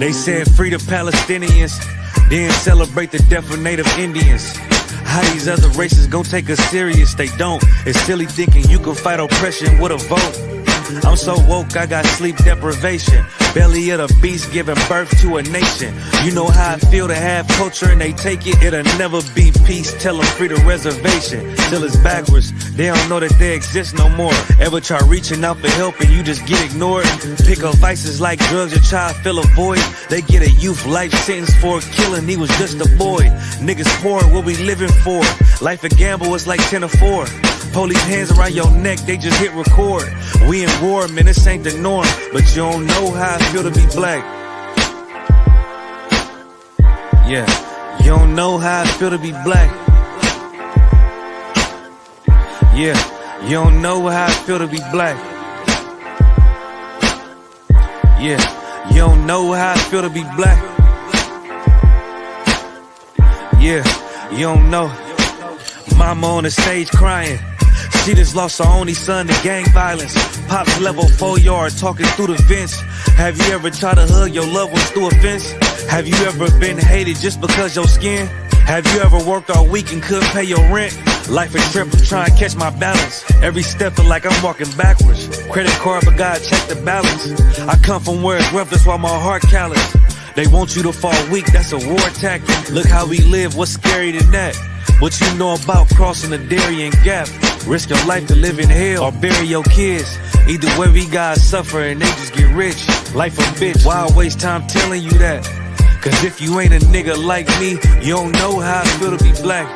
They said free the Palestinians, then celebrate the death of native Indians. How these other races gon' take us serious? They don't. It's silly thinking you can fight oppression with a vote. I'm so woke, I got sleep deprivation. Belly of the beast giving birth to a nation. You know how I feel to have culture and they take it. It'll never be peace, tell them free the reservation. Till it's backwards, they don't know that they exist no more. Ever try reaching out for help and you just get ignored? Pick up vices like drugs, your child fill a void. They get a youth life sentence for a killing, he was just a boy. Niggas poor, what we living for? Life a gamble, it's like 10 or 4. Police hands around your neck, they just hit record. We in war, man, this ain't the norm. But you don't know how I feel to be black. Yeah, you don't know how I feel to be black. Yeah, you don't know how I feel to be black. Yeah, you don't know how I feel to be black. Yeah, you don't know. Mama on the stage crying. She just lost her only son to gang violence. Pops level 4 yard talking through the vents. Have you ever tried to hug your loved ones through a fence? Have you ever been hated just because your skin? Have you ever worked all week and couldn't pay your rent? Life a trip, I'm trying to catch my balance. Every step feel like I'm walking backwards. Credit card, but God check the balance. I come from where it's rough, that's why my heart callous. They want you to fall weak, that's a war tactic. Look how we live, what's scary than that? What you know about crossing the Darien Gap? Risk your life to live in hell or bury your kids. Either way we gotta suffer and they just get rich. Life a bitch, why I waste time telling you that? Cause if you ain't a nigga like me, you don't know how I feel to be black.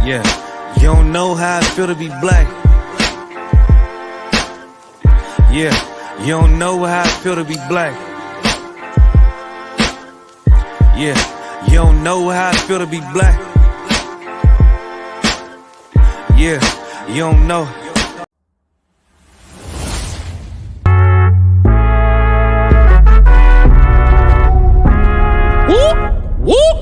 Yeah, you don't know how I feel to be black. Yeah, you don't know how I feel to be black. Yeah, you don't know how I feel to be black. Yeah, you don't know. Whoop, whoop.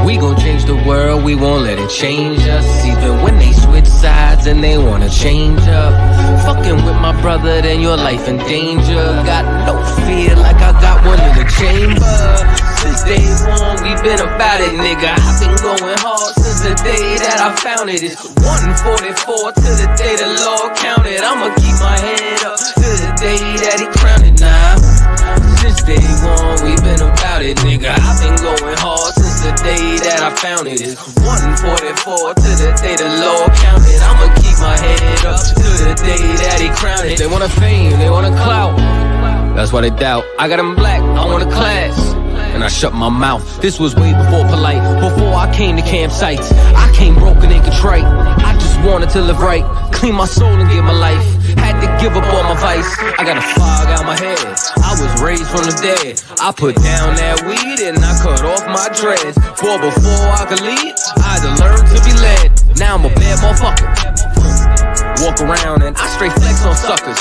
We gon' change the world, we won't let it change us. Even when they switch sides and they wanna change up. Fucking with my brother, then your life in danger. Got no fear like I got one in the chamber. Since day one, we been about it, nigga. I've been going hard since the day that I found it. It's 144 to the day the Lord counted. I'ma keep my head up to the day that he crowned it now. Since day one, we been about it, nigga. I've been going hard since the day that I found it. It's 144 to the day the Lord counted. I'ma keep my head up to the day that he crowned it. They want a fame, they want a clout. That's why they doubt. I got them black, I want a class. And I shut my mouth. This was way before polite, before I came to campsites. I came broken and contrite. I just wanted to live right, clean my soul and give my life. Had to give up all my vice. I got a fog out my head. I was raised from the dead. I put down that weed and I cut off my dreads. For before I could lead, I had to learn to be led. Now I'm a bad motherfucker. Walk around and I straight flex on suckers.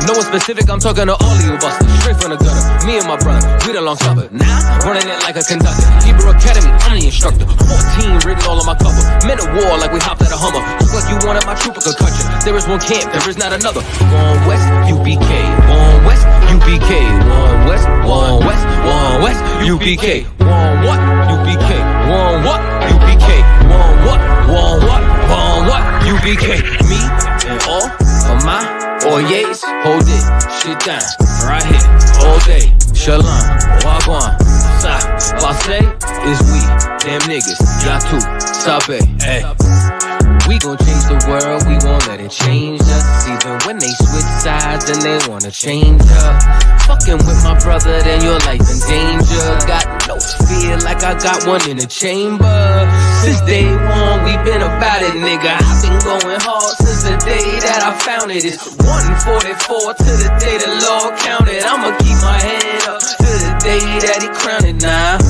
No one specific, I'm talking to all of you busters. Straight from the gutter, me and my brother, we the long supper. Now, running it like a conductor. Hebrew Academy, I'm the instructor. 14 written all on my cover. Men of war like we hopped at a Hummer. Look like you wanted my trooper could cut you. There is one camp, there is not another. One West, UPK. One West, UPK. One West, one West, one West, UPK. One what? UPK. One what? UPK. One what? One what? One what? UPK. Me and all of my Oyes, hold it, shit down, right here, all day. Shalom, wagwan, sa, passe, is we, them niggas, yatu, sabe, ay. We gon' change the world, we won't let it change us. Even when they switch sides and they wanna change up. Fucking with my brother, then your life in danger. Got no fear like I got one in the chamber. Since day one, we been about it, nigga. I've been going hard since the day that I found it. It's 144 to the day the Lord counted. I'ma keep my head up to the day that he crowned it now.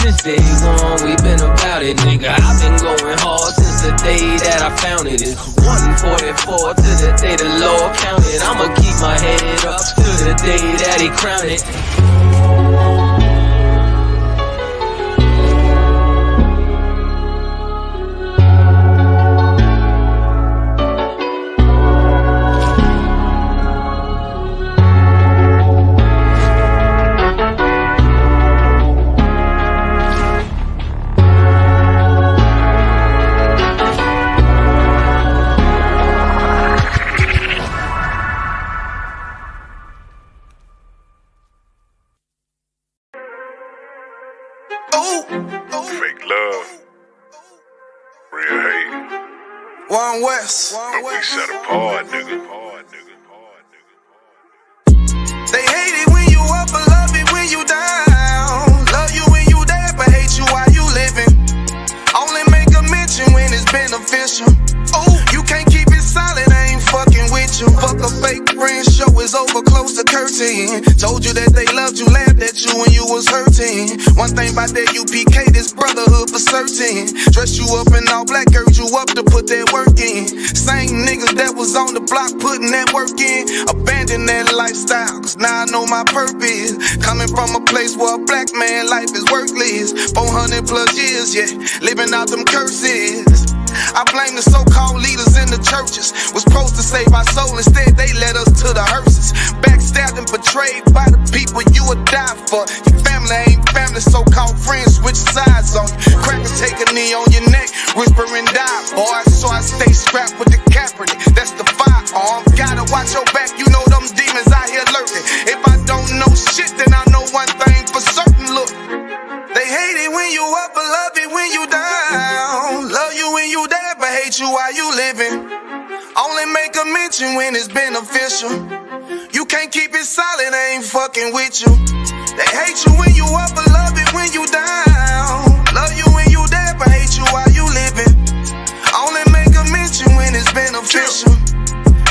Since day one, we been about it, nigga. I've been going hard since the day that I found it. It's 144 to the day the Lord counted. I'ma keep my head up to the day that he crowned it. Fake love, real hate. One West. But we set apart, nigga. They hate it when you up, but love it when you down. Love you when you dead, but hate you while you living. Only make a mention when it's beneficial. You can't keep it silent, I ain't fucking with you. Fuck a fake friend, show is over, close the curtain. Told you that they loved you, laughed at you when you was hurting. One thing about that UPK, this brotherhood for certain. Dress you up in all black, urge you up to put that work in. Same niggas that was on the block putting that work in. Abandon that lifestyle, cause now I know my purpose. Coming from a place where a black man life is worthless. 400 plus years, yeah, living out them curses. I blame the so-called leaders in the churches. Was supposed to save our soul, instead they led us to the hearses. Backstabbed and betrayed by the people you would die for. Your family ain't family, so-called friends switch sides on you. Crackers take a knee on your neck, whisper and die, boy. So I stay strapped with the Kaepernick, that's the firearm. Gotta watch your back, you know them demons out here lurking. If I don't know shit, then I know one thing for certain, look. They hate it when you up, but love it when you down. Love you when you dead, but hate you while you living. Only make a mention when it's beneficial. You can't keep it silent, I ain't fucking with you. They hate you when you up, but love it when you down. Love you when you dead, but hate you while you living. Only make a mention when it's beneficial.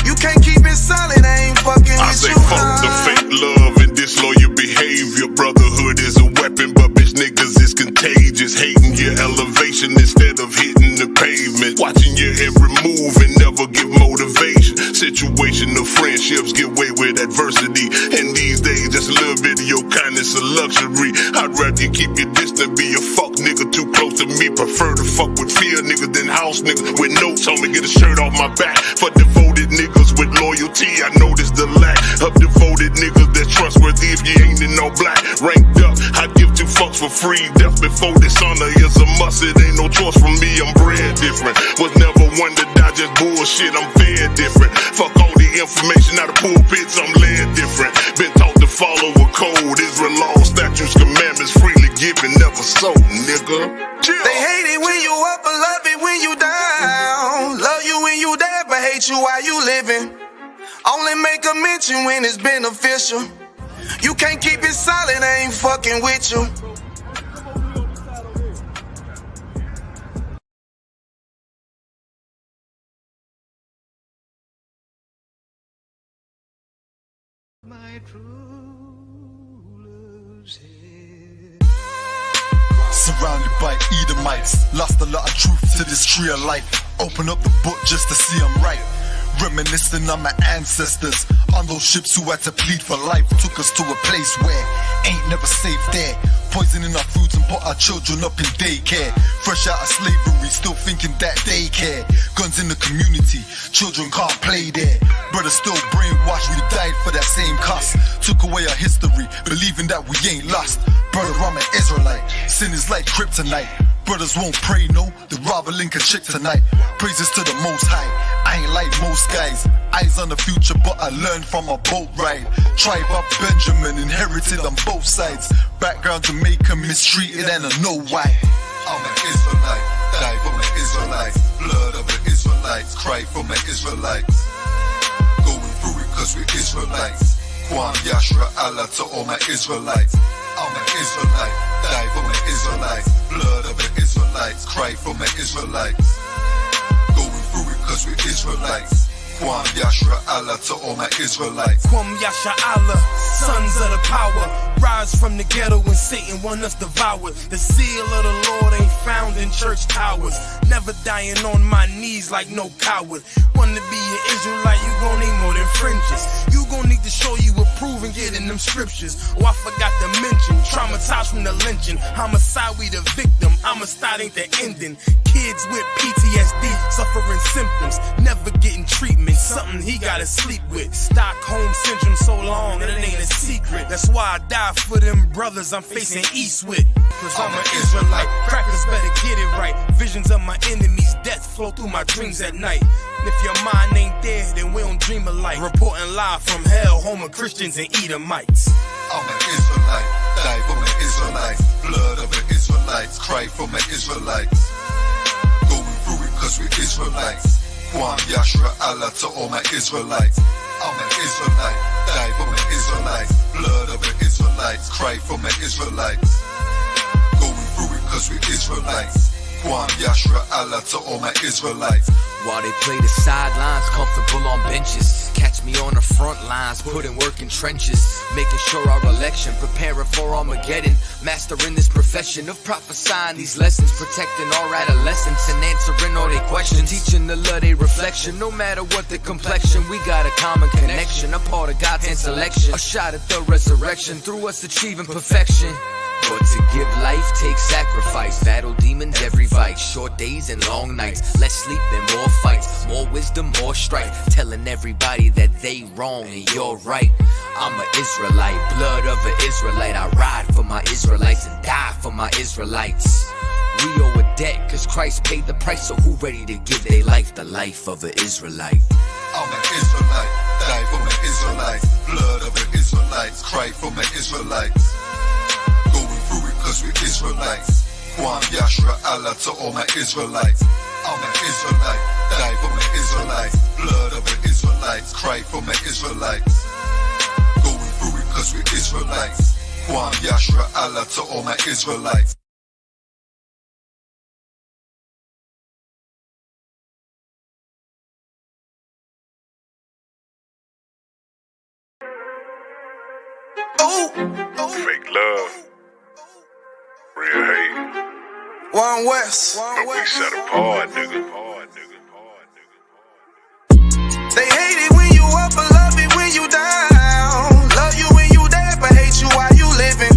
You can't keep it silent, I ain't fucking with you. I say fuck the fake love and disloyal behavior. Brotherhood is a weapon, but bitch niggas is contagious. Hating your elevation instead of hitting the pavement. Watching your every move and never give motivation. Situational friendships get way with adversity. And these days, just a little bit of your kindness a luxury. I'd rather you keep your distance, be a fuck nigga too close to me. Prefer to fuck with fear niggas than house niggas with notes on me. Get a shirt off my back for devoted niggas with loyalty. I notice the lack of devoted niggas that's trustworthy if you ain't in no black. Ranked up, I give two fucks for free. Death before dishonor is a must. It ain't no choice for me, I'm bred different. Was never one to die, just bullshit, I'm fed different. Fuck all the information out of pulpits, I'm led different. Been taught to follow a code. Israel law, statutes, commandments, freely given, never sold, nigga. They hate it when you up, but love it when you down. Love you when you dead, but hate you while you living. Only make a mention when it's beneficial. You can't keep it silent, I ain't fucking with you. My true love's here. Surrounded by Edomites, lost a lot of truth to this tree of life. Open up the book just to see I'm right. Reminiscing on my ancestors, on those ships who had to plead for life. Took us to a place where ain't never safe there. Poisoning our foods and put our children up in daycare. Fresh out of slavery, still thinking that they care. Guns in the community, children can't play there. Brothers still brainwashed, we died for that same cost. Took away our history, believing that we ain't lost. Brother, I'm an Israelite, sin is like kryptonite. Brothers won't pray, no, they'd rather link a chick tonight. Praises to the Most High, I ain't like most guys. Eyes on the future, but I learned from a boat ride. Tribe of Benjamin, inherited on both sides. Background Jamaican, mistreated, and I know why. I'm an Israelite, die for my Israelites. Blood of the Israelites, cry for my Israelites. Going through it cause we're Israelites. Kwam Yashra Allah to all my Israelites. I'm an Israelite, die for my Israelites. Blood of the Israelites, cry for my Israelites. Going through it cause we're Israelites. Kwam Yashra Allah to all my Israelites. Kwam Yasha Allah, sons of the power. Rise from the ghetto when Satan want us devoured. The seal of the Lord ain't found in church towers. Never dying on my knees like no coward. Wanna be an Israelite, you gon' need more than fringes. You gon' need to show you approve and get in them scriptures. Oh, I forgot to mention, traumatized from the lynching. Homicide, we the victim, homicide ain't the ending. Kids with PTSD, suffering symptoms, never getting treatment. Something he gotta sleep with. Stockholm syndrome so long, and it ain't a secret. That's why I die for them brothers I'm facing east with. Cause I'm an Israelite, crackers better get it right. Visions of my enemies, death flow through my dreams at night. And if your mind ain't there, then we don't dream alike. Reporting live from hell, home of Christians and Edomites. I'm an Israelite, die for my Israelites. Blood of the Israelites. Israelites. Cry for my Israelites. Going through it cause we're Israelites. Kwam Yashra Allah to all my Israelites. I'm an Israelite, die for my Israelites. Blood of the Israelites, cry for my Israelites. Going through it cause we're Israelites. Kwam Yashra Allah to all my Israelites. While they play the sidelines, comfortable on benches. Catch me on the front lines, putting work in trenches. Making sure our election, preparing for Armageddon. Mastering this profession of prophesying these lessons. Protecting our adolescents and answering all their questions. Teaching the love they reflection, no matter what the complexion. We got a common connection, a part of God's hand selection. A shot at the resurrection, through us achieving perfection. But to give life takes sacrifice. Battle demons every vice. Short days and long nights. Less sleep and more fights. More wisdom, more strife. Telling everybody that they wrong and you're right. I'm an Israelite, blood of an Israelite. I ride for my Israelites and die for my Israelites. We owe a debt cause Christ paid the price. So who ready to give their life the life of an Israelite? I'm an Israelite, die for my Israelites. Blood of the Israelites, cry for my Israelites. Going through it cause we're Israelites. Kwam Yashra Allah to all my Israelites. I'm an Israelite, die for my Israelites. Blood of the Israelites, cry for my Israelites. Going through it cause we're Israelites. Kwam Yashra Allah to all my Israelites. Fake love, real hate. One West. But we set apart, nigga. They hate it when you up, but love it when you down. Love you when you dead, but hate you while you living.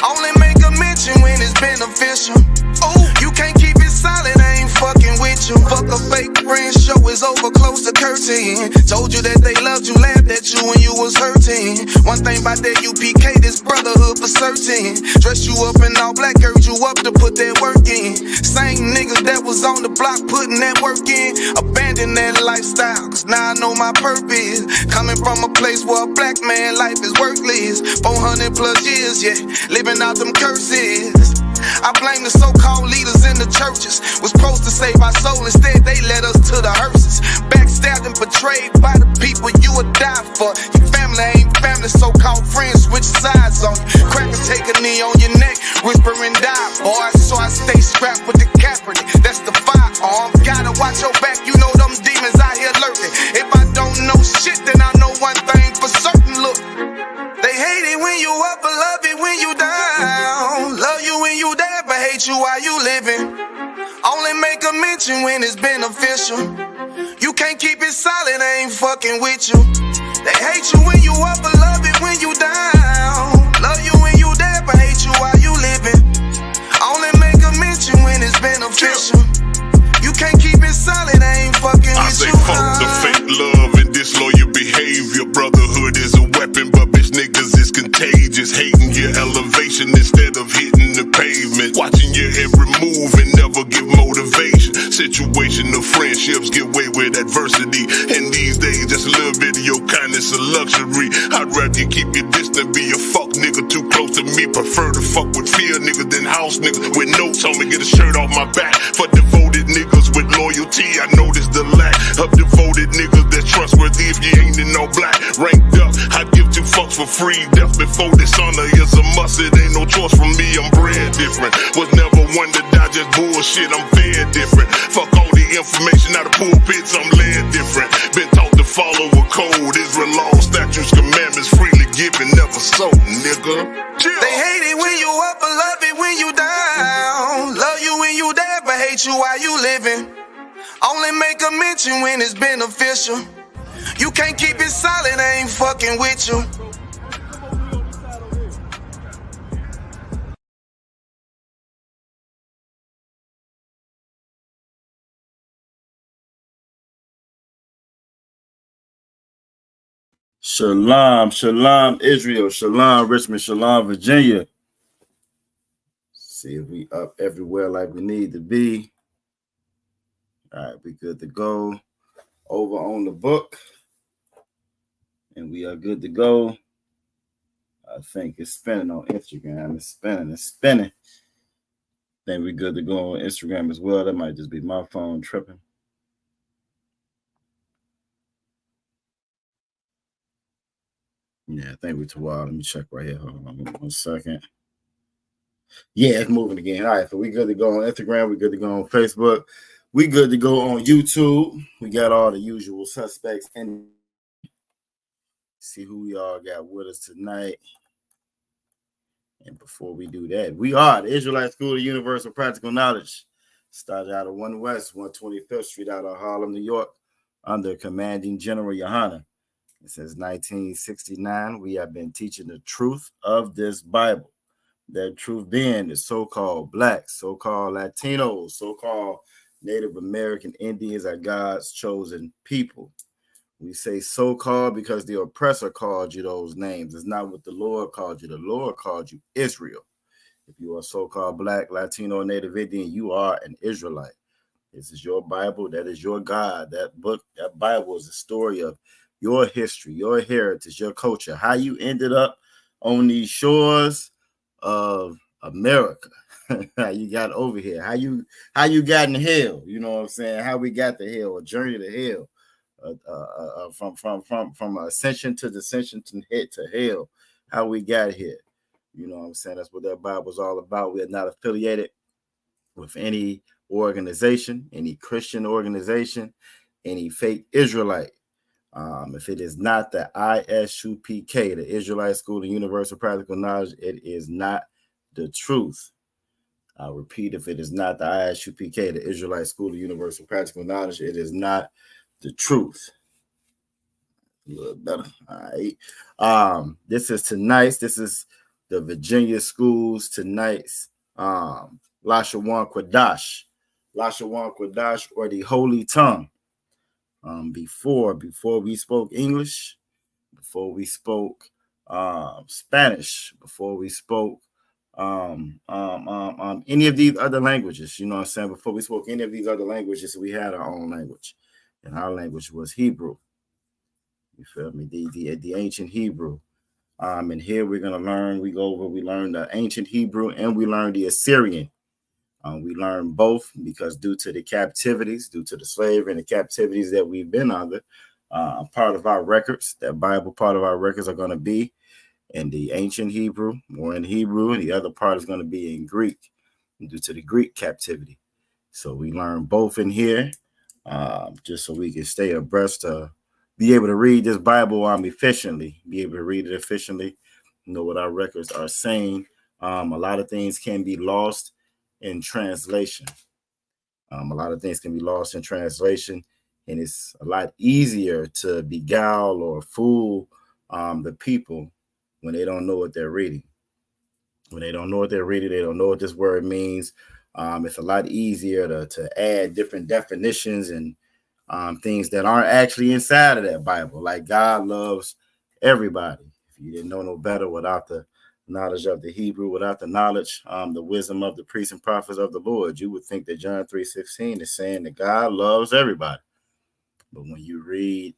Only make a mention when it's beneficial. Oh, you can't keep it silent, I ain't fucking with you. Fuck a fake friend, show is over, close the curtain. Told you that they loved you, laughed at you when you was hurting. One thing about that UPK, this brotherhood for certain. Dress you up in all black, urge you up to put that work in. Same niggas that was on the block putting that work in. Abandon that lifestyle, cause now I know my purpose. Coming from a place where a black man life is worthless. 400 plus years, yeah, living out them curses. I blame the so-called leaders in the churches. Was supposed to save our soul, instead they led us to the hearses. Backstabbed and betrayed by the people you would die for. Your family ain't family, so-called friends switch sides on you. Cracker take a knee on your neck, whisper and die, boy. So I stay strapped with the Kaepernick, that's the firearm. Gotta watch your back, you know them demons out here lurking. If I don't know shit, then I know one thing for certain, look. They hate it when you up, but love it when you down. Love you when you dead, but hate you while you living. Only make a mention when it's beneficial. You can't keep it silent, I ain't fucking with you. They hate you when you up, but love it when you down. Love you when you dead, but hate you while you living. Only make a mention when it's beneficial. You can't keep it silent, I ain't fucking I with say you. fuck the fake love and disloyal behavior. Brotherhood is a weapon, but bitch niggas is contagious. Hating your elevation instead of hitting the pavement. Watching your every move and never give motivation. Situational friendships get way with adversity. And these days, just a little bit of your kindness a luxury. I'd rather you keep your distance, be a fuck nigga too close to me. Prefer to fuck with fear niggas than house niggas with notes on me. Get a shirt off my back for devoted niggas with loyalty. I notice the lack of devoted niggas that's trustworthy. If you ain't in no black, ranked up, I'd give two fucks for free. Death before dishonor is a must. It ain't no choice for me. I'm bred different. Was never one to die, just bullshit. I'm fed different. Fuck all the information out of pulpits. I'm led different. Been taught to follow a code. Israel law, statutes, commandments, freely given, never sold, nigga. Yeah. They hate it when you up, but love it when you down. Love you when you dead, but hate you while you living. Only make a mention when it's beneficial. You can't keep it silent, I ain't fucking with you. Shalom, shalom, Israel, shalom, Richmond, shalom, Virginia. See if we up everywhere like we need to be. All right, we good to go. Over on the book. And we are good to go. I think it's spinning on Instagram. It's spinning. think we're good to go on Instagram as well. That might just be my phone tripping. Yeah, I think we're too wild. Let me check right here. Hold on 1 second. Yeah, it's moving again. All right, so we good to go on Instagram. We good to go on Facebook. We good to go on YouTube. We got all the usual suspects. And see who we all got with us tonight. And before we do that, we are the Israelite School of Universal Practical Knowledge. Started out of 1 West, 125th Street out of Harlem, New York, under Commanding General Yohanan. Since 1969, we have been teaching the truth of this Bible. That truth being the so-called blacks, so-called Latinos, so-called Native American Indians are God's chosen people. We say so-called because the oppressor called you those names. It's not what the Lord called you. The Lord called you Israel. If you are so-called black, Latino, or Native Indian, you are an Israelite. This is your Bible. That is your God. That book, that Bible is a story of your history, your heritage, your culture, how you ended up on these shores of America, how you got over here, how you got in hell, you know what I'm saying? How we got to hell, a journey to hell. From ascension to descension to head to hell, how we got here. You know what I'm saying? That's what that Bible's all about. We are not affiliated with any organization, any Christian organization, any fake Israelite. If it is not the ISUPK, the Israelite School of Universal Practical Knowledge, it is not the truth. I'll repeat, if it is not the ISUPK, the Israelite School of Universal Practical Knowledge, it is not the truth. A little better. All right. This is tonight's. This is the Virginia schools tonight's Lashawan Qadash. Lashawan Qadash, or the Holy Tongue. Before we spoke English, before we spoke Spanish, before we spoke any of these other languages, you know what I'm saying? Before we spoke any of these other languages, we had our own language, and our language was Hebrew. You feel me? The ancient Hebrew. And here we're gonna learn. We learn the ancient Hebrew and we learn the Assyrian. We learn both because due to the captivities, due to the slavery and the captivities that we've been under, part of our records, that Bible part of our records are going to be in the ancient Hebrew or in Hebrew, and the other part is going to be in Greek due to the Greek captivity. So we learn both in here just so we can stay abreast, be able to read this Bible efficiently, be able to read it efficiently, know what our records are saying. A lot of things can be lost in translation. A lot of things can be lost in translation, and it's a lot easier to beguile or fool the people when they don't know what they're reading. When they don't know what they're reading, they don't know what this word means. It's a lot easier to add different definitions and things that aren't actually inside of that Bible. Like God loves everybody. If you didn't know no better without the knowledge of the Hebrew, without the knowledge, the wisdom of the priests and prophets of the Lord, you would think that John 3:16 is saying that God loves everybody. But when you read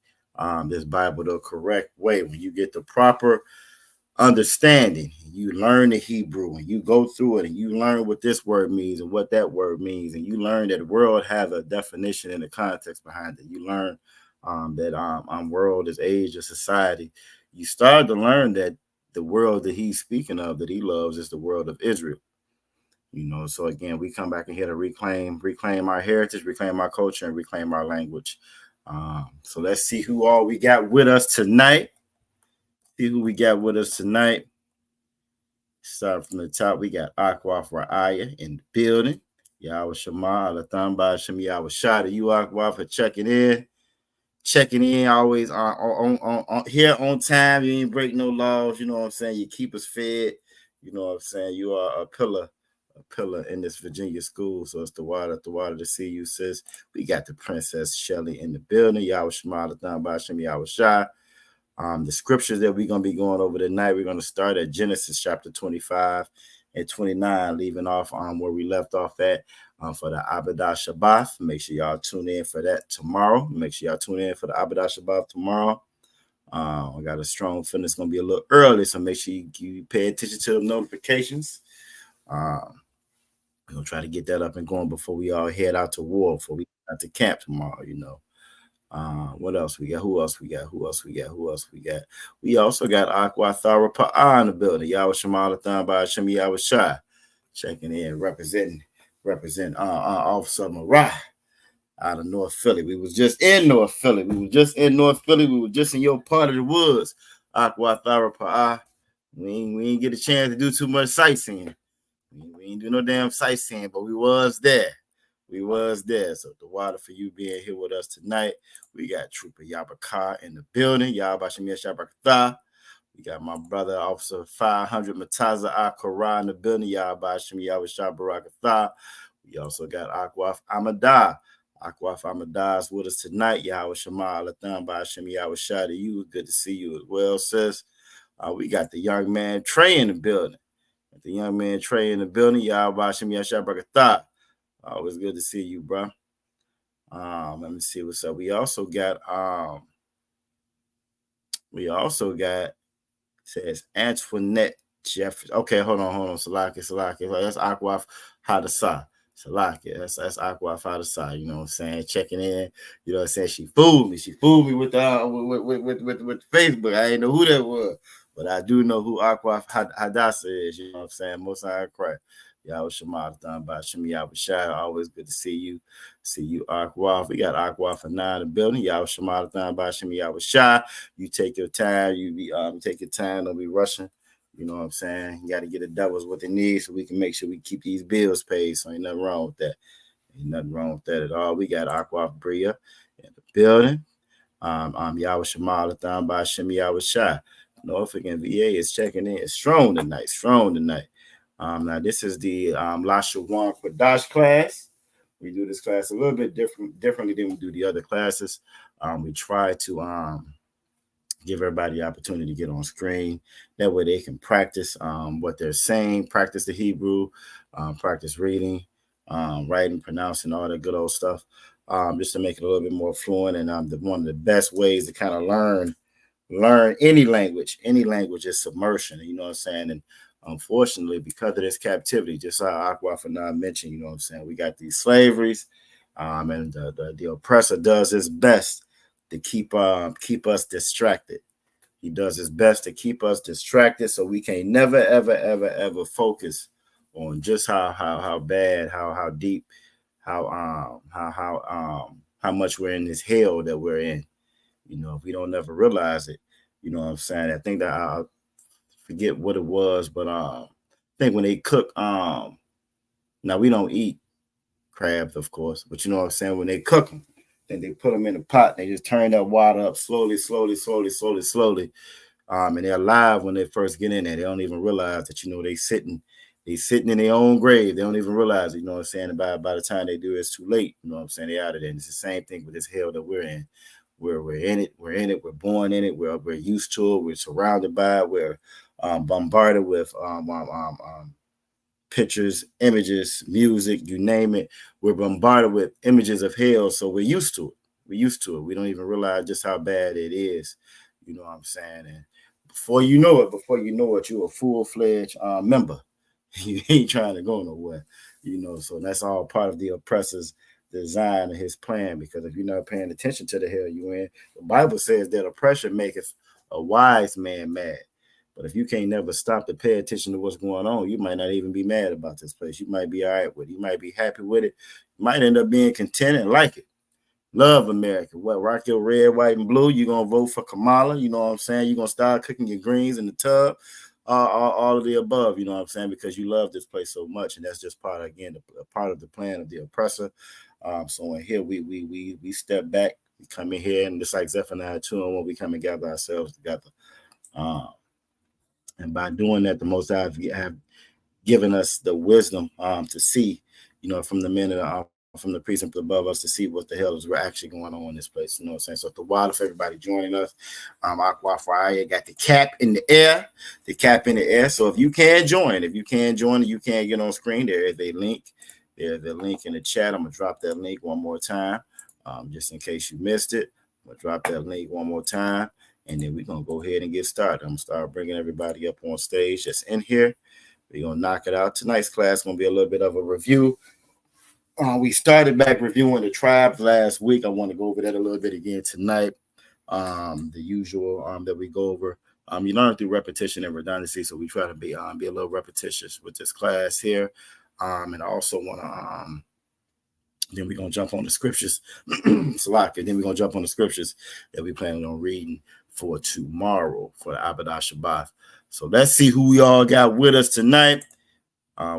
this Bible the correct way, when you get the proper understanding, you learn the Hebrew and you go through it and you learn what this word means and what that word means, and you learn that the world has a definition and a context behind it. You learn that world is age of society. You start to learn that the world that he's speaking of, that he loves, is the world of Israel. You know, so again, we come back in here to reclaim our heritage, reclaim our culture, and reclaim our language. So let's see who all we got with us tonight. See who we got with us tonight. Start from the top. We got Akwaf Ra'aya in the building. Yahweh Shema, Alathamba Shem Yahweh Shada. You Akwaf for checking in always on here on time. You ain't break no laws, you know what I'm saying? You keep us fed, you know what I'm saying? You are a pillar in this Virginia school. So it's the water to see you, sis. We got the Princess Shelly in the building. Yahweh Shema, Alathamba Shem Yahweh Shada. The scriptures that we're going to be going over tonight, we're going to start at Genesis chapter 25 and 29, leaving off where we left off at for the Abadah Shabbat. Make sure y'all tune in for that tomorrow. Make sure y'all tune in for the Abadah Shabbat tomorrow. I got a strong feeling it's going to be a little early, so make sure you pay attention to the notifications. We're gonna try to get that up and going before we all head out to war, before we head out to camp tomorrow, you know. What else we got? Who else we got? Who else we got? Who else we got? We also got Aqua Thara Pa'a in the building. Yahweh Shemalathan by Hashem Yahweh Shai. Checking in, representing Officer Marah out of North Philly. We was just in North Philly. We were just in your part of the woods. Aqua Thara Pa'a. We ain't get a chance to do too much sightseeing. We ain't do no damn sightseeing, but we was there. We was there. So the water for you being here with us tonight. We got Trooper Yabaka in the building. Yabashimia Shabakatha. We got my brother, Officer 500 Mataza Akara in the building. Yabashimia Shabakatha. We also got Akwaf Amadah. Akwaf Amadah is with us tonight. Yahweh Shema Alathan Bashim Yahweh Shadi. You, good to see you as well, sis. We got the young man Trey in the building. Yabashim Yashabakatha. Always good to see you, bro. Let me see what's up. We also got says Antoinette Jeffries. Okay, hold on. Salaki. That's Akwaf Hadasa. Salaki. That's Akwaf Hadasa. You know what I'm saying? Checking in. You know what I'm saying? She fooled me. With Facebook. I didn't know who that was. But I do know who Akwaf Hadasa is. You know what I'm saying? Most I cry. Yahweh Shema done by Shemi Yahweh Shai. Always good to see you. Akwaf. We got Akwaf and 9 in the building. Yahweh Shema done by Shemi Yahweh Shai. You take your time. Take your time. Don't be rushing. You know what I'm saying? You got to get the devils what they need so we can make sure we keep these bills paid. So ain't nothing wrong with that. At all. We got Akwaf Bria in the building. Yahweh Shema done by Shemi Yahweh Shai. Norfolk and VA is checking in. It's strong tonight. Now this is the Lashawan Qadash class. We do this class a little bit differently than we do the other classes. We try to give everybody the opportunity to get on screen. That way they can practice what they're saying, practice the Hebrew, practice reading, writing, pronouncing, all that good old stuff, just to make it a little bit more fluent. And one of the best ways to kind of learn any language is submersion. You know what I'm saying? And unfortunately, because of this captivity, just how Aqua Fanan mentioned, you know what I'm saying, we got these slaveries, and the oppressor does his best to keep us distracted. He does his best to keep us distracted, so we can never, ever focus on just how bad, how deep, how much we're in this hell that we're in. You know, if we don't ever realize it, you know what I'm saying. I think that I forget what it was, but I think when they cook, now we don't eat crabs, of course, but you know what I'm saying. When they cook them, then they put them in a pot. They just turn that water up slowly, and they're alive when they first get in there. They don't even realize that, you know, they sitting in their own grave. They don't even realize it, you know what I'm saying. By the time they do, it's too late. You know what I'm saying. They're out of there. And it's the same thing with this hell that we're in. We're in it. We're born in it. We're used to it. We're surrounded by it. We're bombarded with pictures, images, music, you name it. We're bombarded with images of hell, so we're used to it. We don't even realize just how bad it is. You know what I'm saying? And before you know it, you're a full-fledged member. You ain't trying to go nowhere. You know, so that's all part of the oppressor's design and his plan, because if you're not paying attention to the hell you in, the Bible says that oppression maketh a wise man mad. But if you can't never stop to pay attention to what's going on, you might not even be mad about this place. You might be all right with it. You might be happy with it. You might end up being content and like it. Love America. What, rock your red, white, and blue? You're going to vote for Kamala. You know what I'm saying? You're going to start cooking your greens in the tub. All of the above, you know what I'm saying? Because you love this place so much. And that's just part of the plan of the oppressor. So in here, we step back. We come in here, and just like Zephaniah 2:1, we come and gather ourselves together. And by doing that, the Most High have given us the wisdom to see, you know, from the men from the precinct above us, to see what the hell is actually going on in this place. You know what I'm saying? So the water for everybody joining us. Aqua Friday got the cap in the air. So if you can join, you can't get on screen. There is a link. There's a link in the chat. I'm gonna drop that link one more time, just in case you missed it. I'm gonna drop that link one more time. And then we're going to go ahead and get started. I'm going to start bringing everybody up on stage that's in here. We're going to knock it out. Tonight's class is going to be a little bit of a review. We started back reviewing the tribes last week. I want to go over that a little bit again tonight. The usual that we go over. You learn through repetition and redundancy, so we try to be a little repetitious with this class here. And I also want to then we're going to jump on the scriptures. Salaka. Then we're going to jump on the scriptures that we're planning on reading for tomorrow for the Qadash Shabbat. So let's see who we all got with us tonight.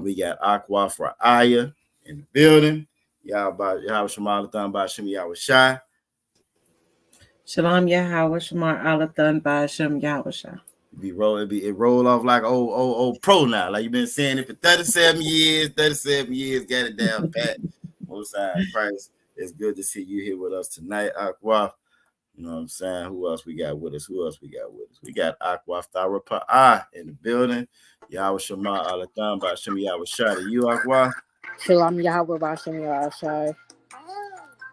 We got Aqua for Aya in the building. Yahweh Shemal Athan Ba'Shem Yahweh Shai. Shalom Yahweh Shamar Alathan Ba'Shem Yahweh Shai. It roll off like old pro now. Like you've been saying it for 37 years, got it down pat. Most High Christ. It's good to see you here with us tonight, Aqua. You know what I'm saying? Who else we got with us? We got Aqua Thara Pa'a in the building. Yahweh Shema Alatham Ba'Shem Yahweh Shai. To you, Aqua. Shalom Yahweh Ba'Shem Yahweh Shai.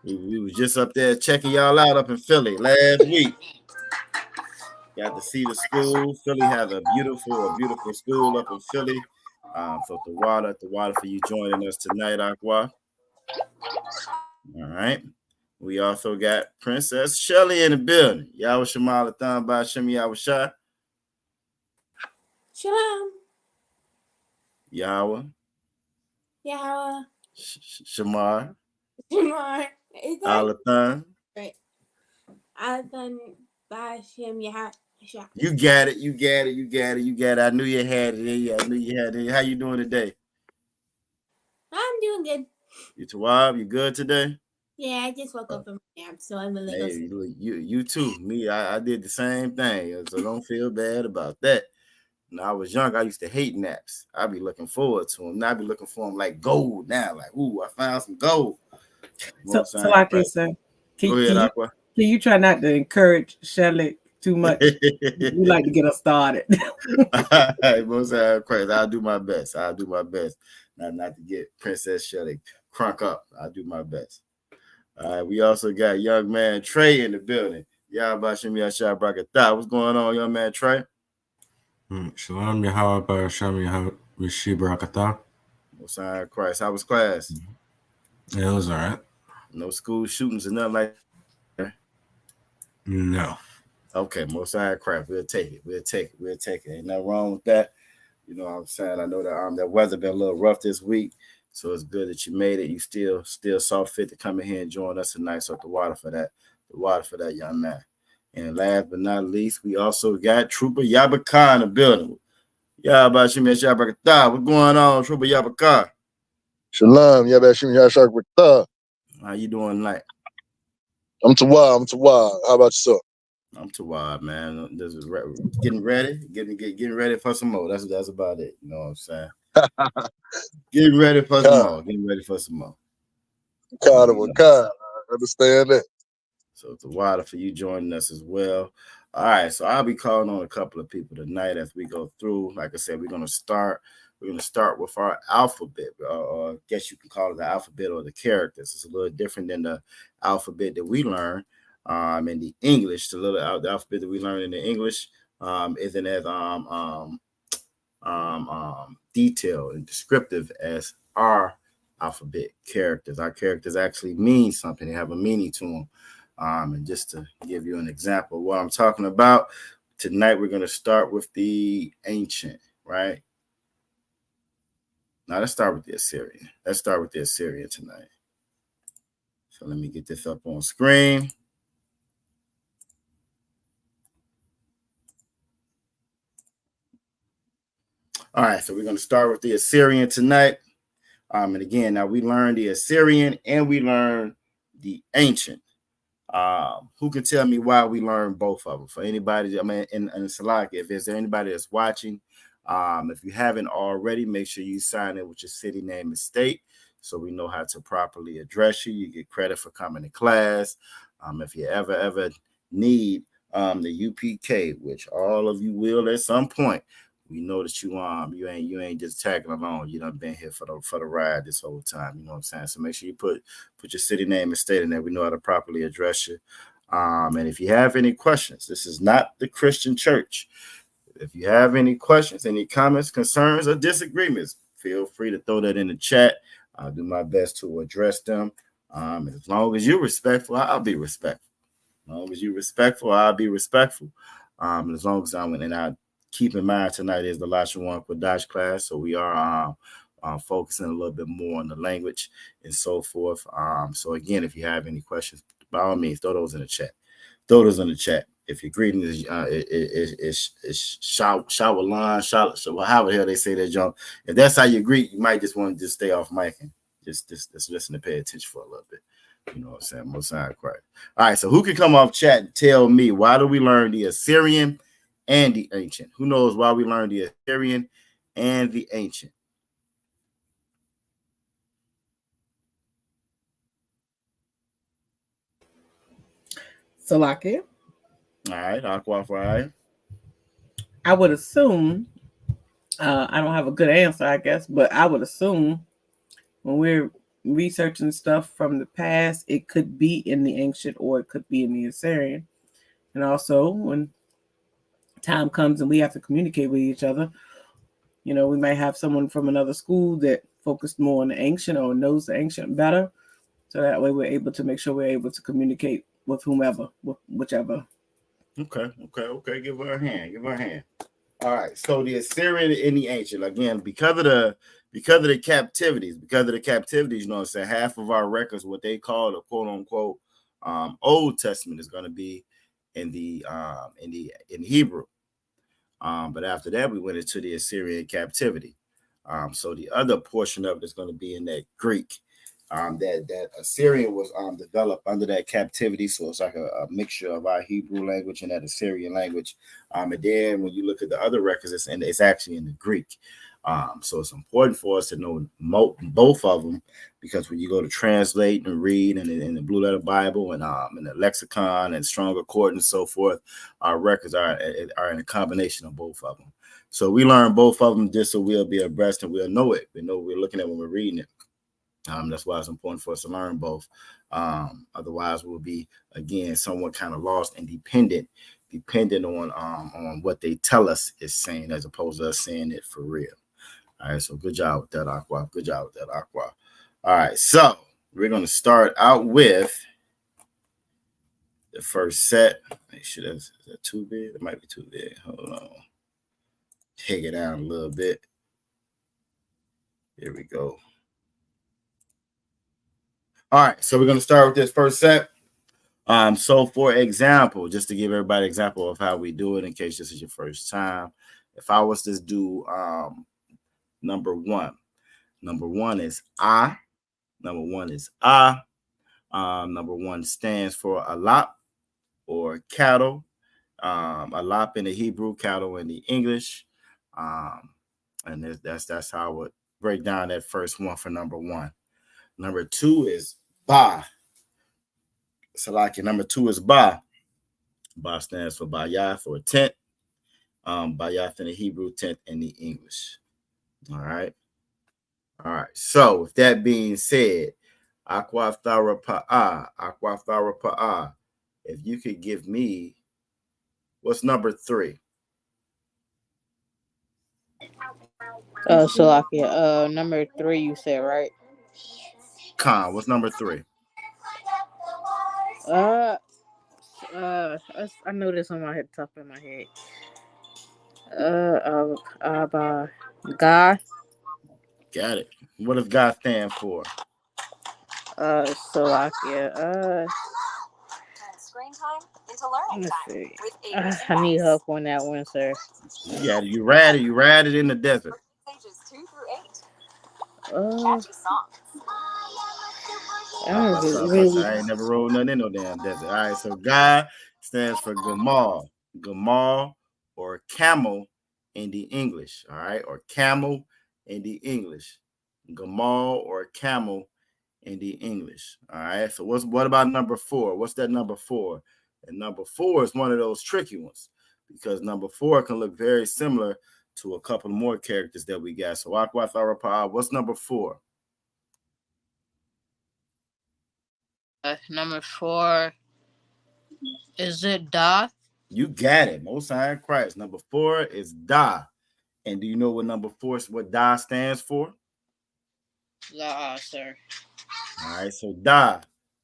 We was just up there checking y'all out up in Philly last week. Got to see the school. Philly has a beautiful school up in Philly. So the water for you joining us tonight, Aqua. All right. We also got Princess Shelly in the building. Yahweh Shema Alatham Ba'Shem Yahweh Shai. Shalom. Yahweh. Shamar. Shamar. Alatham. Right. Alathan Ba'Shem Yahweh Shai. You got it. I knew you had it. How you doing today? I'm doing good. You Tawab, you good today? Yeah, I just woke up from my nap, so I'm a little Hey, you too. Me, I did the same thing, so don't feel bad about that. When I was young, I used to hate naps. I'd be looking forward to them. Now I'd be looking for them like gold now. Like, ooh, I found some gold. So like I said, can you try not to encourage Shelly too much? We like to get us started. Most Christ, I'll do my best. Not to get Princess Shelly crunk up. I'll do my best. All right, we also got young man Trey in the building. What's going on, young man Trey? Shalom Yahweh Ba'Shem Yahweh Barakatah. Most High Christ. How was class? Yeah, it was all right. No school shootings and nothing like that? No. Okay, Most High Christ. We'll take it. Ain't nothing wrong with that. You know what I'm saying? I know that that weather been a little rough this week, so it's good that you made it. You still saw fit to come in here and join us tonight. So the water for that, young man. And last but not least, we also got Trooper Yabaka in the building. What's going on, Trooper Yabaka? Shalom, Yabashim Yashak. How you doing tonight? I'm Tawad. How about yourself? I'm Tawad, man. Getting ready for some more. That's about it. You know what I'm saying? Getting ready for some more. I understand that. So it's a water for you joining us as well. All right, so I'll be calling on a couple of people tonight as we go through. Like I said, we're gonna start with our alphabet. I guess you can call it the alphabet or the characters. It's a little different than the alphabet that we learn in the English. The alphabet that we learn in the English isn't as detailed and descriptive as our alphabet characters. Our characters actually mean something. They have a meaning to them. And just to give you an example of what I'm talking about, tonight we're going to start with the ancient, right? Now let's start with the Assyrian. Let's start with the Assyrian tonight. So let me get this up on screen. All right, so we're going to start with the Assyrian tonight. And again, now we learned the Assyrian and we learned the ancient. Who can tell me why we learned both of them? For anybody, I mean, in Salak, if there's anybody that's watching, if you haven't already, make sure you sign in with your city name and state so we know how to properly address you. You get credit for coming to class. If you ever need the UPK, which all of you will at some point, we know that you ain't just tagging along. You done been here for the ride this whole time. You know what I'm saying? So make sure you put your city name and state in there. We know how to properly address you. And if you have any questions, this is not the Christian church. if you have any questions, any comments, concerns, or disagreements, feel free to throw that in the chat. I'll do my best to address them. As long as you're respectful, I'll be respectful. As long as you're respectful, I'll be respectful. As long as I keep in mind tonight is the Lashawan Qadash class, so we are focusing a little bit more on the language and so forth. So again, if you have any questions, by all means, throw those in the chat. Throw those in the chat. If your greeting is Shawalan, however the hell they say that, John. If that's how you greet, you might just want to just stay off mic and just listen and pay attention for a little bit. You know what I'm saying? Most sound correct. All right, so who can come off chat and tell me why do we learn the Assyrian and the ancient? Who knows why we learned the Assyrian and the ancient? Salakia. All right, Aqua. I would assume, I don't have a good answer, I guess, but I would assume when we're researching stuff from the past, it could be in the ancient or it could be in the Assyrian. And also, when time comes and we have to communicate with each other, you know, we might have someone from another school that focused more on the ancient or knows the ancient better. So that way we're able to make sure we're able to communicate with whomever, with whichever. Okay. Give her a hand. All right. So the Assyrian and the ancient, again, because of the captivities, you know what I'm saying, half of our records, what they call the quote unquote Old Testament, is going to be in Hebrew. But after that, we went into the Assyrian captivity. So the other portion of it is going to be in that Greek. That Assyrian was developed under that captivity, so it's like a mixture of our Hebrew language and that Assyrian language. And then when you look at the other records, it's actually in the Greek. So it's important for us to know both of them, because when you go to translate and read in the Blue Letter Bible and in the lexicon and Stronger Court and so forth, our records are in a combination of both of them. So we learn both of them just so we'll be abreast and we'll know it. We know what we're looking at when we're reading it. That's why it's important for us to learn both. Otherwise, we'll be, again, somewhat kind of lost and dependent on what they tell us is saying, as opposed to us saying it for real. All right, so good job with that, Aqua. All right, so we're going to start out with the first set. Make sure is that too big? It might be too big. Hold on. Take it down a little bit. Here we go. All right, so we're going to start with this first set. So for example, just to give everybody an example of how we do it in case this is your first time, if I was to do number one is I. Number one is I. Number one stands for alap or cattle. Alap in the Hebrew, cattle in the English. And that's how I would break down that first one for number one. Number two is Ba. Salaki. Number two is Ba. Ba stands for Bayath or tent. Bayath in the Hebrew, tent in the English. All right. So with that being said, Aquathara Pa'a. If you could give me, what's number three? Salakia. Number three, you said, right? Khan, what's number three? I know this on my head, top of my head. God. Got it. What does God stand for? Salakia. Screen time into learning time. I need help on that one, sir. You got it. You ride it in the desert. Pages 2 through 8. Catchy song. I ain't never rolled nothing in no damn desert. All right, so God stands for Gamal or camel in the English. All right, or camel in the English. Gamal or camel in the English. All right, so what about number four? What's that number four? And number four is one of those tricky ones, because number four can look very similar to a couple more characters that we got. So Aquatharapa, what's number four? Number four, is it Da? You got it. Most High in Christ. Number 4 is Da. And do you know what number 4 is? What Da stands for? La, sir. All right, so Da.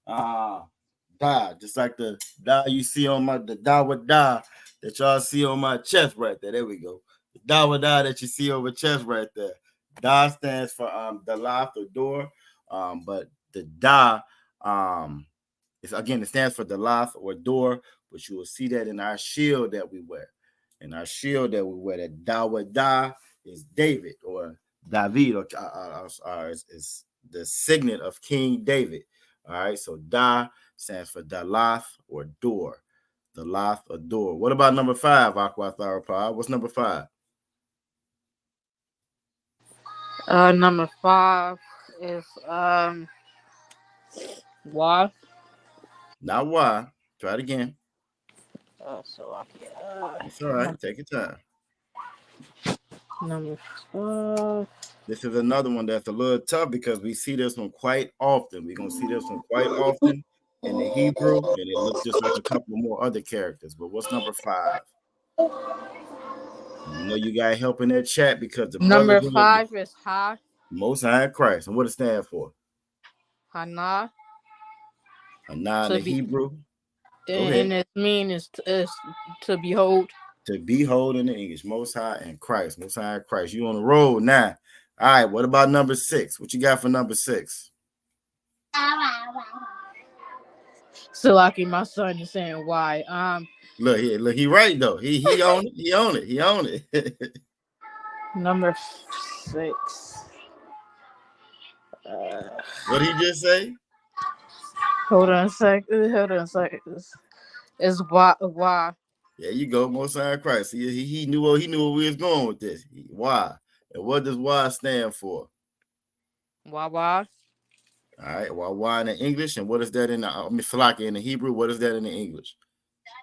Da, just like the Da you see on the Da with Da that y'all see on my chest right there. There we go. The Da with Da that you see over chest right there. Da stands for the loft or door. But the Da it stands for the loft or door, but you will see that in our shield that we wear. In our shield that we wear, that Da with Da is David or David, or is the signet of King David. All right, so Da stands for Dalath or door. Dalath or door. What about number 5, Aqua Tharapod? What's number 5? Number 5 is why? Not why. Try it again. It's all right. Take your time. Number 5. This is another one that's a little tough because we see this one quite often. We're gonna see this one quite often in the Hebrew, and it looks just like a couple more other characters. But what's number 5? You know you got help in that chat because the number 5 is Ha. Most High in Christ. And what it stand for? Hana. Hana in the Hebrew. And its mean is to behold. To behold in the English. Most High in Christ. Most High in Christ. You on the road now. All right. What about number 6? What you got for number 6? Silaki, my son is saying why. Look, he right though. He own it. He own it. Number 6. What did he just say? Hold on a second. It's why. There you go, Most High in Christ. He knew where we was going with this. Why? And what does why stand for? Why? All right, why in the English, and what is that in the Falaki in the Hebrew? What is that in the English?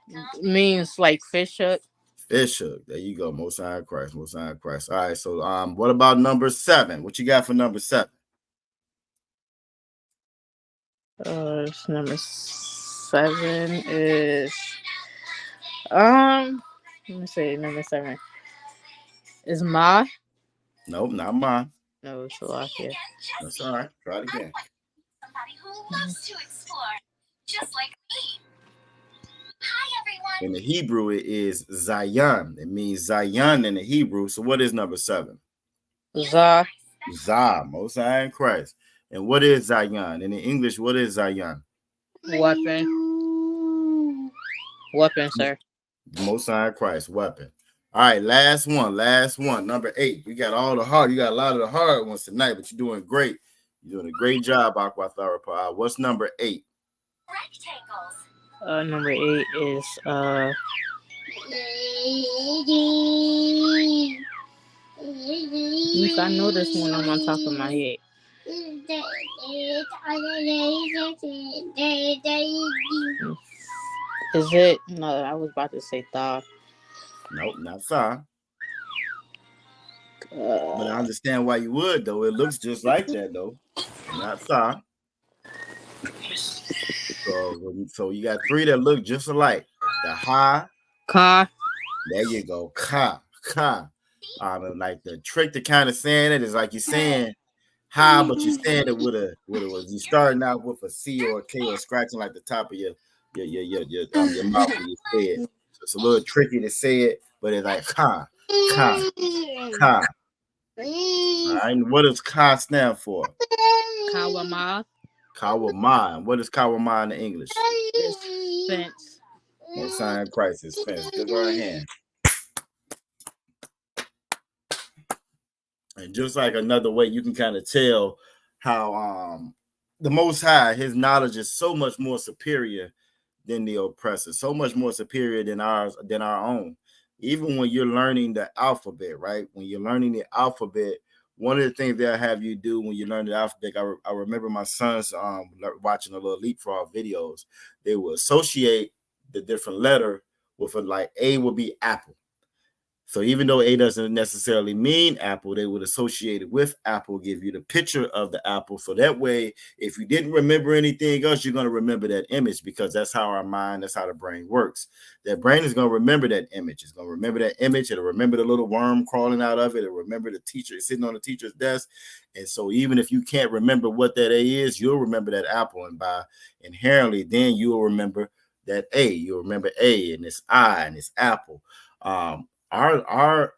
It means like fish hook. Fish hook. There you go, Most High in Christ. Most High in Christ. All right, so what about number 7? What you got for number 7? Number 7 is let me see. Number 7 is Ma. Nope, not mine. No, it's a lot here. That's all right. Try it again. Somebody who loves to explore, just like me. Hi, everyone. In the Hebrew, it is Zion. It means Zion in the Hebrew. So what is number 7? Zah. Most High in Christ. And what is Zion? In the English, what is Zion? Weapon, sir. Most High in Christ, weapon. All right, last one. Number 8. We got all the hard. You got a lot of the hard ones tonight, but you're doing great. You're doing a great job, Aqua Tharapod. What's number 8? Rectangles. Number 8 is I know this one on top of my head. Is it? No, I was about to say Tha. Nope, not Tha. But I understand why you would, though. It looks just like that, though. Not Tha. So you got 3 that look just alike. The Ha. Ka. There you go. Ka. Like the trick to kind of saying it is like you're saying ha, but you're saying it with you starting out with a C or a K or scratching like the top of your mouth when you say it. So it's a little tricky to say it, but it's like ka. All right, and what does ka stand for? Kawama. Kawama. What is Kawama in English? It's fence. Most High in Christ is fence. Give her a hand. And just like another way you can kind of tell how the Most High, his knowledge is so much more superior than the oppressor, so much more superior than our own. Even when you're learning the alphabet, right? When you're learning the alphabet, one of the things they'll have you do when you learn the alphabet, I remember my sons watching a little leapfrog videos. They will associate the different letter with like A would be apple. So even though A doesn't necessarily mean apple, they would associate it with apple, give you the picture of the apple. So that way, if you didn't remember anything else, you're going to remember that image, because that's how our mind, that's how the brain works. That brain is going to remember that image. It's going to remember that image. It'll remember the little worm crawling out of it. It'll remember the teacher sitting on the teacher's desk. And so even if you can't remember what that A is, you'll remember that apple. And by inherently, then you'll remember that A. You'll remember A and it's I and it's apple. Our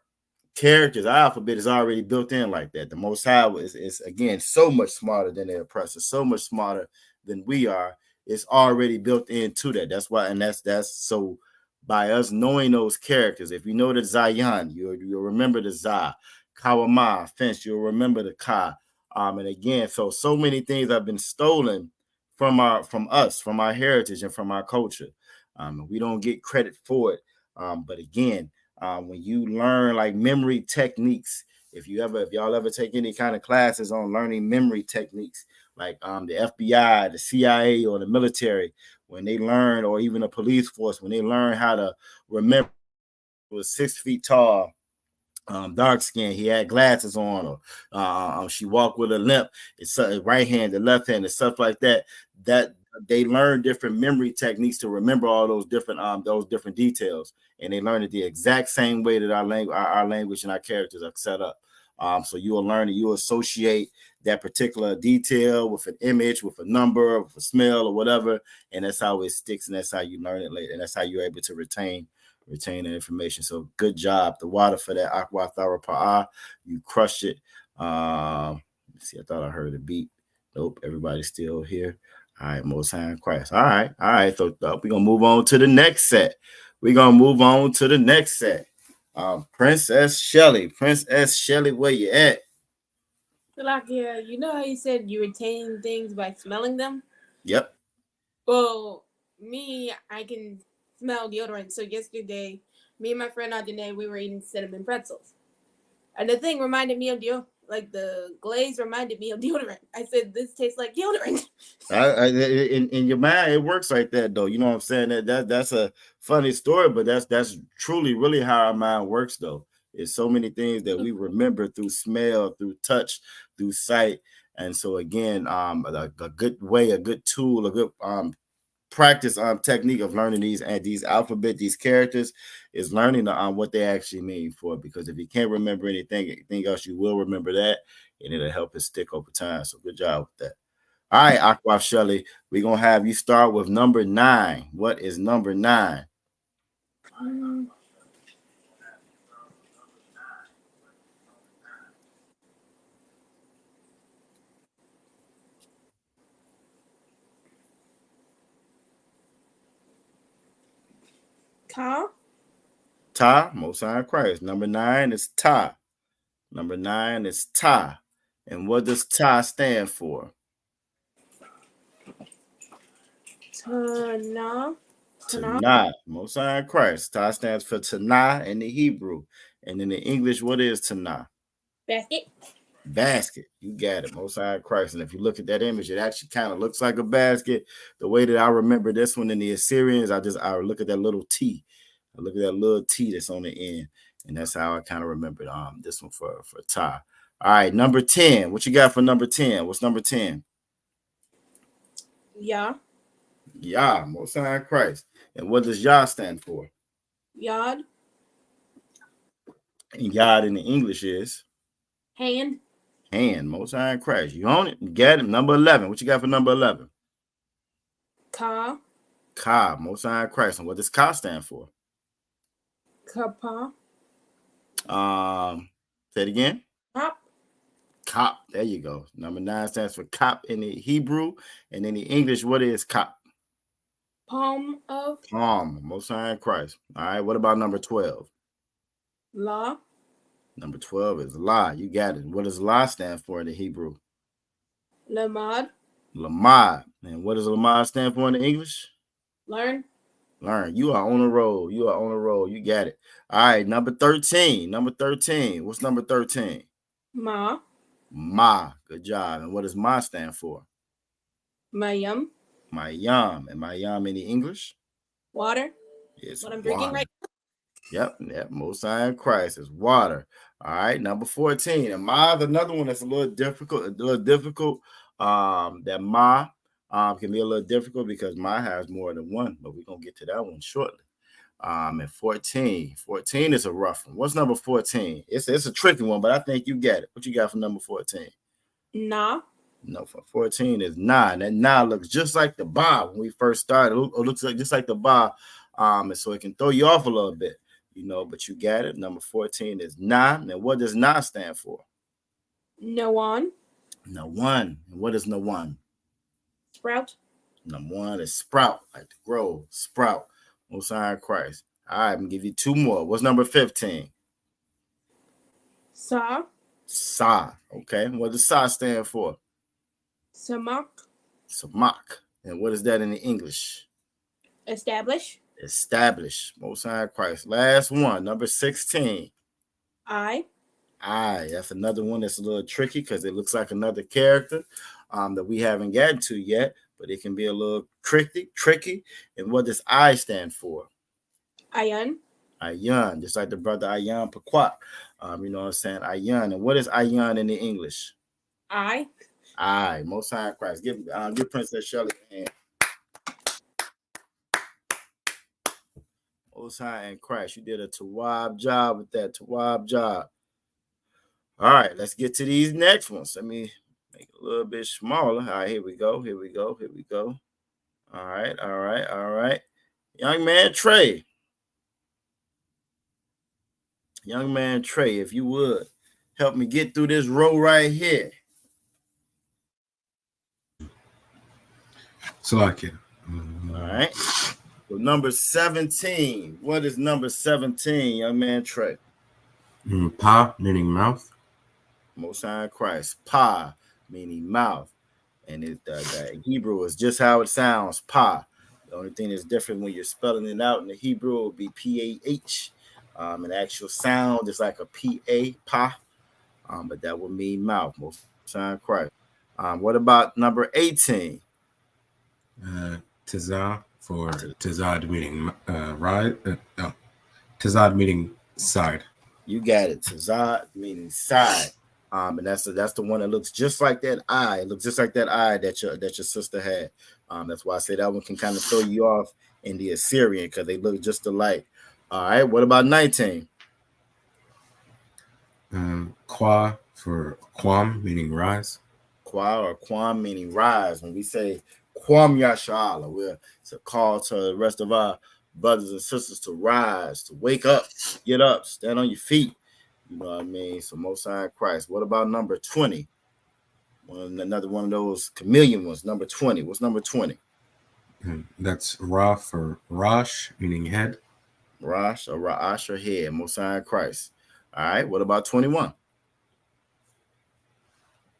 characters, our alphabet is already built in like that. The Most High is again so much smarter than the oppressor, so much smarter than we are. It's already built into that. That's why, and that's so. By us knowing those characters, if you know the Zion, you'll remember the Za, Kawama, fence. You'll remember the Ka. And again, so many things have been stolen from us, from our heritage, and from our culture. We don't get credit for it. But again. When you learn like memory techniques, if y'all ever take any kind of classes on learning memory techniques, like the FBI, the CIA, or the military, when they learn, or even the police force, when they learn how to remember, was 6 feet tall, dark skin, he had glasses on, or she walked with a limp, it's right hand, the left hand, and stuff like that. That they learn different memory techniques to remember all those different details, and they learn it the exact same way that our language and our characters are set up. So you will learn that you associate that particular detail with an image, with a number, with a smell, or whatever, and that's how it sticks, and that's how you learn it later, and that's how you're able to retain the information. So good job, the water for that aqua tharapaa. You crushed it. Let's see, I thought I heard a beat. Nope, everybody's still here. All right, Most High in Christ. All right. So we're gonna move on to the next set. Princess Shelly, where you at? Salakia, you know how you said you retain things by smelling them? Yep. Well, me, I can smell deodorant. So yesterday, me and my friend Adine, we were eating cinnamon pretzels. And the thing reminded me of the glaze reminded me of deodorant. I said, this tastes like deodorant. In your mind, it works like that, though. You know what I'm saying? That's a funny story, but that's truly, really how our mind works, though. It's so many things that we remember through smell, through touch, through sight. And so again, a good way, a good tool, a good practice technique of learning these alphabet, these characters, is learning what they actually mean for it. Because if you can't remember anything else, you will remember that, and it'll help it stick over time. So good job with that. All right, Aqua Shelly, we're gonna have you start with number 9. What is number 9? Ka. Ta, Most High in Christ. Number 9 is Ta. Number 9 is Ta. And what does Ta stand for? Tana. Tanah, Most High in Christ. Ta stands for Tanah in the Hebrew. And in the English, what is Tanah? Basket. You got it, Most High in Christ. And if you look at that image, it actually kind of looks like a basket. The way that I remember this one in the Assyrians, I look at that little T. I look at that little T that's on the end. And that's how I kind of remembered this one for Ta. All right, number 10. What you got for number 10? What's number 10? Ya. Yah, Most High in Christ. And what does Yah stand for? Yod. And Yod in the English is? Hand. Hand, Most High in Christ. You own it? You got it. Number 11. What you got for number 11? Ka. Ka, Most High in Christ. And what does Ka stand for? Kapa. Say it again. Cop. Cop. There you go. Number 9 stands for cop in the Hebrew. And in the English, what is cop? Palm of. Palm, Most High in Christ. All right. What about number 12? La. Number 12 is La. You got it. What does La stand for in the Hebrew? Lamad. Lamad. And what does Lamad stand for in the English? Learn. Learn. You are on a roll. You got it. All right. Number 13. What's number 13? Ma. Ma. Good job. And what does Ma stand for? Mayam. Mayam. And Mayam in the English? Water. It's what I'm drinking right now. Yep. Most High in Christ is water. All right. Number 14. And Ma is another one that's a little difficult. That Ma can be a little difficult because Ma has more than one, but we're gonna get to that one shortly. And 14 is a rough one. What's number 14? It's a tricky one, but I think you get it. What you got for number 14? Nah. No, for 14 is 9. That 9 looks just like the ba when we first started. It looks like just like the ba, and so it can throw you off a little bit, but you got it. Number 14 is 9. And what does 9 stand for? No one. No one. And what is no one? Sprout. Number 1 is sprout, like to grow, sprout. Most High in Christ. All right, I'm gonna give you 2 more. What's number 15? Saw. Sa. Okay. What does Sa stand for? Samak. Samak. And what is that in the English? Establish. Establish. Most High in Christ. Last one, number 16. I. That's another one that's a little tricky because it looks like another character that we haven't gotten to yet, but it can be a little tricky. And what does I stand for? Ayan. Ayan, just like the brother Ayan Paquat. You know what I'm saying? Ayan. And what is Ayan in the English? I. Most High in Christ. Give Princess Shelley a hand. Most High in Christ. You did a Tawab job with that. Tawab job. All right, let's get to these next ones. Let me make it a little bit smaller. All right, here we go. All right. Young man Trey, if you would help me get through this row right here. So like it. All right. So number 17. What is number 17, young man Trey? Pa, meaning mouth. Most High in Christ. Pa, meaning mouth. And the Hebrew is just how it sounds, pa. The only thing that's different when you're spelling it out in the Hebrew will be P-A-H. An actual sound is like a P-A, pa. But that would mean mouth. Most High in Christ. What about number 18? Tizah for Tizad meaning ride. Tizad meaning side. You got it. Tizad meaning side. And that's the one that looks just like that eye. It looks just like that eye that your sister had. That's why I say that one can kind of throw you off in the Assyrian because they look just alike. All right. What about 19? Kwa for Kwam meaning rise. Kwa or Kwam meaning rise. When we say Kwam Yashala, it's a call to the rest of our brothers and sisters to rise, to wake up, get up, stand on your feet. You know what I mean? So Most High in Christ. What about number 20? Another one of those chameleon ones. Number 20. What's number 20? That's Ra for Rosh, meaning head. Rosh or Ra'ash or head. Most High in Christ. All right. What about 21?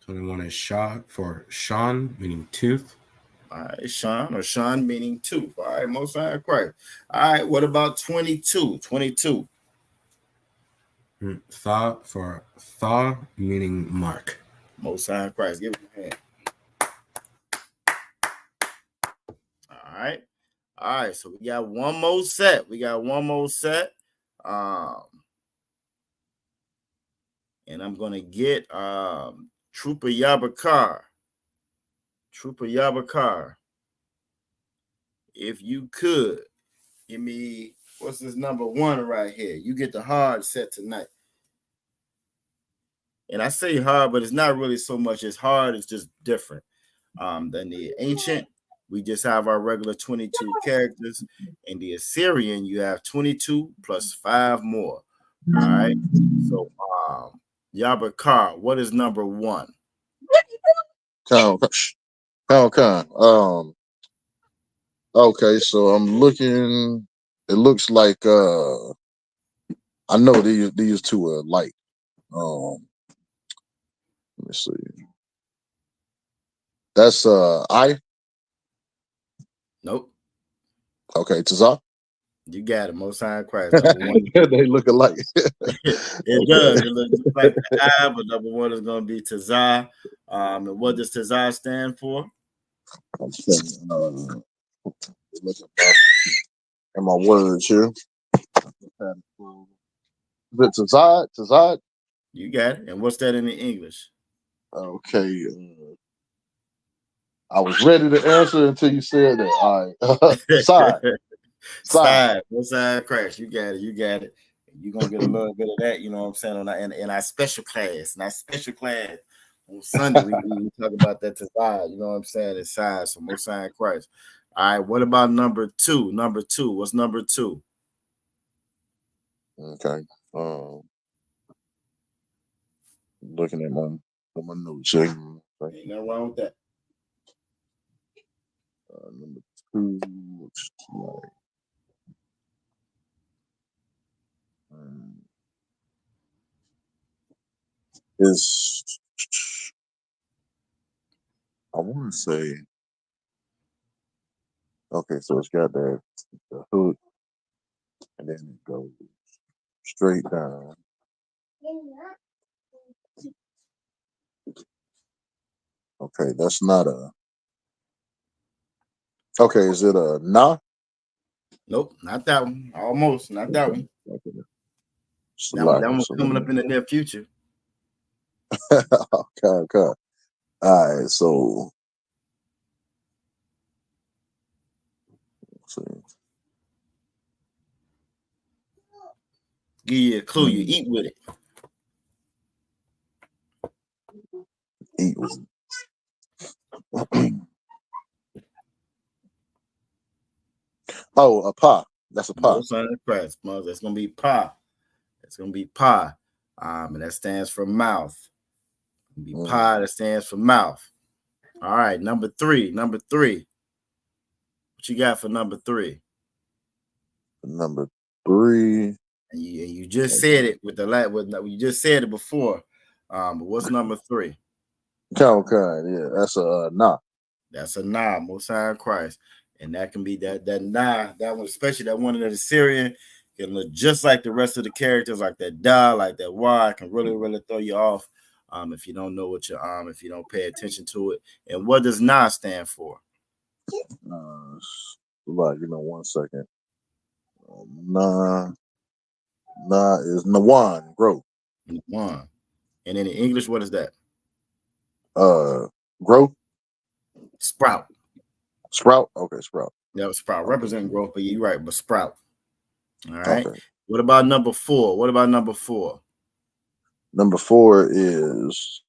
21 is Shah for Shan, meaning tooth. All right. Shan or Shan meaning tooth. All right. Most High in Christ. All right. What about 22? 22. Tha for Tha, meaning mark. Most High in Christ. Give him a hand. All right. So we got one more set. And I'm going to get Trooper Yabakar. If you could, give me, what's this number 1 right here? You get the hard set tonight. And I say hard, but it's not really so much as hard. It's just different than the ancient. We just have our regular 22 characters. In the Assyrian, you have 22 plus 5 more. All right. So, Yabakar, what is number 1? Khan. Okay, so I'm looking. It looks like I know these two are light. Let me see. That's I. Nope. Okay, Tazah. You got it. Most High in Christ. Number 1. They look alike. It does. It looks just like the I, but number 1 is going to be Tazah. And what does Tazah stand for? I'm saying, look at my words here. had it. Is it Tazad? Tazad? You got it. And what's that in the English? Okay. I was ready to answer until you said that. All right. Side. Side. What side crash? You got it. You got it. You're gonna get a little bit of that, you know what I'm saying, on in our special class. In our special class on Sunday, we talk about that to side, you know what I'm saying? It's side, so most sign Christ. All right, what about number two? Number two. What's number two? Okay. Looking at my notes here. Ain't nothing wrong with that. Number two looks like is I want to say okay, so it's got the hook and then it goes straight down. Okay, that's not a. Okay, is it a nah? Nope, not that one. Almost, not that one. Okay. That one coming up in the near future. Okay. All right, so let's see. Give you a clue. You eat with it. Eat with it. Oh, a pie. That's a pie. Most sign Christ. That's gonna be pie. It's gonna be pie. And that stands for mouth. Be pie, that stands for mouth. All right, number three. Number three. What you got for number three? Number three. And you just said it with you just said it before. But what's number three? Okay, yeah, that's a nah. That's a nah, most high Christ. And that can be that nah, that one, especially that one in the Syrian, can look just like the rest of the characters, like that da, like that why, can really throw you off if you don't know what you're if you don't pay attention to it. And what does nah stand for? Like, 1 second. Nah is Nawan, growth. Nawan. And in English, what is that? Growth. Sprout. Sprout. Okay, sprout. Yeah, sprout. Representing growth, but you're right, but sprout. All right. Okay. What about number four? What about number four? Number four is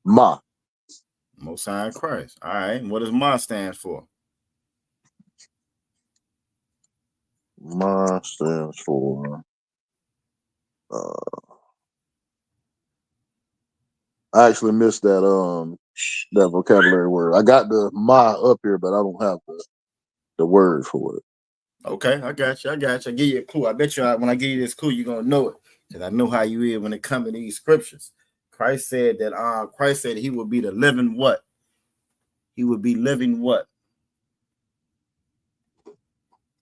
Ma. Most High Christ. All right. What does Ma stand for? Ma stands for I actually missed that vocabulary word. I got the Ma up here, but I don't have the word for it. Okay, I got you. I give you a clue. I bet you when I give you this clue, you're gonna know it. Because I know how you is when it comes to these scriptures. Christ said he would be the living what? He would be living what?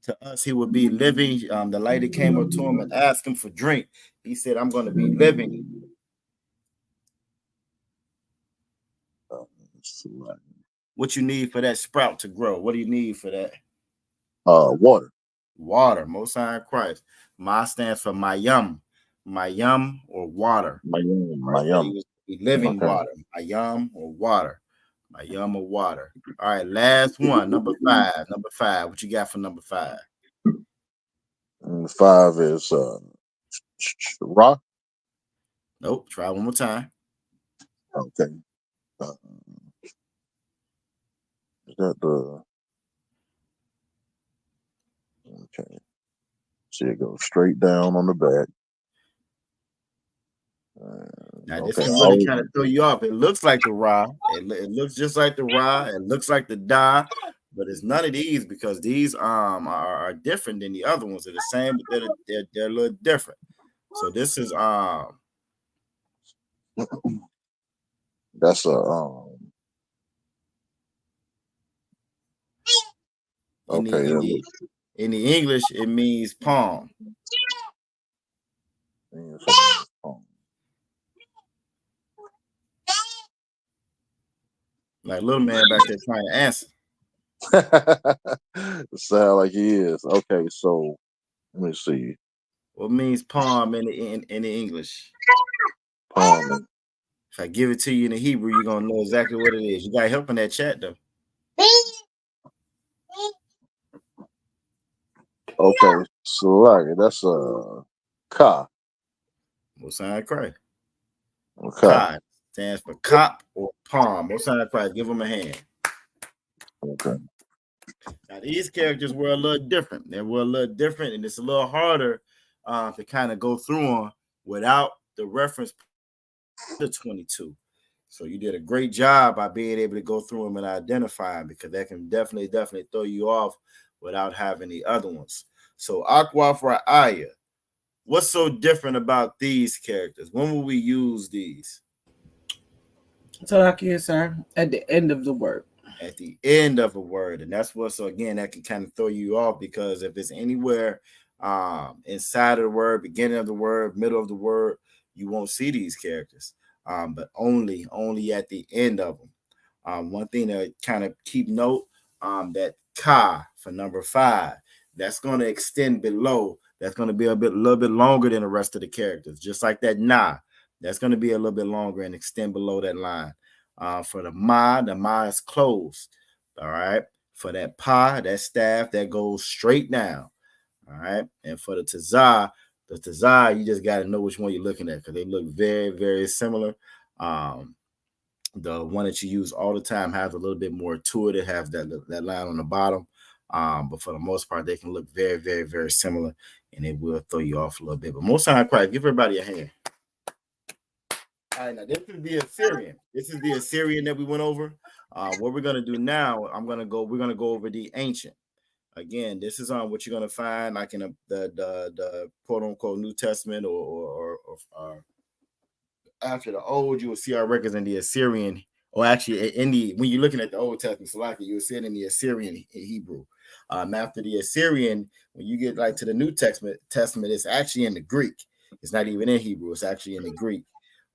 To us, he would be living. The lady came up to him and asked him for drink. He said, I'm going to be living. What you need for that sprout to grow? What do you need for that? Water. Water. Most High Christ. Ma stands for mayam. Mayam or water. Mayam. Living water. Mayam or water. Mayam or water. All right, last one. Number five. Number five. What you got for number five? Number five is Ra. Nope. Try one more time. Okay. Is that the okay? See, it goes straight down on the back. Now this can really kind of throw you off. It looks like the Ra. It looks just like the Ra. It looks like the Da, but it's none of these because these are different than the other ones. They're the same, but they're a little different. So this is that's a okay. In the English, it means palm. Like little man back there trying to answer. Sound like he is. Okay, so Let me see. What means palm in the English? Palm. If I give it to you in the Hebrew, you're gonna know exactly what it is. You got help in that chat though. Okay, so like that's ka. What sign cry? Okay. Ka stands for cop or palm. What sign cry? Give them a hand. Okay. Now these characters were a little different. They were a little different, and it's a little harder to kind of go through on without the reference to 22. So you did a great job by being able to go through them and identify them, because that can definitely throw you off without having the other ones. So Aqua for Aya, what's so different about these characters? When will we use these? So like you, sir, at the end of the word. At the end of a word, and that's what. So again, that can kind of throw you off, because if it's anywhere inside of the word, beginning of the word, middle of the word, you won't see these characters. But only at the end of them. One thing to kind of keep note, that ka for number 5, that's going to extend below. That's going to be a little bit longer than the rest of the characters. Just like that na, that's going to be a little bit longer and extend below that line. For the ma is closed. All right. For that pa, that staff, that goes straight down. All right. And for the tazah, you just got to know which one you're looking at, because they look very, very similar. The one that you use all the time has a little bit more to it. It has that line on the bottom. But for the most part, they can look very, very, very similar, and it will throw you off a little bit. But most time, quiet. Give everybody a hand. All right, now this is the Assyrian. This is the Assyrian that we went over. What we're gonna do now, we're gonna go over the ancient. Again, this is on what you're gonna find like in the quote unquote New Testament or after the old, you will see our records in the Assyrian, or actually in the when you're looking at the Old Testament, so like you will see it in the Assyrian Hebrew. After the Assyrian, when you get like to the New Testament, it's actually in the Greek. It's not even in Hebrew. It's actually in the Greek.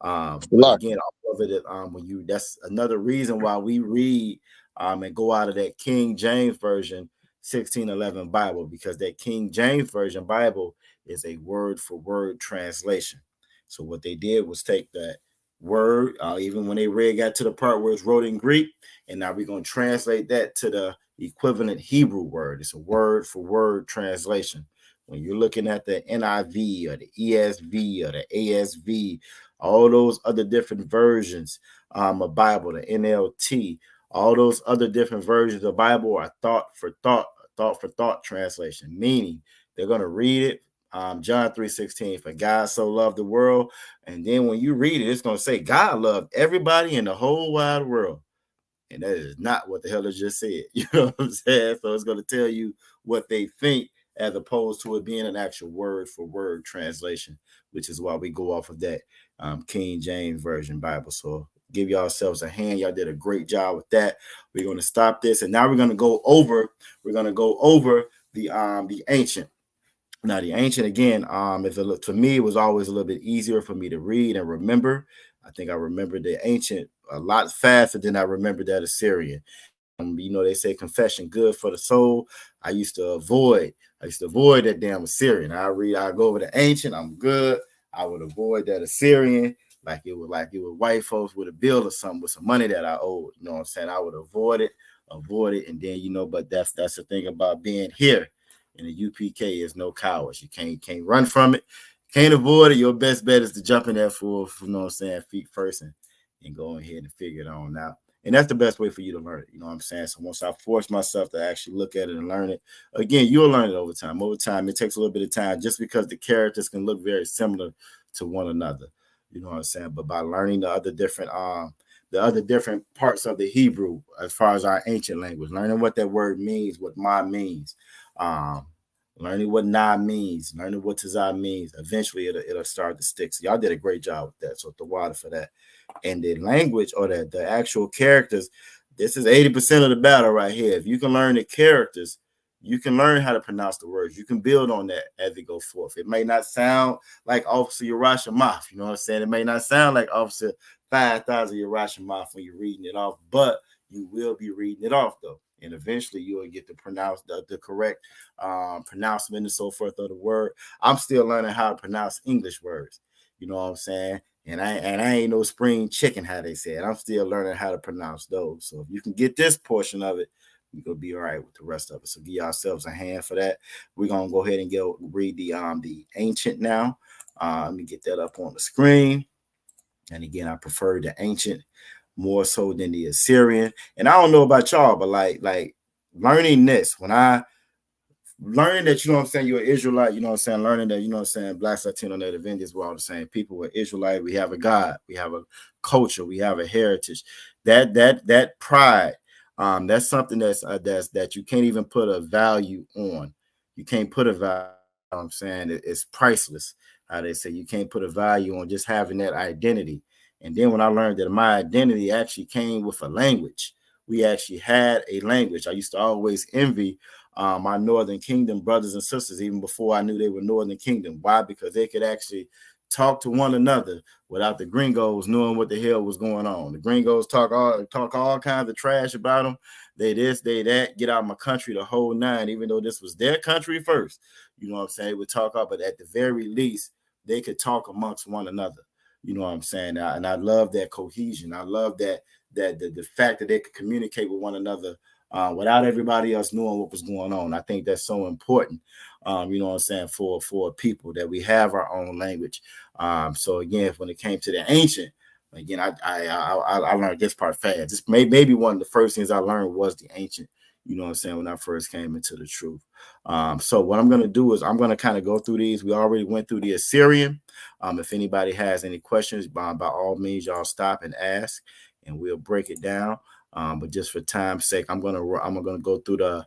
But again, all of it, when you, that's another reason why we read and go out of that King James Version 1611 Bible, because that King James Version Bible is a word for word translation. So what they did was take that word, even when they got to the part where it's wrote in Greek, and now we're going to translate that to the equivalent Hebrew word. It's a word for word translation. When you're looking at the NIV or the ESV or the ASV, all those other different versions of Bible, the NLT, all those other different versions of Bible are thought for thought translation, meaning they're going to read it. John 3:16, for God so loved the world. And then when you read it, it's going to say God loved everybody in the whole wide world. And that is not what the hell it just said. You know what I'm saying? So it's going to tell you what they think, as opposed to it being an actual word for word translation, which is why we go off of that King James Version Bible. So give yourselves a hand. Y'all did a great job with that. We're going to stop this, and now we're going to go over the ancient. Now, the ancient, again, to me, it was always a little bit easier for me to read and remember. I think I remember the ancient a lot faster than I remember that Assyrian. They say confession good for the soul. I used to avoid that damn Assyrian. I go over the ancient, I'm good. I would avoid that Assyrian like it was white folks with a bill or something with some money that I owed. You know what I'm saying? I would avoid it, and then but that's the thing about being here. And the UPK is no cowards. You can't run from it. Can't avoid it. Your best bet is to jump in there for you know what I'm saying, feet first, and go ahead and figure it on out. And that's the best way for you to learn it. You know what I'm saying? So once I force myself to actually look at it and learn it, again, you'll learn it over time. Over time, it takes a little bit of time, just because the characters can look very similar to one another. You know what I'm saying? But by learning the other different parts of the Hebrew, as far as our ancient language, learning what that word means, what ma means, learning what na means, learning what tazah means, eventually it'll start to stick. So y'all did a great job with that. So the water for that. And the language, or the actual characters, this is 80% of the battle right here. If you can learn the characters, you can learn how to pronounce the words. You can build on that as we go forth. It may not sound like Officer Urash Maf, you know what I'm saying? It may not sound like Officer 5,000 Urash Maf when you're reading it off, but you will be reading it off, though. and eventually you will get to pronounce the correct pronouncement and so forth of the word. I'm still learning how to pronounce English words. You know what I'm saying? And I ain't no spring chicken, how they say it. I'm still learning how to pronounce those. So if you can get this portion of it, you're gonna be all right with the rest of it. So give yourselves a hand for that. We're gonna go ahead and read the ancient now. Let me get that up on the screen. And again, I prefer the ancient more so than the Assyrian. And I don't know about y'all, but like learning this, when I learning that, you know what I'm saying, you're an Israelite, you know what I'm saying, learning that, you know what I'm saying, Blacks, Latino, Native Indians, we're all the same people. We're Israelite, we have a God, we have a culture, we have a heritage. That pride, that's something that's that you can't even put a value on. You can't put a value, you know what I'm saying, it's priceless. How they say you can't put a value on just having that identity. And then when I learned that my identity actually came with a language, we actually had a language. I used to always envy my Northern Kingdom brothers and sisters, even before I knew they were Northern Kingdom. Why? Because they could actually talk to one another without the gringos knowing what the hell was going on. The gringos talk all kinds of trash about them. They this, they that, get out of my country, the whole nine, even though this was their country first. You know what I'm saying? They would talk up, but at the very least, they could talk amongst one another. You know what I'm saying? And I love that cohesion. I love that the fact that they could communicate with one another without everybody else knowing what was going on. I think that's so important, you know what I'm saying, for people, that we have our own language. So again, when it came to the ancient, again, I learned this part fast. This maybe one of the first things I learned was the ancient, you know what I'm saying, when I first came into the truth. So what I'm going to do is I'm going to kind of go through these. We already went through the Assyrian. If anybody has any questions, by all means, y'all stop and ask, and we'll break it down. But just for time's sake, I'm gonna go through the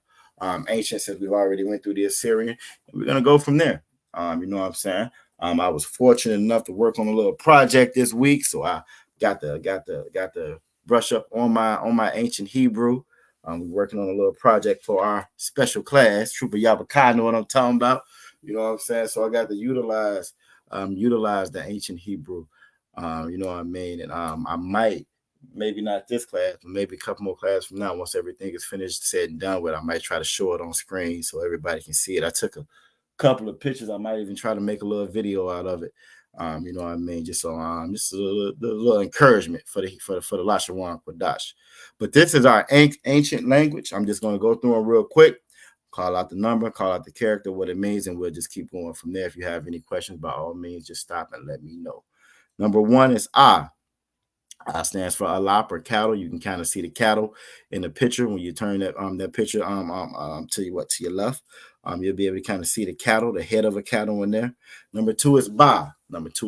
ancient, since we've already went through the Assyrian, and we're gonna go from there. You know what I'm saying? I was fortunate enough to work on a little project this week, so I got to brush up on my ancient Hebrew. We're working on a little project for our special class. Trooper Yabaka know what I'm talking about. You know what I'm saying? So I got to utilize the ancient Hebrew. You know what I mean? And I might, maybe not this class, but maybe a couple more classes from now, once everything is finished, said and done with, I might try to show it on screen so everybody can see it. I took a couple of pictures. I might even try to make a little video out of it. You know what I mean? Just so just a little encouragement for the Lashawan Qadash. But this is our ancient language. I'm just going to go through them real quick. Call out the number, call out the character, what it means, and we'll just keep going from there. If you have any questions, by all means, just stop and let me know. Number one is Ah. Stands for alap or cattle. You can kind of see the cattle in the picture when you turn that picture to your left. You'll be able to kind of see the cattle, the head of a cattle in there. Number two is Ba. Ba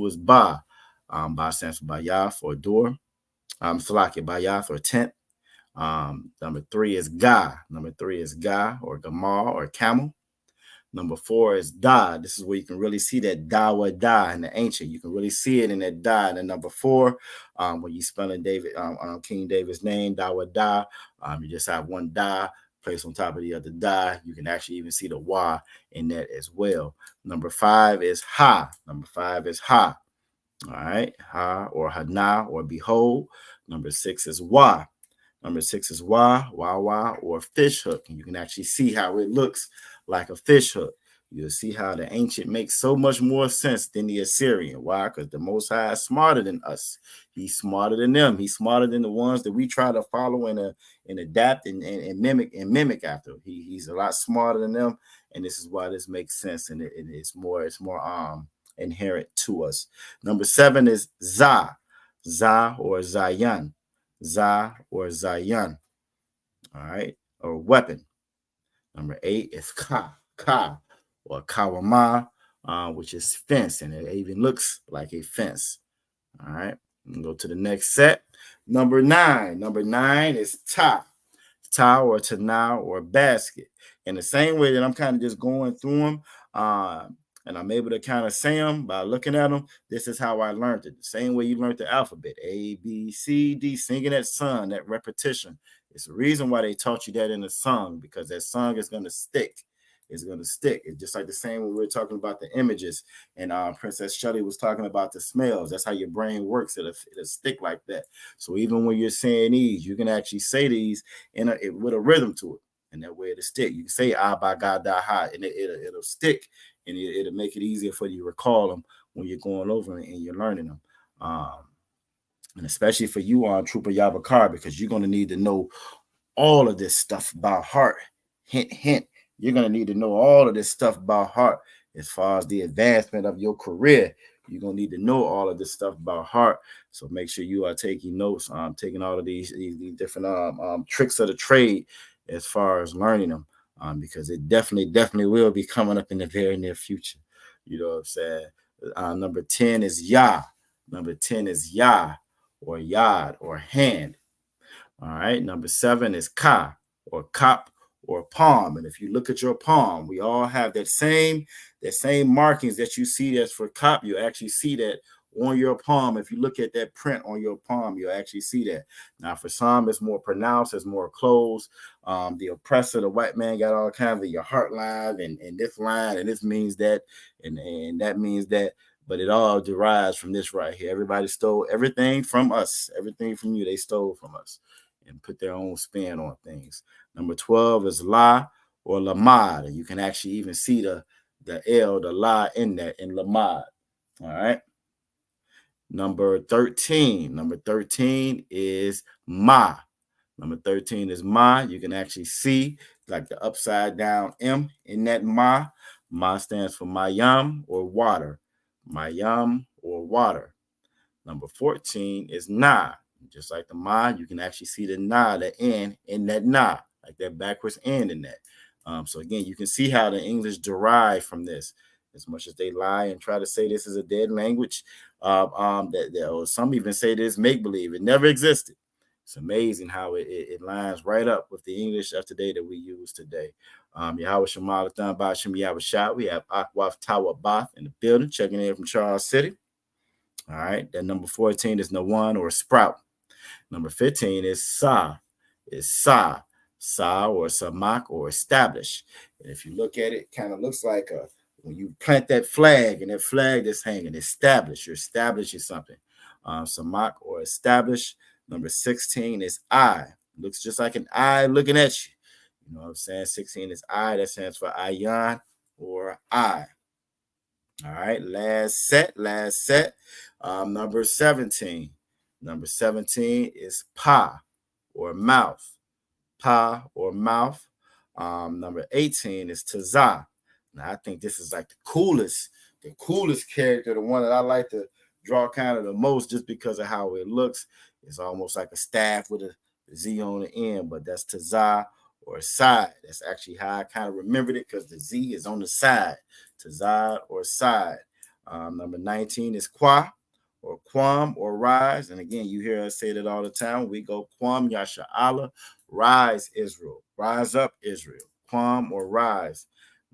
stands for Bayath or door. Salaki, Bayath or tent. Number three is Ga. Or Gamal or camel. Number four is Da. This is where you can really see that Dawa Da in the ancient. You can really see it in that Da. And then number four, when you spelling King David's name, Dawa Da, you just have one Da placed on top of the other Da. You can actually even see the Wa in that as well. Number five is Ha. All right, Ha or Hana or behold. Number six is Wa. Wa, or fish hook. And you can actually see how it looks like a fish hook. You'll see how the ancient makes so much more sense than the Assyrian. Why? Because the Most High is smarter than us. He's smarter than them. He's smarter than the ones that we try to follow and adapt and mimic after. He's a lot smarter than them, and this is why this makes sense. And it's more inherent to us. Number seven is Za or Zayan. Or Zion, all right, or weapon. Number eight is Ka or Kawama, which is fence, and it even looks like a fence. All right, go to the next set. Number nine is Ta or Tana or basket. In the same way that I'm kind of just going through them, and I'm able to kind of say them by looking at them. This is how I learned it. The same way you learned the alphabet, A, B, C, D, singing that song, that repetition. It's the reason why they taught you that in the song, because that song is going to stick. is going to stick. It's just like the same when we were talking about the images, and Princess Shelley was talking about the smells. That's how your brain works. It'll stick like that. So even when you're saying these, you can actually say these with a rhythm to it, and that way it'll stick. You can say ba ga da ha, and it'll stick, and it'll make it easier for you to recall them when you're going over them and you're learning them. And especially for you on Trooper Yabakar, because you're going to need to know all of this stuff by heart. Hint, hint. You're going to need to know all of this stuff by heart as far as the advancement of your career. You're going to need to know all of this stuff by heart. So make sure you are taking notes, taking all of these different tricks of the trade as far as learning them, because it definitely will be coming up in the very near future. You know what I'm saying? Number 10 is Yah. Number 10 is Yah or Yad or hand. All right. Number 7 is Ka or Kop or palm. And if you look at your palm, we all have that same markings that you see that's for Kop. You actually see that on your palm. If you look at that print on your palm, you actually see that. Now, for some, it's more pronounced, it's more closed. The oppressor, the white man, got all kinds of your heart line and this line, and this means that, and that means that. But it all derives from this right here. Everybody stole everything from us. Everything from you, they stole from us and put their own spin on things. Number 12 is La or Lamad. And you can actually even see the L, the La in that, in Lamad. All right. Number 13. Number 13 is Ma. Number 13 is Ma. You can actually see like the upside down M in that Ma. Ma stands for Mayam or water. Mayam or water. Number 14 is Na. Just like the Ma, you can actually see the Na, the N in that Na, like that backwards N in that. So again, you can see how the English derive from this. As much as they lie and try to say this is a dead language, or some even say this make-believe. It never existed. It's amazing how it lines right up with the English of today that we use today. Yahweh Shemal Athan Bashim Yahweh. We have Akwaf Tawa Bath in the building, checking in from Charles City. All right. Then number 14 is Nawan or sprout. Number 15 is Sa. Sa or Samak or establish. And if you look at it, it kind of looks like when you plant that flag and that flag that's hanging, establish. You're establishing something. Samak or establish. Number 16 is I. Looks just like an eye looking at you. You know what I'm saying? 16 is I. That stands for Ayan or I. All right. Last set. Number 17. Number 17 is Pa or mouth. Pa or mouth. Number 18 is Tazah. Now, I think this is like the coolest character, the one that I like to draw kind of the most just because of how it looks. It's almost like a staff with a Z on the end, but that's Tazah or side. That's actually how I kind of remembered it because the Z is on the side. Tazah or side. Number 19 is Qua or Quam or rise. And again, you hear us say that all the time. We go Quam Yasha Allah, rise Israel, rise up Israel, Quam or rise.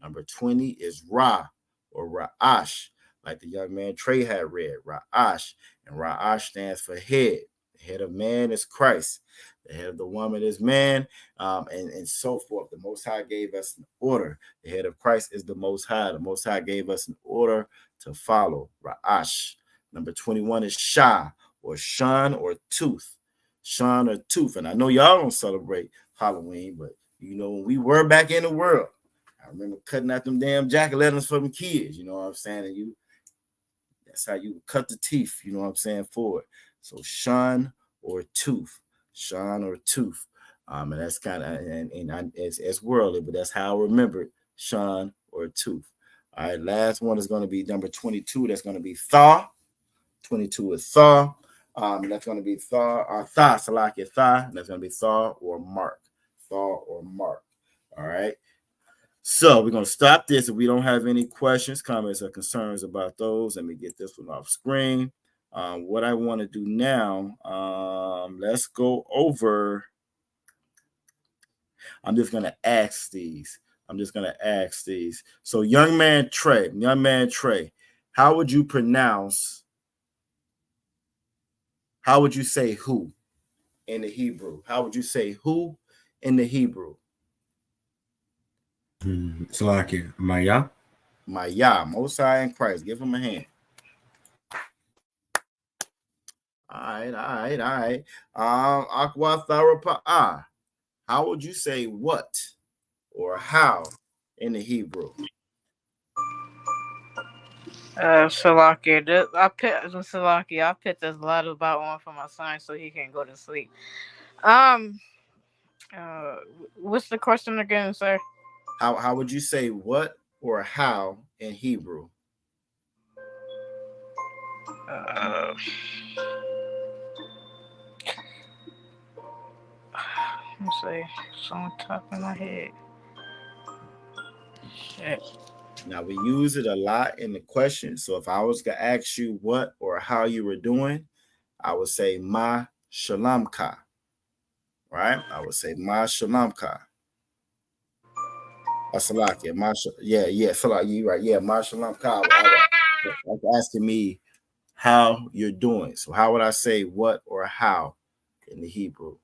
Number 20 is Ra or Ra'ash, like the young man Trey had read, Ra'ash. And Ra'ash stands for head. The head of man is Christ. The head of the woman is man, and so forth. The Most High gave us an order. The head of Christ is the Most High. The Most High gave us an order to follow, Ra'ash. Number 21 is Shah or Shun or Tooth. Shun or Tooth. And I know y'all don't celebrate Halloween, but you know, when we were back in the world, I remember cutting out them damn jack-o'-lanterns for them kids. You know what I'm saying? And that's how you cut the teeth, you know what I'm saying, for it. So Shun or Tooth. Shun or Tooth. And that's kind of, and it's worldly, but that's how I remember it. Shun or Tooth. All right, last one is going to be number 22. That's going to be Thaw. 22 is Thaw. That's going to be Thaw, Thaw, Salakia Thaw. That's going to be Thaw or Mark. Thaw or Mark. All right. So we're going to stop this. If we don't have any questions, comments, or concerns about those, let me get this one off screen. What I want to do now, let's go over. I'm just going to ask these. So young man Trey, how would you say who in the Hebrew? How would you say who in the Hebrew? Salakia. Maya. Maya, Most High in Christ. Give him a hand. All right. Aqua Tharapa'ah. How would you say what or how in the Hebrew? Salakia. I picked this lot about one for my son so he can go to sleep. Um, what's the question again, sir? How would you say what or how in Hebrew? Let me see. It's on top of my head. Shit. Now we use it a lot in the question. So if I was to ask you what or how you were doing, I would say ma shalamka. Right? I would say ma shalamka. Asalakia. Salak, you right. Yeah, ma shalamka. I was asking me how you're doing. So how would I say what or how in the Hebrew?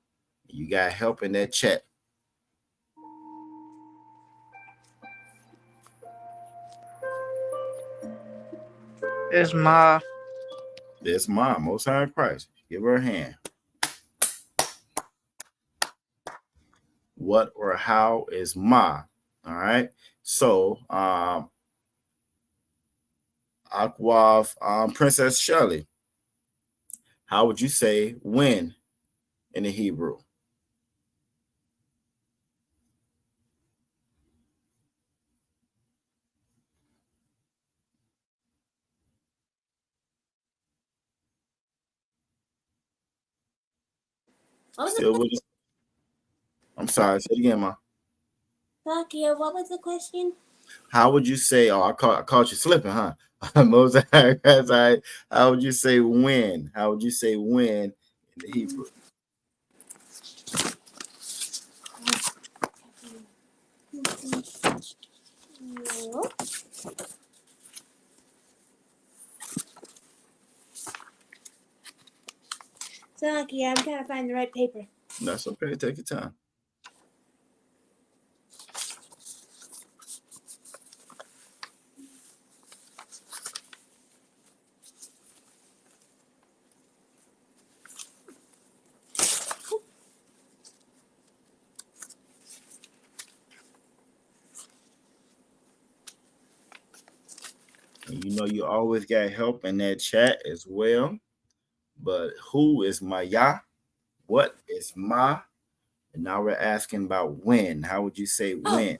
You got help in that chat. It's Ma. There's Mom, Most High in Christ. Give her a hand. What or how is Ma? All right. So, Aquaf, Princess Shelley, how would you say when in the Hebrew? Still with us? I'm sorry. Say it again, Ma. Sakia, what was the question? How would you say? Oh, I caught you slipping, huh? Most High, how would you say when? How would you say when in the Hebrew? Sakia, I'm trying to find the right paper. That's okay. Take your time. And you know you always got help in that chat as well. But who is Maya? What is Ma? And now we're asking about when. How would you say when?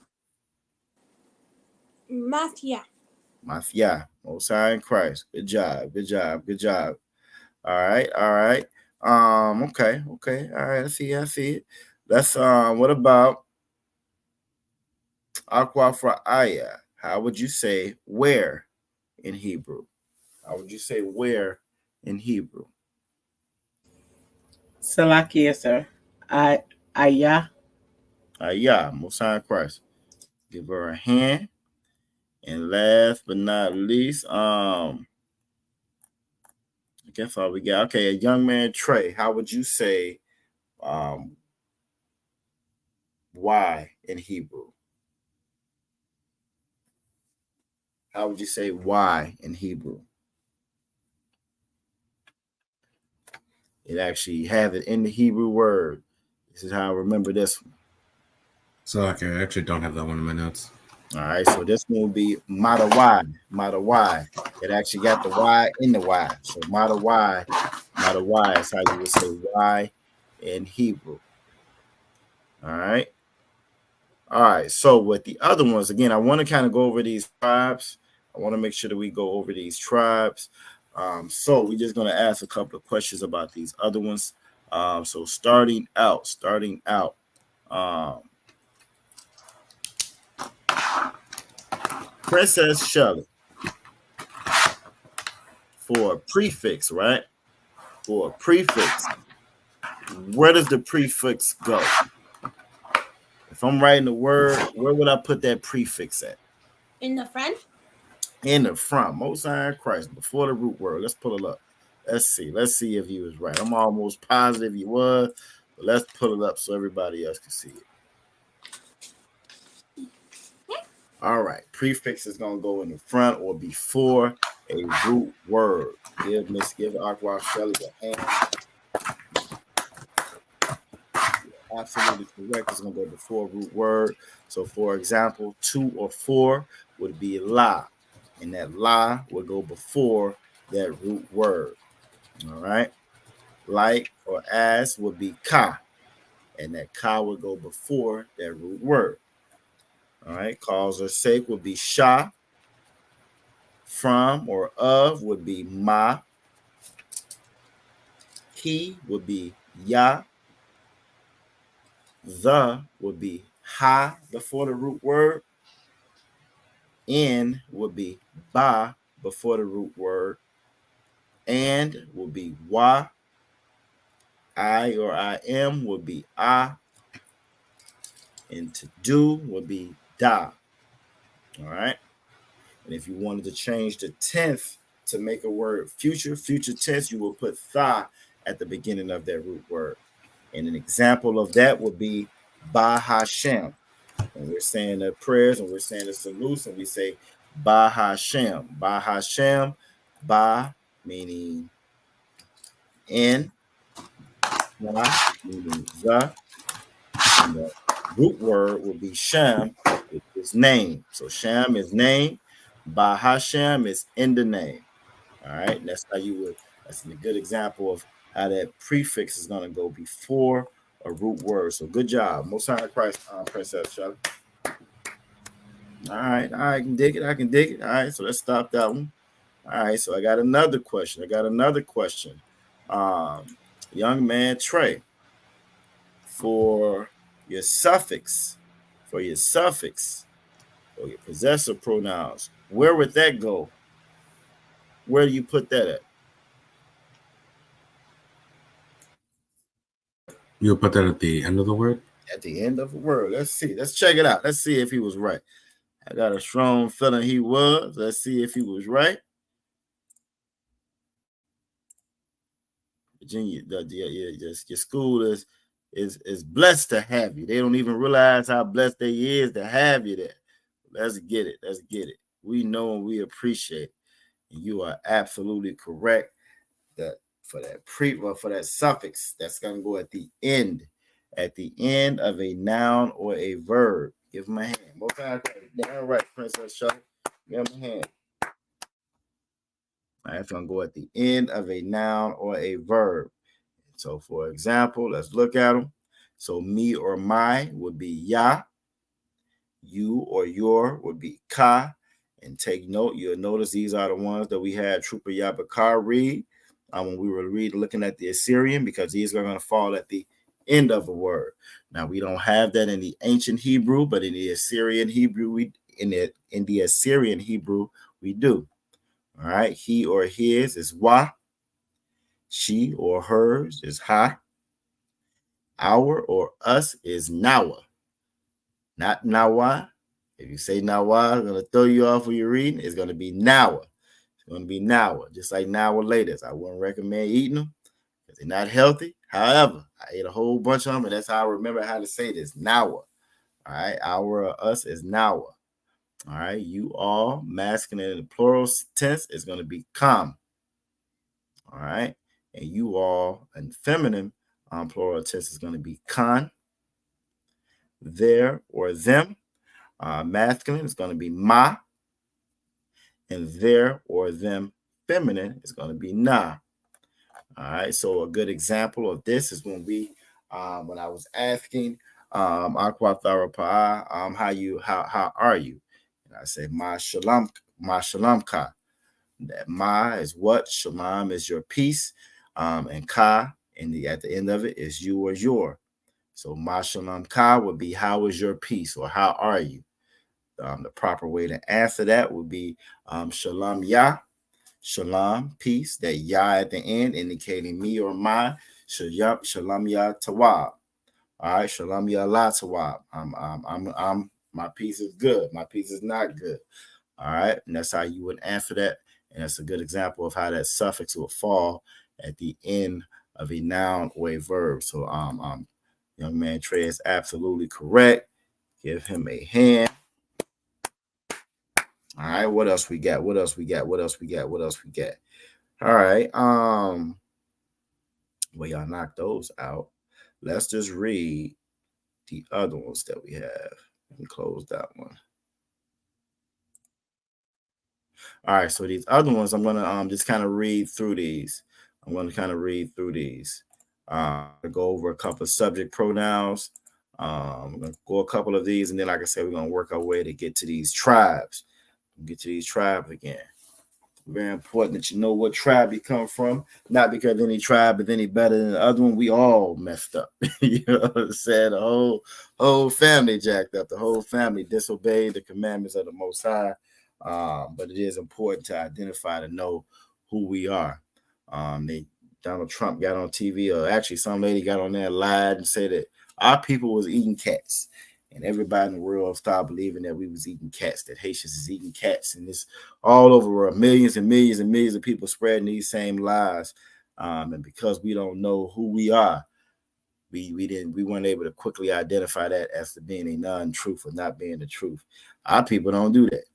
Mafia. Mafia. Most High in Christ. Good job. All right. Okay. All right, I see it. Let's what about Aqua Aya? How would you say where in Hebrew? How would you say where in Hebrew? Salakia, sir. Ayah. Yeah, Most High in Christ. Give her a hand. And last but not least, I guess all we got. Okay, a young man, Trey. How would you say why in Hebrew? How would you say why in Hebrew? It actually have it in the Hebrew word. This is how I remember this one. Salakia. I actually don't have that one in my notes. All right, so this one will be Mata. It actually got the Y in the Y. So Mata is how you would say Y in Hebrew. All right. So with the other ones, again, I want to kind of go over these tribes. I want to make sure that we go over these tribes. So we're just going to ask a couple of questions about these other ones. So starting out. Princess Shelley. For a prefix, right? For a prefix, where does the prefix go? If I'm writing the word, where would I put that prefix at? In the front? In the front. Most High in Christ, before the root word. Let's pull it up. Let's see if he was right. I'm almost positive he was, but let's pull it up so everybody else can see it. All right. Prefix is going to go in the front or before a root word. Give Aqua Shelly a hand. Absolutely correct. It's going to go before root word. So, for example, 2 or 4 would be la, and that la would go before that root word. All right. Like or as would be ka, and that ka would go before that root word. All right. Cause or sake would be sha. From or of would be ma. He would be ya. The would be ha before the root word. In would be ba before the root word. And would be wa. I or I am would be a. And to do would be da. All right. And if you wanted to change the tense to make a word future tense, you will put tha at the beginning of that root word. And an example of that would be Ba Hashem. When we're saying the prayers and we're saying the salutes, and we say Ba Hashem. Ba Hashem, Ba meaning in, Wa meaning the, and the root word will be Shem, which is name. So Shem is name, Ba Hashem is in the name. All right, and that's how you would, that's a good example of how that prefix is going to go before a root word. So good job. Most High Christ, Princess Shelly. All right, I can dig it. All right, so let's stop that one. All right, so I got another question. Young man Trey, for your suffix, or your possessive pronouns, where would that go? Where do you put that at? You'll put that at the end of the word? At the end of a word. Let's see. Let's check it out. Let's see if he was right. I got a strong feeling he was. Let's see if he was right. Virginia, your school is blessed to have you. They don't even realize how blessed they is to have you there. Let's get it. We know and we appreciate it. And you are absolutely correct that for that suffix, that's gonna go at the end of a noun or a verb. Give him a hand. Both times. Damn right, Princess Shaw. Give him a hand. All right, it's gonna go at the end of a noun or a verb. So, for example, let's look at them. So, me or my would be ya. You or your would be ka. And take note, you'll notice these are the ones that we had Trooper Yabakar read when we were looking at the Assyrian, because these are going to fall at the end of a word. Now, we don't have that in the ancient Hebrew, but in the Assyrian Hebrew, in the Assyrian Hebrew, we do. All right, he or his is wa. She or hers is ha. Our or us is nawa. Not nawa. If you say nawa, I'm going to throw you off when you're reading. It's going to be nawa. It's going to be nawa, just like nawa laters. I wouldn't recommend eating them because they're not healthy. However, I ate a whole bunch of them, and that's how I remember how to say this, nawa. All right, our or us is nawa. All right, you all, masculine in the plural tense, is going to be kam. All right, and you all, in feminine plural tense, is going to be kan. There or them. Masculine is going to be ma, and their or them feminine is going to be na. All right, so a good example of this is when I was asking Aqua Tharapa, how are you? And I say ma shalom ka. That ma is what, shalom is your peace, and ka at the end of it is you or your. So ma shalom ka would be how is your peace, or how are you? The proper way to answer that would be shalom ya, shalom, peace. That ya at the end indicating me or my. Shalom ya tawab. All right, shalom ya la tawab. My peace is good. My peace is not good. All right, and that's how you would answer that. And that's a good example of how that suffix will fall at the end of a noun or a verb. So young man Trey is absolutely correct. Give him a hand. right, what else we got? What else we got? What else we got? What else we got? All right. Well, y'all knock those out. Let's just read the other ones that we have and close that one. All right, so these other ones, I'm gonna just kind of read through these. I'm gonna kind of read through these. Go over a couple of subject pronouns. I'm gonna go a couple of these, and then, like I said, we're gonna work our way to get to these tribes. Get to these tribes again. Very important that you know what tribe you come from. Not because any tribe is any better than the other one. We all messed up. You know what I'm saying? The whole family jacked up. The whole family disobeyed the commandments of the Most High. But it is important to identify, to know who we are. Donald Trump got on TV, or actually some lady got on there, lied and said that our people was eating cats. And everybody in the world started believing that we was eating cats, that Haitians is eating cats. And it's all over the world. Millions and millions and millions of people spreading these same lies. And because we don't know who we are, we weren't able to quickly identify that as to being a non-truth or not being the truth. Our people don't do that.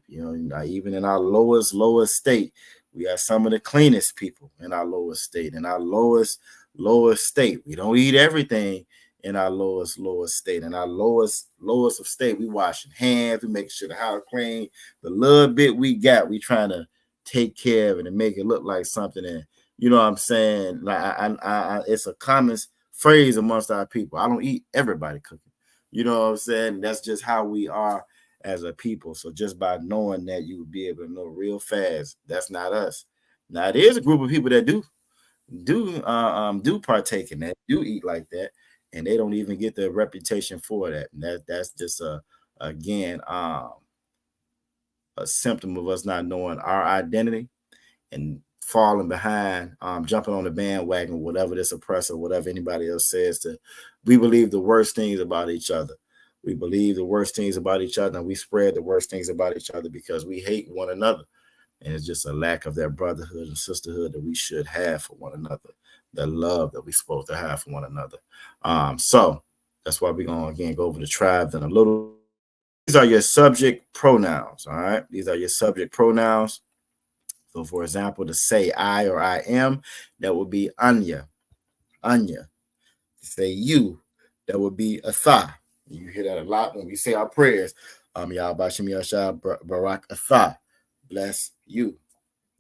You know, even in our lowest state, we are some of the cleanest people in our lowest state. In our lowest state, we don't eat everything. In our lowest state, in our lowest of state, we washing hands, we making sure the house clean. The little bit we got, we trying to take care of it and make it look like something. And you know what I'm saying? Like I it's a common phrase amongst our people. I don't eat everybody cooking. You know what I'm saying? That's just how we are as a people. So just by knowing that, you would be able to know real fast that's not us. Now, there is a group of people that do partake in that, do eat like that, and they don't even get the reputation for that. And that's just again a symptom of us not knowing our identity and falling behind, jumping on the bandwagon, whatever this oppressor, whatever anybody else says. We believe the worst things about each other. We believe the worst things about each other, and we spread the worst things about each other because we hate one another. And it's just a lack of that brotherhood and sisterhood that we should have for one another, the love that we're supposed to have for one another. So that's why we're going to, again, go over the tribes in a little. These are your subject pronouns, all right? These are your subject pronouns. So, for example, to say I or I am, that would be Anya. Anya. To say you, that would be Atha. You hear that a lot when we say our prayers. Yah Bashim Yasha Barak Atha. Bless you.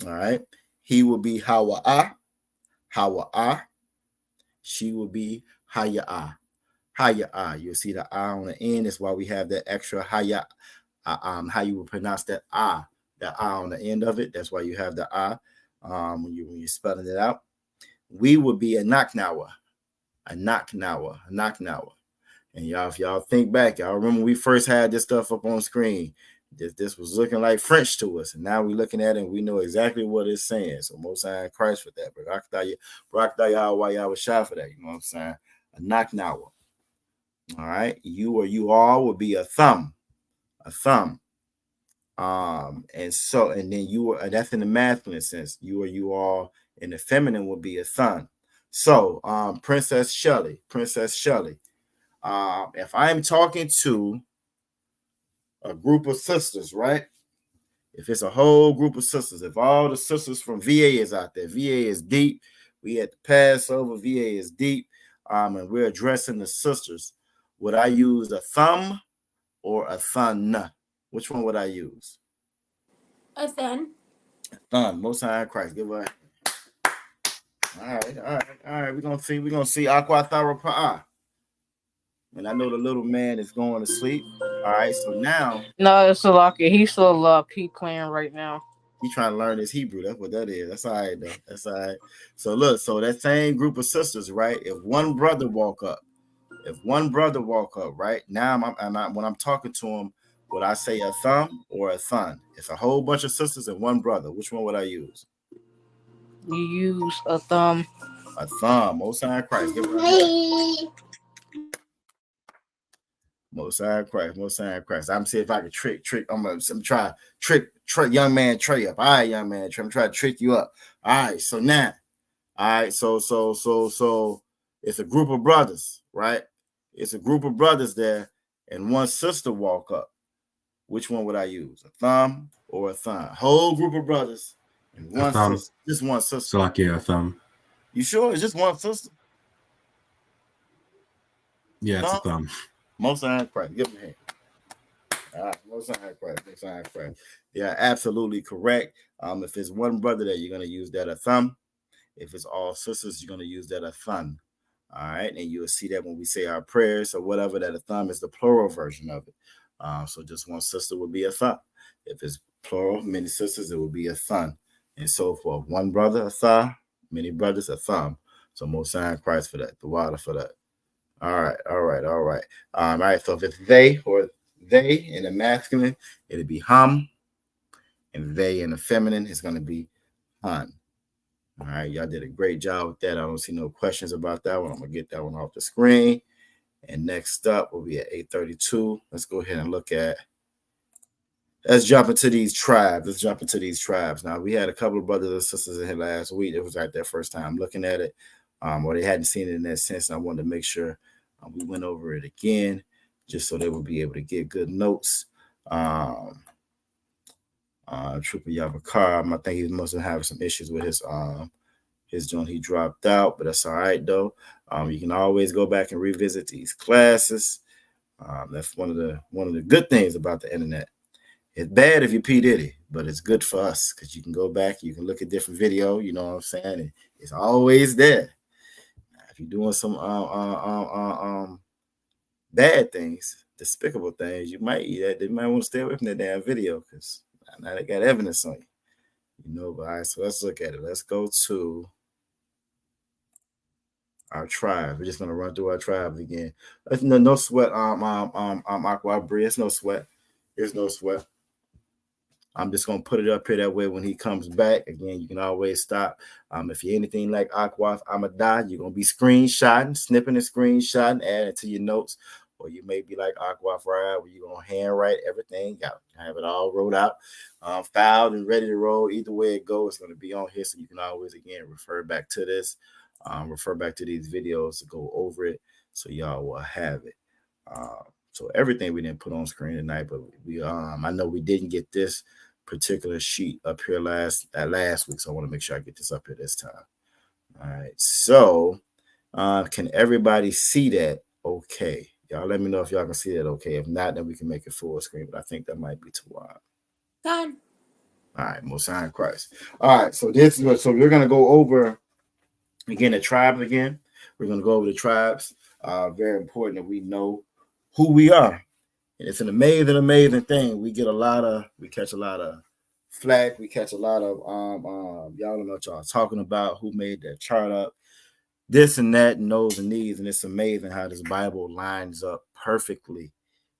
All right. He will be Hawa'ah. Hawa'ah. She will be Haya'ah. Haya'ah. You'll see the I on the end. That's why we have that extra Haya. How you would pronounce that I. The I on the end of it. That's why you have the I when you're spelling it out. We would be a Naknawa. A Naknawa. A Naknawa. And y'all, if y'all think back, y'all remember we first had this stuff up on screen. This was looking like French to us, and now we're looking at it and we know exactly what it's saying. So most high Christ for that, but why y'all was shy for that, you know what I'm saying? A knock-knower. All right, you or you all would be a thumb. And then you are, that's in the masculine sense. You or you all in the feminine would be a thumb. So Princess Shelley. If I am talking to a group of sisters, right? If it's a whole group of sisters, if all the sisters from VA is out there, VA is deep. We had the Passover, VA is deep. And we're addressing the sisters. Would I use a thumb or a thun? Which one would I use? A thun. Thun. Most High Christ. Give her. All right. We're gonna see Aqua Thara Pa'a. And I know the little man is going to sleep. All right, so now. No, it's Salaki. He's still P playing right now. He's trying to learn his Hebrew. That's what that is. That's all right, though. That's all right. So look, so that same group of sisters, right? If one brother walk up, right? Now when I'm talking to him, would I say a thumb or a thun? It's a whole bunch of sisters and one brother. Which one would I use? You use a thumb. A thumb. Most High Christ. Most High Christ. I'm see if I can trick. I'm gonna try trick young man Trey up. All right, young man Trey. I'm trying to trick you up. All right. So now, all right. So it's a group of brothers, right? It's a group of brothers there, and one sister walk up. Which one would I use? A thumb or a thumb? Whole group of brothers and A one thumb. sister. Just one sister. Salakia, a thumb. You sure? It's just one sister? Yeah, it's a thumb. Most of them correct. Give me a hand. All right, most of them correct. Most of them correct. They are absolutely correct. If it's one brother there, you're gonna use that a thumb. If it's all sisters, you're gonna use that a thumb. All right, and you will see that when we say our prayers or whatever, that a thumb is the plural version of it. So just one sister would be a thumb. If it's plural, many sisters, it would be a thumb, and so forth. One brother, a thumb. Many brothers, a thumb. So most sign Christ for that. The water for that. All right. All right. So if it's they or they in the masculine, it'll be hum, and they in the feminine is going to be hun. All right, y'all did a great job with that. I don't see no questions about that one. I'm gonna get that one off the screen. And next up, we'll be at 8:32. Let's go ahead and look at. Let's jump into these tribes. Now, we had a couple of brothers and sisters in here last week. It was like their first time looking at it, or they hadn't seen it in that sense. And I wanted to make sure we went over it again, just so they would be able to get good notes. Trooper Yavakar, I think he must have having some issues with his joint. He dropped out, but that's all right though. You can always go back and revisit these classes. That's one of the good things about the internet. It's bad if you P. Diddy, but it's good for us because you can go back, you can look at different video, you know what I'm saying? And it's always there. If you're doing some bad things, despicable things, they might want to stay away from that damn video because now they got evidence on you. You know, but all right, so let's look at it. Let's go to our tribe. We're just gonna run through our tribes again. No sweat. Aqua Brie. It's no sweat. There's no sweat. I'm just gonna put it up here that way when he comes back. Again, you can always stop. If you're anything like Aqua Amadai, you're gonna be screenshotting, snipping and screenshotting, adding to your notes. Or you may be like Aqua Fried, where you're gonna handwrite everything out, have it all wrote out, filed and ready to roll. Either way it goes, it's gonna be on here, so you can always again refer back to this, refer back to these videos to go over it, so y'all will have it. So everything we didn't put on screen tonight, but we I know we didn't get this particular sheet up here last week, so I want to make sure I get this up here this time. All right, so can everybody see that? Okay. Y'all let me know if y'all can see that okay. If not, then we can make it full screen, but I think that might be too wide. Done. All right, most high in Christ. All right, so we're gonna go over again the tribes again. We're gonna go over the tribes. Very important that we know who we are. And it's an amazing thing. We catch a lot of flack, we catch a lot of y'all don't know what y'all talking about, who made that chart up. This and that, and those and these, and it's amazing how this Bible lines up perfectly.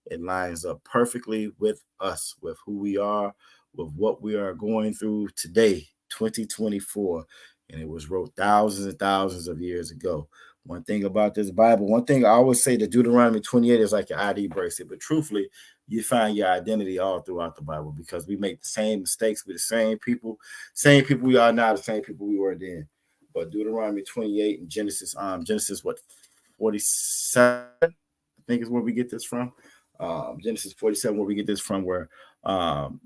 It lines up perfectly with us, with who we are, with what we are going through today, 2024. And it was wrote thousands and thousands of years ago. One thing about this Bible, one thing I always say that Deuteronomy 28 is like your ID bracelet, but truthfully, you find your identity all throughout the Bible because we make the same mistakes with the same people we are now, the same people we were then. But Deuteronomy 28 and Genesis what 47, I think is where we get this from. Genesis 47, where we get this from, where Isaac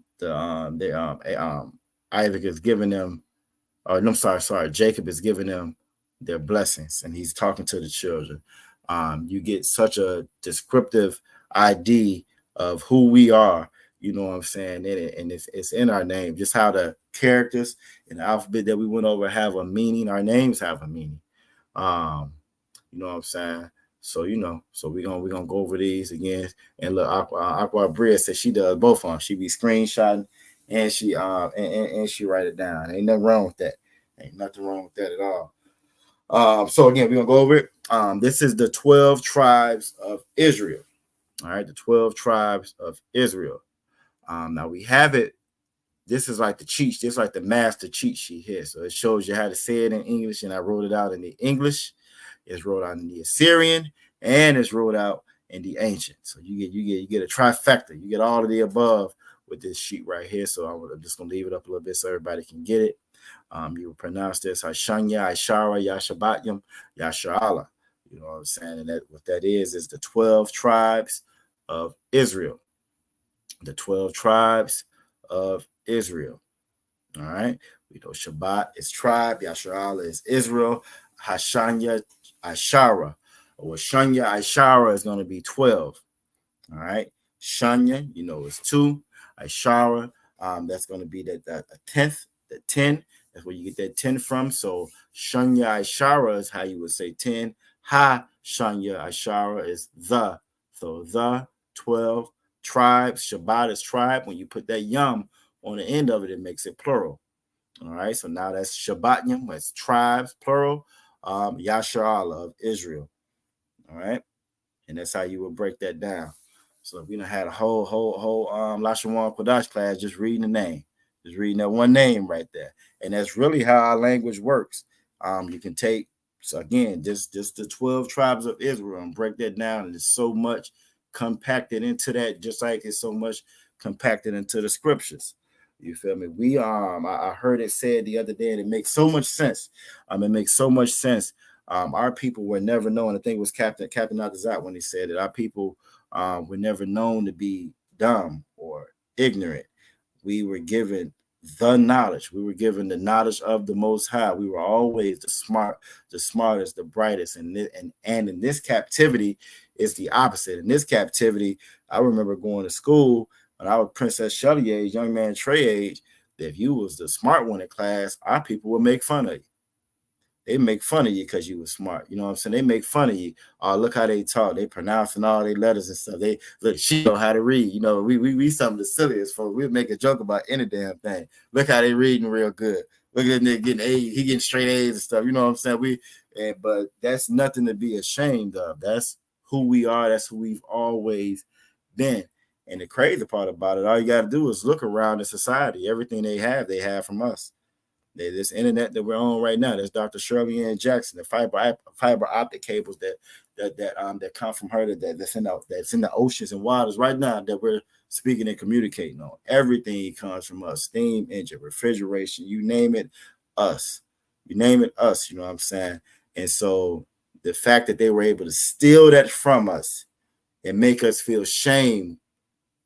is giving them, Jacob is giving them their blessings, and he's talking to the children. You get such a descriptive ID of who we are, you know what I'm saying, in it, and it's in our name. Just how the characters in the alphabet that we went over have a meaning. Our names have a meaning. You know what I'm saying? So we're gonna go over these again. And look, Aqua Bria says she does both of them. She be screenshotting and she and she write it down. Ain't nothing wrong with that. Ain't nothing wrong with that at all. So again, we're gonna go over it. This is the 12 tribes of Israel. All right, the 12 tribes of Israel. Now we have it. This is like the cheat, this is like the master cheat sheet here. So it shows you how to say it in English, and I wrote it out in the English. It's wrote out in the Assyrian, and it's wrote out in the ancient. So you get a trifecta. You get all of the above with this sheet right here. So I'm just gonna leave it up a little bit so everybody can get it. You will pronounce this Hashanya, Ishara, Yashabatyam, Yasharala. You know what I'm saying? And that what that is the 12 tribes of Israel. The 12 tribes of Israel. All right. We know Shabbat is tribe. Yasharala is Israel. Hashanya Ashara. Or Shanya Ashara is going to be 12. All right. Shanya, you know, is 2. Ashara, that's going to be that a 10th, the 10. That's where you get that 10 from. So Shanya Ashara is how you would say 10. Ha Shanya Ashara is the. So the 12 tribes. Shabbat is tribe. When you put that yum on the end of it, it makes it plural. All right. So now that's Shabbatnim. That's tribes, plural. Yasharala of Israel. All right. And that's how you would break that down. So we done had a whole Lashawan Qadash class just reading the name, just reading that one name right there. And that's really how our language works. You can take, so again, just the 12 tribes of Israel and break that down. And there's so much compacted into that, just like it's so much compacted into the scriptures. You feel me? We I heard it said the other day, and it makes so much sense. It makes so much sense. Our people were never known. I think it was Captain Adazat when he said that our people were never known to be dumb or ignorant. We were given the knowledge. We were given the knowledge of the Most High. We were always the smartest, the brightest. And in this captivity, it's the opposite. In this captivity, I remember going to school when I was Princess Shelly age, young man Trey age, that if you was the smart one in class, our people would make fun of you. They make fun of you because you were smart. You know what I'm saying? They make fun of you. Oh, look how they talk. They pronouncing all their letters and stuff. They look, she know how to read. You know, we some of the silliest folks. We'll make a joke about any damn thing. Look how they reading real good. Look at that nigga getting A's. He getting straight A's and stuff. You know what I'm saying? But that's nothing to be ashamed of. That's who we are. That's who we've always been. And the crazy part about it, all you got to do is look around the society. Everything they have from us. This internet that we're on right now, that's Dr. Shirley Ann Jackson, the fiber optic cables that come from her that's in the oceans and waters right now that we're speaking and communicating on. Everything comes from us. Steam engine, refrigeration, you name it, us. You name it, us. You know what I'm saying? And so the fact that they were able to steal that from us and make us feel shame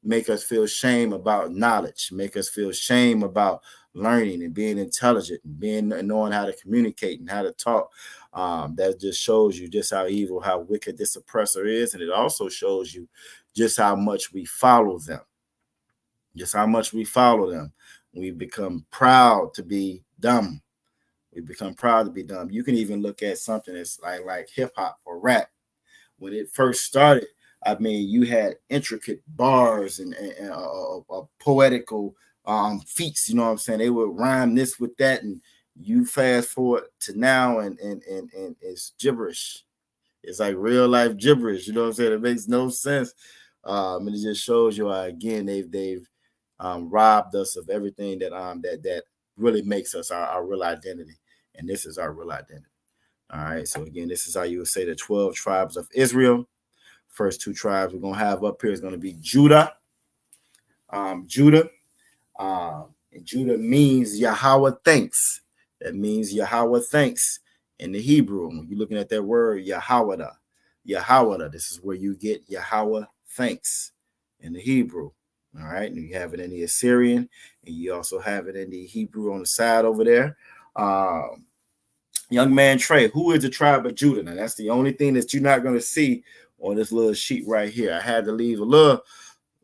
about knowledge, make us feel shame about learning and being intelligent and knowing how to communicate and how to talk. That just shows you just how evil, how wicked this oppressor is. And it also shows you just how much we follow them. We become proud to be dumb. You can even look at something that's like hip hop or rap. When it first started, I mean, you had intricate bars and poetical feats. You know what I'm saying? They would rhyme this with that, and you fast forward to now, and it's gibberish. It's like real life gibberish. You know what I'm saying? It makes no sense, and it just shows you again they've robbed us of everything that really makes us our real identity, and this is our real identity. All right. So again, this is how you would say the 12 tribes of Israel. First 2 tribes we're gonna have up here is gonna be Judah. Judah means Yahweh thanks. That means Yahweh thanks in the Hebrew. When you're looking at that word Yahweh, this is where you get Yahweh thanks in the Hebrew. All right, and you have it in the Assyrian, and you also have it in the Hebrew on the side over there. Young man Trey, who is the tribe of Judah? Now that's the only thing that you're not going to see on this little sheet right here. I had to leave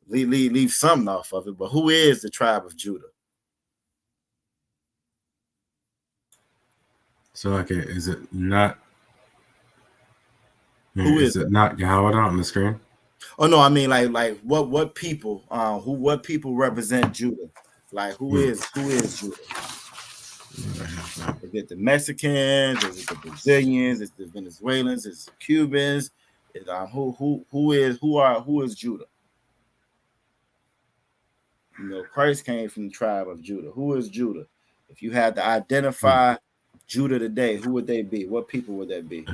leave something off of it, but who is the tribe of Judah? So okay, is it not? Who is it not Yahweh on the screen? Oh no, I mean like what people what people represent Judah? Like who is Judah? Is it the Mexicans? Is it the Brazilians? Is it the Venezuelans? Is it Cubans? Is who is Judah? You know, Christ came from the tribe of Judah. Who is Judah? If you had to identify Judah today, who would they be? What people would that be?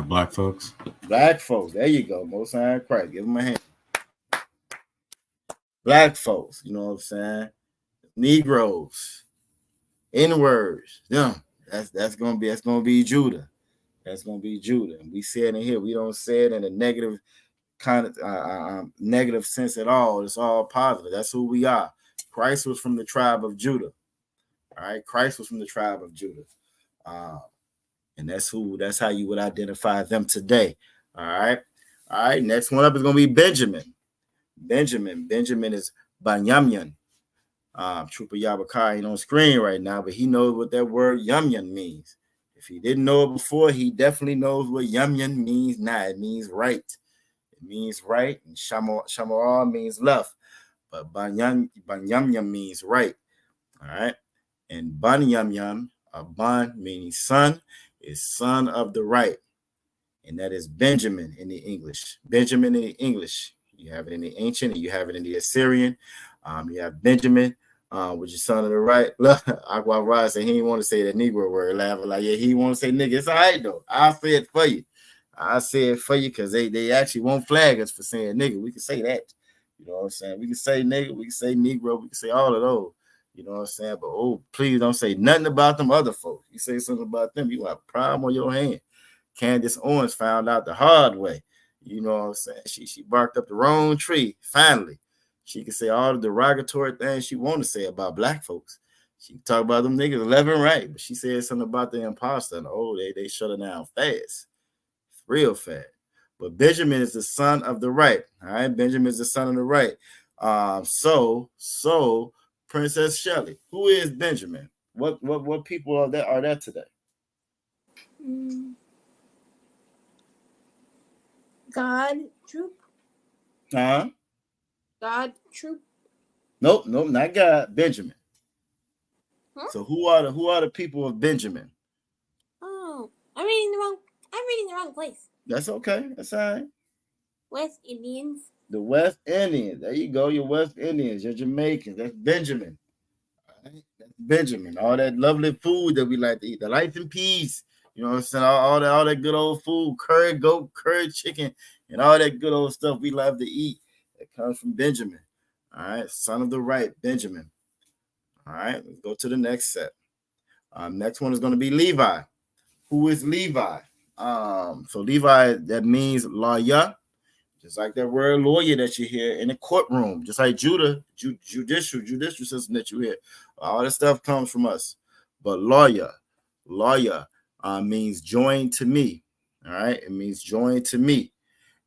Black folks. Black folks. There you go. Most High Christ. Give them a hand. Black folks. You know what I'm saying? Negroes. N-words. Them. That's gonna be Judah. That's gonna be Judah. And we say it in here. We don't say it in a negative kind of negative sense at all. It's all positive. That's who we are. Christ was from the tribe of Judah. All right, Christ was from the tribe of Judah. And that's how you would identify them today. All right. All right. Next one up is going to be Benjamin. Benjamin is Banyamyan. Trooper Yabakar ain't on screen right now, but he knows what that word Yamyan means. If he didn't know it before, he definitely knows what Yamyan means now. It means right. It means right. And Shamar means left. But Banyamyan means right. All right. And Banyamyan, Ban meaning son, is son of the right. And that is Benjamin in the English. Benjamin in the English. You have it in the ancient, and you have it in the Assyrian. You have Benjamin, which is son of the right. Look, Aqua Rod said he didn't want to say that Negro word, laughing like, yeah, he want to say nigga. It's all right, though. I'll say it for you. I'll say it for you because they actually won't flag us for saying nigga. We can say that. You know what I'm saying? We can say nigga. We can say Negro. We can say all of those. You know what I'm saying? But, oh, please don't say nothing about them other folks. You say something about them, you have a problem on your hand. Candace Owens found out the hard way. You know what I'm saying? She barked up the wrong tree. Finally, she can say all the derogatory things she want to say about black folks. She can talk about them niggas 11 right, but she said something about the imposter. And they shut her down fast, real fast. But Benjamin is the son of the right. All right, Benjamin is the son of the right. So Princess Shelley, who is Benjamin? What people are there today? God troop. Huh? God troop. Nope, not God. Benjamin. Huh? So who are the people of Benjamin? Oh, I'm reading the wrong place. That's okay. That's all right. West Indians. The West Indians. There you go. Your West Indians. Your Jamaicans. That's Benjamin. All right? That's Benjamin. All that lovely food that we like to eat. The life and peas. You know what I'm saying? All that good old food, curry goat, curry chicken, and all that good old stuff we love to eat. That comes from Benjamin. All right, son of the right, Benjamin. All right, let's go to the next set. Next one is going to be Levi. Who is Levi? So Levi, that means lawyer, just like that word lawyer that you hear in the courtroom, just like judicial system that you hear. All that stuff comes from us. But lawyer means joined to me. All right, it means joined to me,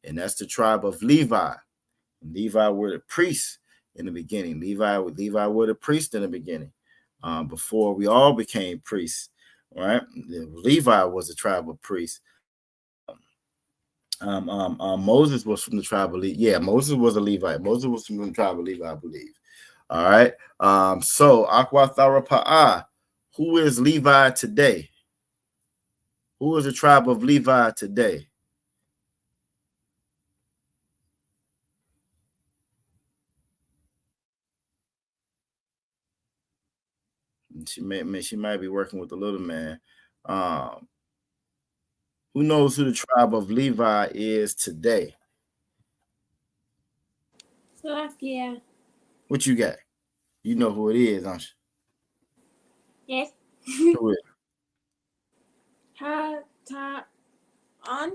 and that's the tribe of Levi. And Levi were the priests in the beginning. Levi were the priests in the beginning, before we all became priests. All right, Levi was a tribe of priests. Moses was from the tribe of Levi. Yeah, Moses was a Levite. Moses was from the tribe of Levi, I believe. All right. So Aqua Tharapa'ah, who is Levi today? Who is the tribe of Levi today? She might be working with the little man. Who knows who the tribe of Levi is today? Slovakia. What you got? You know who it is, don't you? Yes. Who is? On.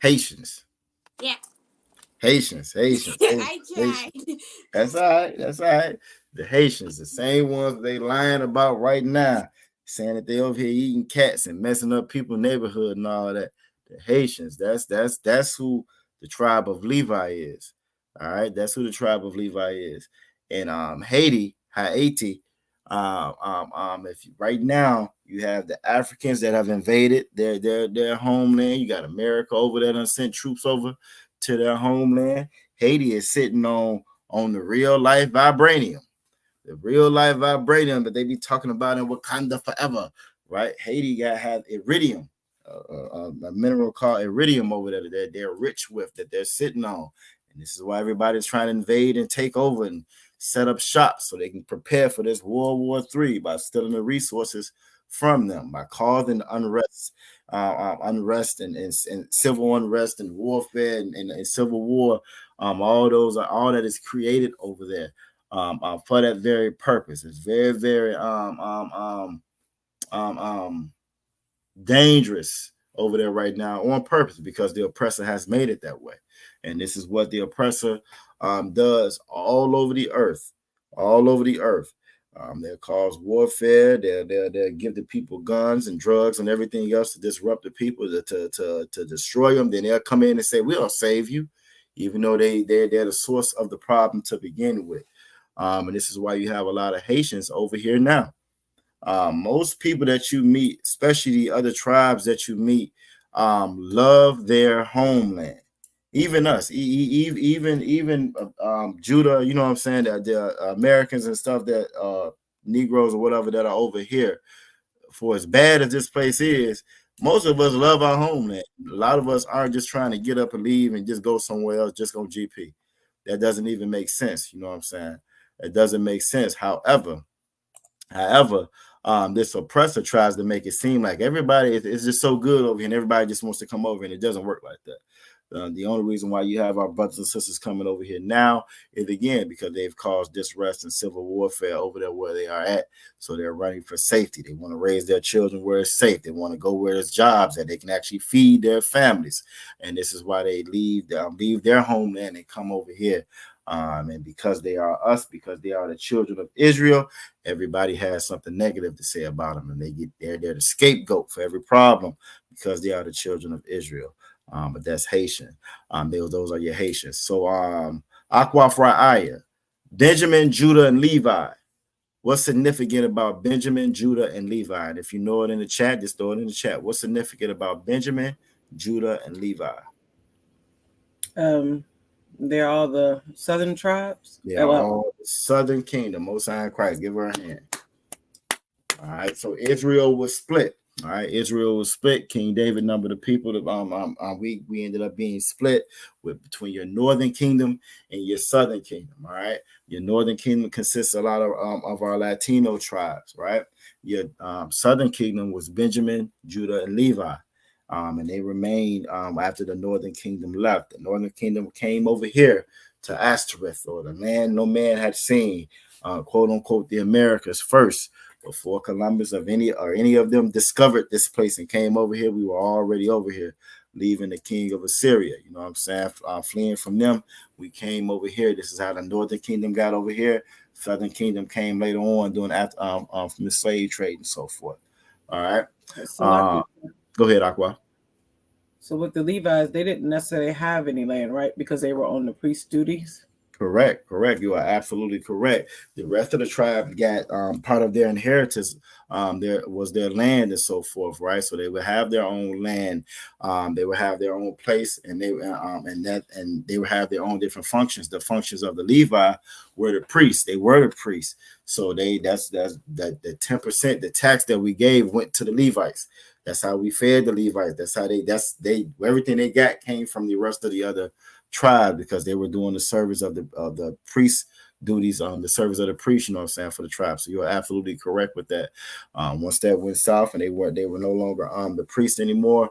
Haitians. Yeah. Haitians. I tried. That's all right. That's all right. The Haitians, the same ones they lying about right now, saying that they over here eating cats and messing up people's neighborhood and all that. The Haitians, that's who the tribe of Levi is. All right, that's who the tribe of Levi is. And Haiti, if right now you have the Africans that have invaded their homeland, you got America over there and sent troops over to their homeland. Haiti is sitting on the real life vibranium. The real life vibranium that they be talking about in Wakanda forever, right? Haiti have iridium, a mineral called iridium over there that they're rich with, that they're sitting on. And this is why everybody's trying to invade and take over and set up shop so they can prepare for this World War III by stealing the resources from them, by causing unrest and civil unrest and warfare and civil war. All that is created over there for that very purpose. It's very, very dangerous over there right now on purpose because the oppressor has made it that way. And this is what the oppressor does all over the earth. all over the earth. They'll cause warfare. They'll give the people guns and drugs and everything else to disrupt the people, to destroy them. Then they'll come in and say, we'll save you, even though they're the source of the problem to begin with. And this is why you have a lot of Haitians over here now. Most people that you meet, especially the other tribes that you meet, love their homeland. Even us, even Judah, you know what I'm saying, that the Americans and stuff, that Negroes or whatever that are over here, for as bad as this place is, most of us love our homeland. A lot of us aren't just trying to get up and leave and just go somewhere else, just go GP. That doesn't even make sense. You know what I'm saying? It doesn't make sense. However, this oppressor tries to make it seem like everybody is just so good over here and everybody just wants to come over, and it doesn't work like that. The only reason why you have our brothers and sisters coming over here now is, again, because they've caused disrest and civil warfare over there where they are at. So they're running for safety. They want to raise their children where it's safe. They want to go where there's jobs that they can actually feed their families. And this is why they leave their homeland and come over here. And because they are us, because they are the children of Israel, everybody has something negative to say about them, and they're the scapegoat for every problem because they are the children of Israel. But that's Haitian. Those are your Haitians. So Aqua Fra'aya, Benjamin, Judah, and Levi. What's significant about Benjamin, Judah, and Levi? And if you know it in the chat, just throw it in the chat. What's significant about Benjamin, Judah, and Levi? They're all the southern tribes. They are all the southern kingdom. Most High in Christ. Give her a hand. All right. So Israel was split. All right, Israel was split. King David numbered the people. We ended up being split between your northern kingdom and your southern kingdom. All right, your northern kingdom consists of a lot of our Latino tribes. Right, your southern kingdom was Benjamin, Judah, and Levi, and they remained after the northern kingdom left. The northern kingdom came over here to Ashtoreth, or the land no man had seen, quote unquote, the Americas first. Before Columbus or any of them discovered this place and came over here, we were already over here, leaving the king of Assyria. You know what I'm saying? Fleeing from them, we came over here. This is how the northern kingdom got over here. Southern kingdom came later on, doing from the slave trade and so forth. All right. Go ahead, Aqua. So with the Levites, they didn't necessarily have any land, right? Because they were on the priest duties. Correct. You are absolutely correct. The rest of the tribe got part of their inheritance. There was their land and so forth, right? So they would have their own land. They would have their own place, and they would have their own different functions. The functions of the Levi were the priests. They were the priests. So that's the 10%, the tax that we gave went to the Levites. That's how we fed the Levites. That's how everything they got came from the rest of the other tribe, because they were doing the service of the priest duties, the service of the priest, you know what I'm saying, for the tribe. So you're absolutely correct with that. Once that went south and they were no longer the priest anymore,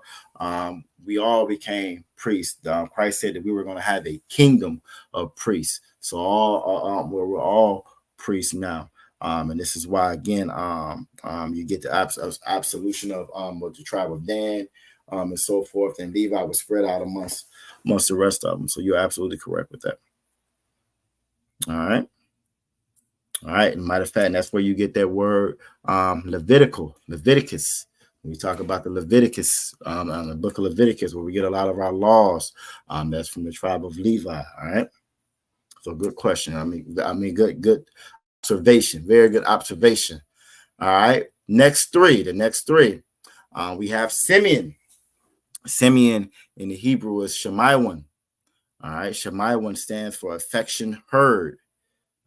we all became priests. Christ said that we were going to have a kingdom of priests. So we're all priests now. And this is why, again, you get the absolution of the tribe of Dan, and so forth, and Levi was spread out amongst the rest of them. So you're absolutely correct with that. All right. And matter of fact, that's where you get that word Leviticus. When we talk about the Leviticus, the book of Leviticus, where we get a lot of our laws, that's from the tribe of Levi. All right. So good question. I mean, good observation. Very good observation. All right. The next three. We have Simeon. Simeon in the Hebrew is Shemaiwan. All right. Shemaiwan stands for affection heard.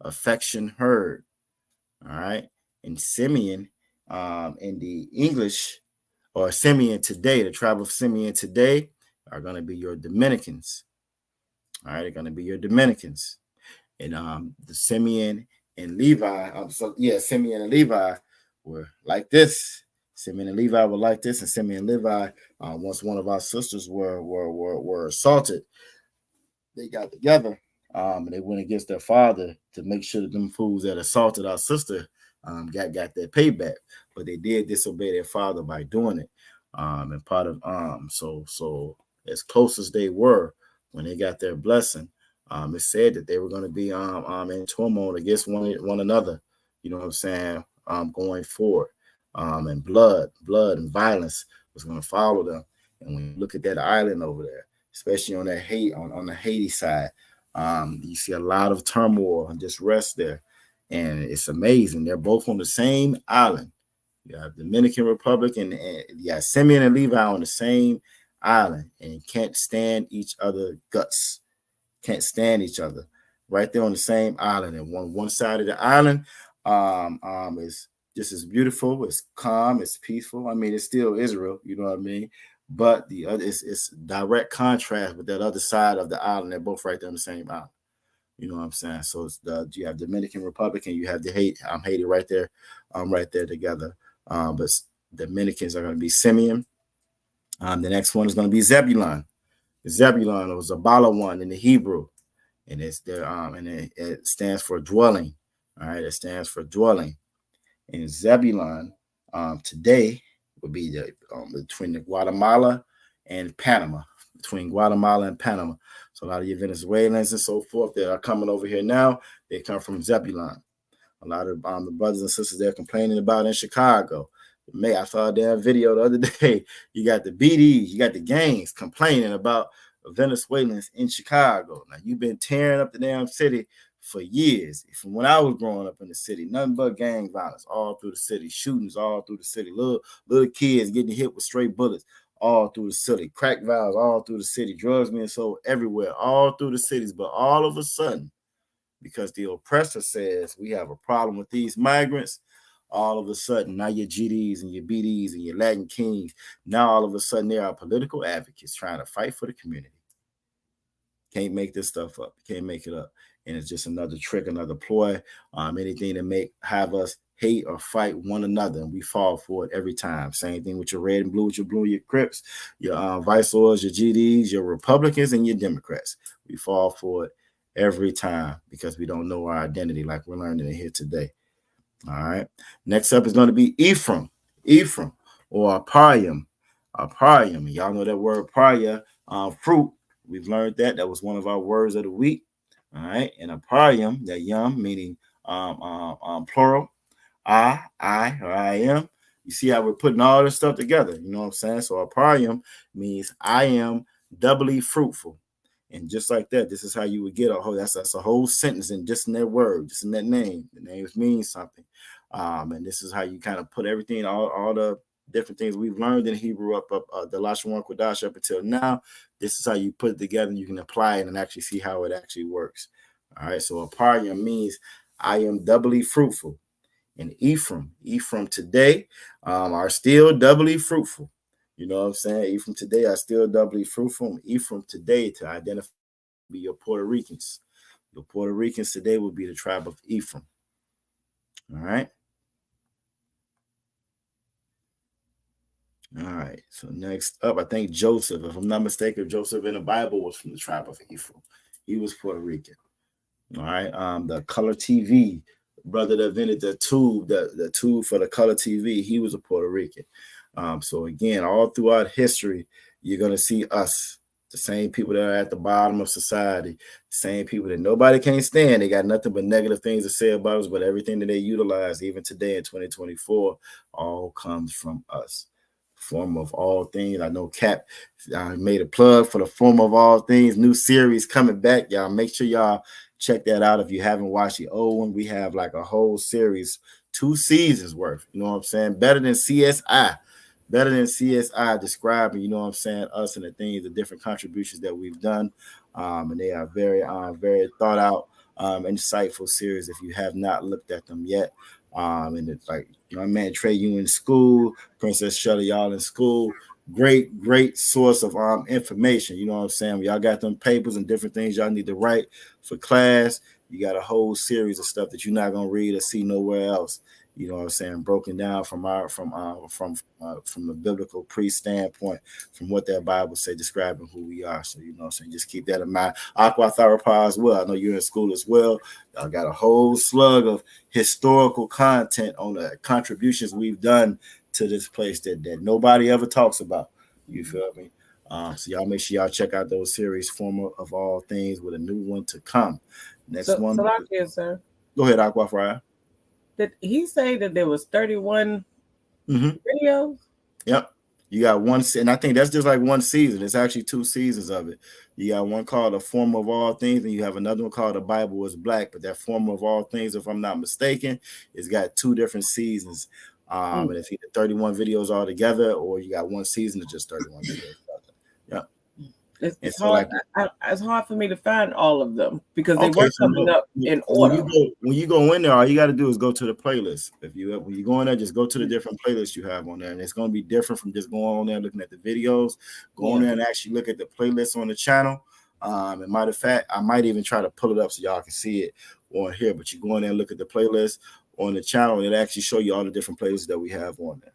Affection heard. All right. And Simeon in the English, or Simeon today, the tribe of Simeon today, are going to be your Dominicans. All right. They're going to be your Dominicans. And the Simeon and Levi, Simeon and Levi were like this. Simeon and Levi were like this, and Simeon and Levi, once one of our sisters were assaulted, they got together and they went against their father to make sure that them fools that assaulted our sister got their payback. But they did disobey their father by doing it. And part of so as close as they were when they got their blessing, It said that they were going to be in turmoil against one another. You know what I'm saying? Going forward, and blood and violence was going to follow them. And when you look at that island over there, especially on that on the Haiti side, you see a lot of turmoil and just rest there, and it's amazing. They're both on the same island. You have Dominican Republic and you have Simeon and Levi on the same island, and can't stand each other guts. Can't stand each other. Right there on the same island, and one side of the island is just as beautiful, it's calm, it's peaceful. I mean, it's still Israel, you know what I mean? But the other it's direct contrast with that other side of the island. They're both right there on the same island. You know what I'm saying? So it's you have Dominican Republic and you have the Haiti right there together. But Dominicans are going to be Simeon. The next one is going to be Zebulun. Zebulun was a Bala one in the Hebrew, and it's there. And it stands for dwelling. All right, it stands for dwelling. And Zebulun today would be between the Guatemala and Panama. Between Guatemala and Panama. So a lot of your Venezuelans and so forth that are coming over here now, they come from Zebulun. A lot of the brothers and sisters they're complaining about in Chicago. I saw a damn video the other day. You got the BDs, you got the gangs complaining about Venezuelans in Chicago. Now, you've been tearing up the damn city for years. From when I was growing up in the city, nothing but gang violence all through the city, shootings all through the city, little kids getting hit with stray bullets all through the city, crack vials all through the city, drugs being sold everywhere, all through the cities. But all of a sudden, because the oppressor says we have a problem with these migrants, all of a sudden, now your GDs and your BDs and your Latin Kings, now all of a sudden they are political advocates trying to fight for the community. Can't make this stuff up. Can't make it up. And it's just another trick, another ploy, anything to have us hate or fight one another. And we fall for it every time. Same thing with your red and blue, with your blue, your Crips, your Viceroys, your GDs, your Republicans, and your Democrats. We fall for it every time because we don't know our identity like we're learning it here today. All right. Next up is going to be Ephraim or Aparium. Y'all know that word Paria, fruit. We've learned that. That was one of our words of the week. All right. And Aparium, that yum, meaning plural. I am. You see how we're putting all this stuff together. You know what I'm saying? So Aparium means I am doubly fruitful. And just like that, this is how you would get that's a whole sentence in just in that word, just in that name. The names mean something. And this is how you kind of put everything, all the different things we've learned in Hebrew up the Lashawan Qadash up until now. This is how you put it together and you can apply it and actually see how it actually works. All right. So Aparium means I am doubly fruitful. And Ephraim today are still doubly fruitful. You know what I'm saying? Ephraim today are still doubly fruitful. Ephraim today to identify be your Puerto Ricans. Your Puerto Ricans today will be the tribe of Ephraim. All right. All right. So next up, I think Joseph, if I'm not mistaken, Joseph in the Bible was from the tribe of Ephraim. He was Puerto Rican. All right. The color TV brother that invented the tube for the color TV, he was a Puerto Rican. So again, all throughout history, you're going to see us, the same people that are at the bottom of society, the same people that nobody can't stand. They got nothing but negative things to say about us, but everything that they utilize, even today in 2024, all comes from us. Form of all things. I know Cap made a plug for the Form of All Things new series coming back. Y'all make sure y'all check that out. If you haven't watched the old one, we have like a whole series, 2 seasons worth. You know what I'm saying? Better than CSI describing, you know what I'm saying, us and the things, the different contributions that we've done. And they are very, very thought out, insightful series if you have not looked at them yet. And it's like, my man Trey, you in school, Princess Shelly, y'all in school. Great source of information. You know what I'm saying? Y'all got them papers and different things y'all need to write for class. You got a whole series of stuff that you're not gonna read or see nowhere else. You know what I'm saying? Broken down from the biblical priest standpoint, from what that Bible say, describing who we are. So you know what I'm saying? Just keep that in mind. Aqua Therapy as well. I know you're in school as well. Y'all got a whole slug of historical content on the contributions we've done to this place that nobody ever talks about. You feel me? So y'all make sure y'all check out those series, Former of All Things, with a new one to come. Next one. So like here, sir. Go ahead, Aqua Fryer. Did he say that there was 31 videos? Yep. You got one, and I think that's just like one season. It's actually 2 seasons of it. You got one called The Former of All Things, and you have another one called The Bible is Black. But that Former of All Things, if I'm not mistaken, it's got 2 different seasons. And it's either 31 videos all together, or you got one season of just 31 videos. Yeah. It's hard. It's hard for me to find all of them because they were coming up in when order. You go in there, all you got to do is go to the playlist. When you go in there, just go to the different playlists you have on there, and it's going to be different from just going on there looking at the videos. Go on there and actually look at the playlist on the channel. And matter of fact, I might even try to pull it up so y'all can see it on here. But you go in there and look at the playlist on the channel, and it actually show you all the different playlists that we have on there.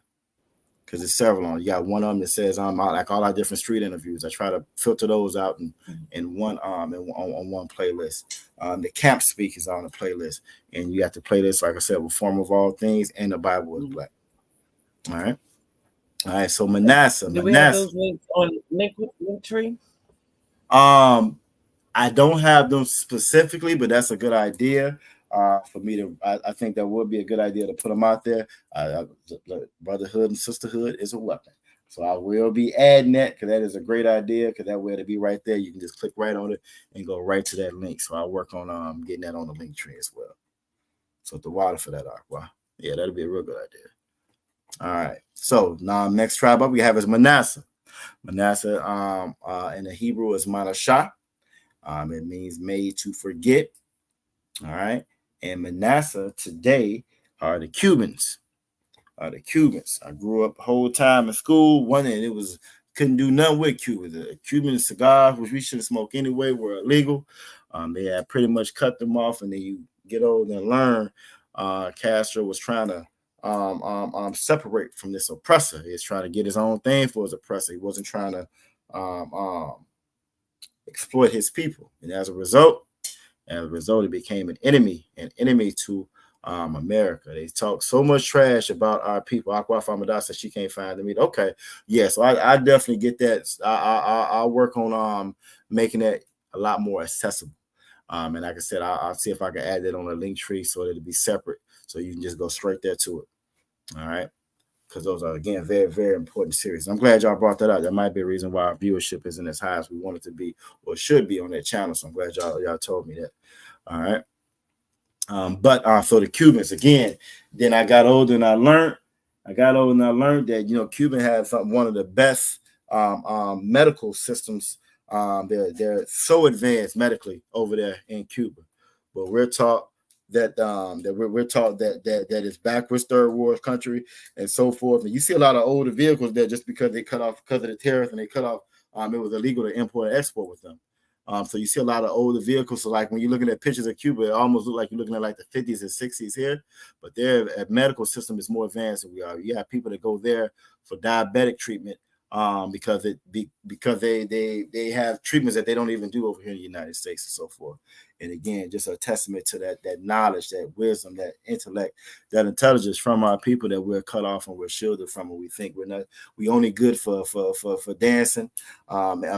Because it's several on. You got one of them that says like all our different street interviews. I try to filter those out in one on one playlist. The Camp Speak is on the playlist, and you got the playlist, like I said, with Form of All Things and the Bible is Black. All right. So Manasseh. Do we have those links on Linktree? I don't have them specifically, but that's a good idea. For me to, I think that would be a good idea to put them out there. Brotherhood and sisterhood is a weapon, so I will be adding that because that is a great idea. Because that way it'll be right there. You can just click right on it and go right to that link. So I'll work on getting that on the link tree as well. So the water for that Aqua, yeah, that'll be a real good idea. All right. So now next tribe up we have is Manasseh. Manasseh, in the Hebrew is Manashah. It means made to forget. All right. And Manasseh today are the Cubans. I grew up the whole time in school. Couldn't do nothing with Cubans. The Cuban cigars, which we shouldn't smoke anyway, were illegal. They had pretty much cut them off, and then you get older and learn. Castro was trying to separate from this oppressor. He was trying to get his own thing for his oppressor. He wasn't trying to exploit his people, and as a result, he became an enemy to America. They talk so much trash about our people. Aqua Famada said she can't find them either. Okay, yeah, so I definitely get that. I'll work on making that a lot more accessible. And like I said, I'll see if I can add that on a link tree so that it'll be separate, so you can just go straight there to it. All right, because those are again very, very important series. I'm glad y'all brought that up. That might be a reason why our viewership isn't as high as we want it to be or should be on that channel. So I'm glad y'all told me that. All right. But for the Cubans again, then I got older and I learned that Cuban has one of the best medical systems. They're so advanced medically over there in Cuba, but we're taught that it's backwards third world country and so forth. And you see a lot of older vehicles there just because they cut off because of the tariff and they cut off. It was illegal to import and export with them. So you see a lot of older vehicles. So like when you're looking at pictures of Cuba, it almost look like you're looking at like the 50s and 60s here, but their medical system is more advanced than we are. You have people that go there for diabetic treatment because they have treatments that they don't even do over here in the United States and so forth. And again, just a testament to that knowledge, that wisdom, that intellect, that intelligence from our people that we're cut off and we're shielded from, and we think we only good for dancing,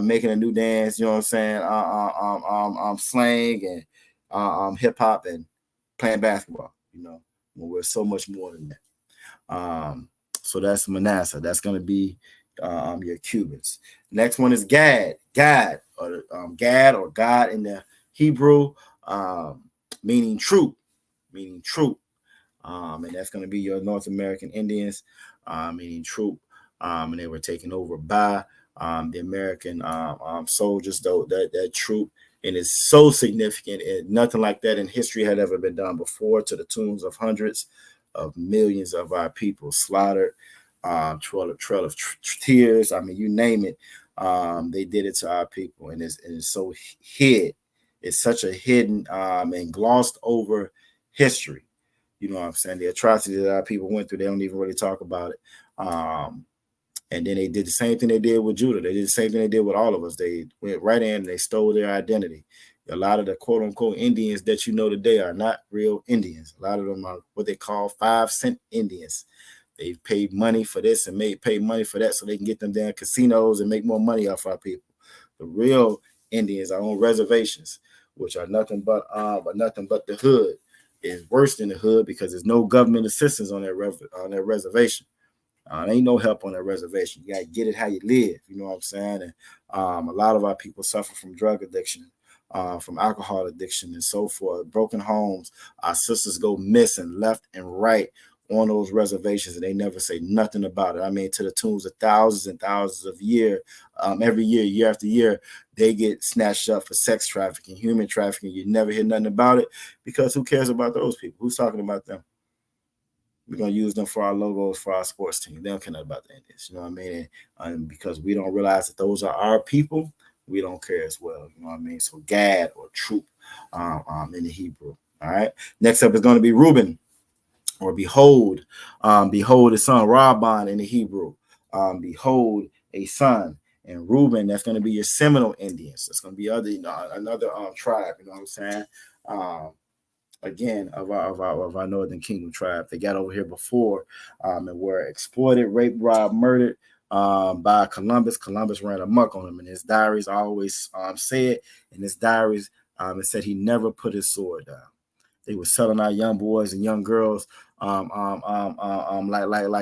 making a new dance, you know what I'm saying? Slang and hip hop and playing basketball, when we're so much more than that. So that's Manasseh. That's going to be your Cubans. Next one is Gad, or God in the Hebrew, meaning troop. And that's going to be your North American Indians, meaning troop. And they were taken over by the American soldiers, though that troop. And it's so significant, and nothing like that in history had ever been done before, to the tunes of hundreds of millions of our people slaughtered. Trail of tears. I mean, you name it. They did it to our people, and it's so hid. It's such a hidden and glossed over history. You know what I'm saying? The atrocities that our people went through, they don't even really talk about it. And then they did the same thing they did with Judah. They did the same thing they did with all of us. They went right in and they stole their identity. A lot of the quote unquote Indians that you know today are not real Indians. A lot of them are what they call 5 cent Indians. They've paid money for this and pay money for that so they can get them damn casinos and make more money off our people. The real Indians are on reservations, which are nothing but the hood. Is worse than the hood because there's no government assistance on that reservation. There ain't no help on that reservation. You got to get it how you live. You know what I'm saying? And a lot of our people suffer from drug addiction, from alcohol addiction, and so forth. Broken homes. Our sisters go missing left and right on those reservations, and they never say nothing about it. I mean, to the tunes of thousands and thousands of every year after year, they get snatched up for sex trafficking, human trafficking. You never hear nothing about it because who cares about those people? Who's talking about them? We're going to use them for our logos, for our sports team. They don't care nothing about that. You know what I mean? And because we don't realize that those are our people, we don't care as well. You know what I mean? So Gad or troop in the Hebrew. All right. Next up is going to be Reuben or behold. Behold a son, Rabban in the Hebrew. Behold a son. And Reuben, that's going to be your Seminole Indians. That's going to be another tribe. You know what I'm saying? Again, of our Northern Kingdom tribe. They got over here before and were exploited, raped, robbed, murdered by Columbus. Columbus ran amok on them. In his diaries, I always say it. In his diaries, it said he never put his sword down. They were selling our young boys and young girls like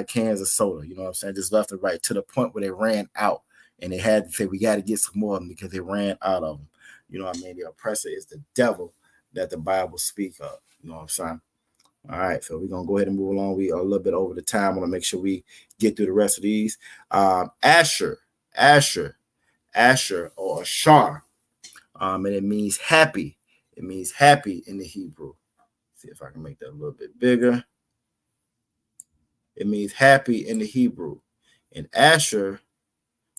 cans of soda. You know what I'm saying? Just left and right to the point where they ran out. And they had to say, we got to get some more of them because they ran out of them. You know what I mean? The oppressor is the devil that the Bible speak of. You know what I'm saying? All right, so we're going to go ahead and move along. We are a little bit over the time. I want to make sure we get through the rest of these. Asher, or Ashar, and it means happy. It means happy in the Hebrew. See if I can make that a little bit bigger. It means happy in the Hebrew. And Asher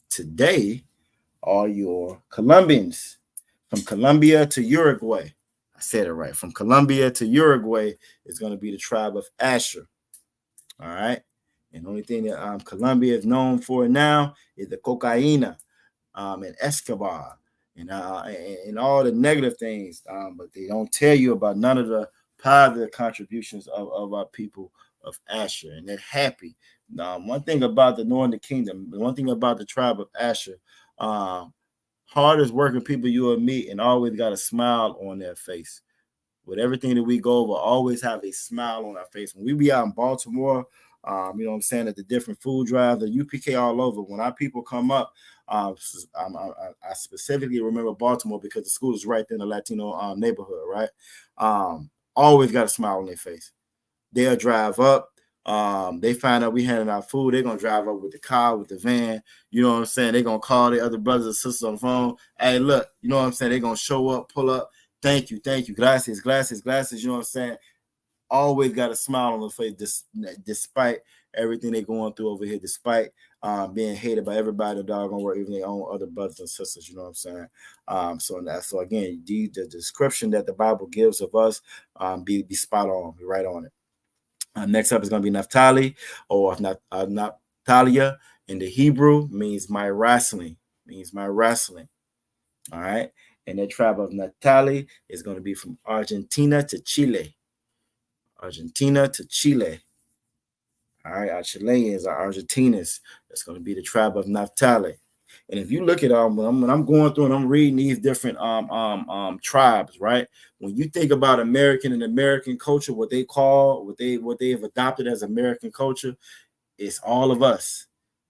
today are your Colombians from Colombia to Uruguay. I said it right. From Colombia to Uruguay is going to be the tribe of Asher. All right. And the only thing that Colombia is known for now is the cocaína and Escobar and all the negative things. But they don't tell you about none of the positive contributions of our people of Asher. And they're happy. One thing about the Northern Kingdom, one thing about the tribe of Asher, hardest working people you will meet and always got a smile on their face. With everything that we go over, always have a smile on our face. When we be out in Baltimore, you know what I'm saying, at the different food drives, the UPK all over, when our people come up, I specifically remember Baltimore because the school is right there in the Latino neighborhood, right? Always got a smile on their face. They'll drive up. They find out we handing out food. They're going to drive up with the car, with the van. You know what I'm saying? They're going to call their other brothers and sisters on the phone. Hey, look, you know what I'm saying? They're going to show up, pull up. Thank you. Gracias. You know what I'm saying? Always got a smile on the face despite everything they're going through over here, despite being hated by everybody, the doggone world, even their own other brothers and sisters, you know what I'm saying? So again, the description that the Bible gives of us, be spot on, be right on it. Next up is going to be Naphtali, or Naphtaliya in the Hebrew means my wrestling. All right. And the tribe of Naphtali is going to be from Argentina to Chile. All right. Our Chileans, our Argentinians, that's going to be the tribe of Naphtali. And if you look at when I'm going through and I'm reading these different tribes, right? When you think about American and American culture, what they have adopted as American culture, it's all of us.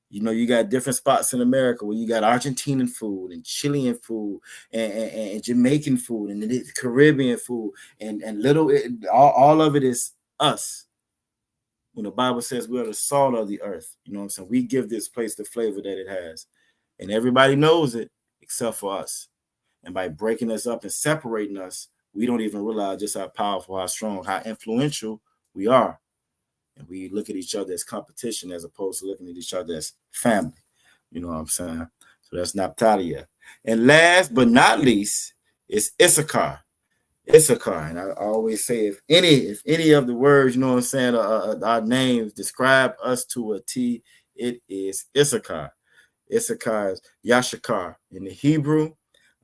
You know, you got different spots in America where you got Argentinian food and Chilean food and Jamaican food and the Caribbean food and all of it is us. When the Bible says we are the salt of the earth, you know what I'm saying? We give this place the flavor that it has. And everybody knows it except for us. And by breaking us up and separating us, we don't even realize just how powerful, how strong, how influential we are. And we look at each other as competition as opposed to looking at each other as family. You know what I'm saying? So that's Naphtali. And last but not least is Issachar. And I always say if any of the words, you know what I'm saying, our names describe us to a T, it is Issachar. Issachar is Yashakar in the Hebrew,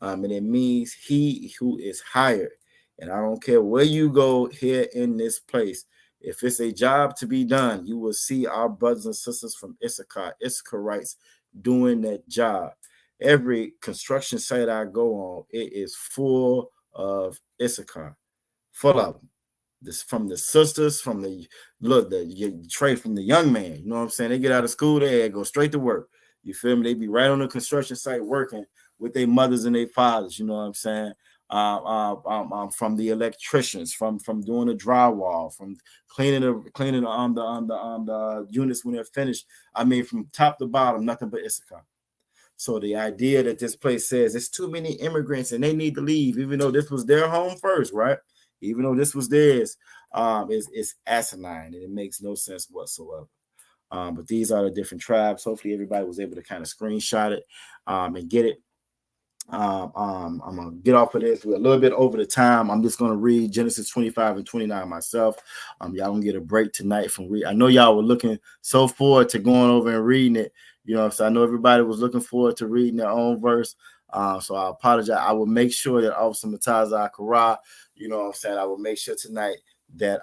and it means he who is hired. And I don't care where you go here in this place. If it's a job to be done, you will see our brothers and sisters from Issacharites doing that job. Every construction site I go on, it is full of Issachar, full of them. This from the sisters, from the trade from the young man. You know what I'm saying? They get out of school, they go straight to work. You feel me? They be right on the construction site working with their mothers and their fathers. You know what I'm saying? From the electricians, from doing the drywall, from cleaning the units when they're finished. I mean, from top to bottom, nothing but Issachar. So the idea that this place says it's too many immigrants and they need to leave, even though this was their home first, right? Even though this was theirs, is asinine and it makes no sense whatsoever. But these are the different tribes. Hopefully everybody was able to kind of screenshot it and get it. I'm gonna get off of this. We're a little bit over the time. I'm just gonna read Genesis 25 and 29 myself. Y'all gonna get a break tonight from read. I know y'all were looking so forward to going over and reading it. You know, so I know everybody was looking forward to reading their own verse. So I apologize. I will make sure that Officer Mataza Akara, you know what I'm saying, I will make sure tonight that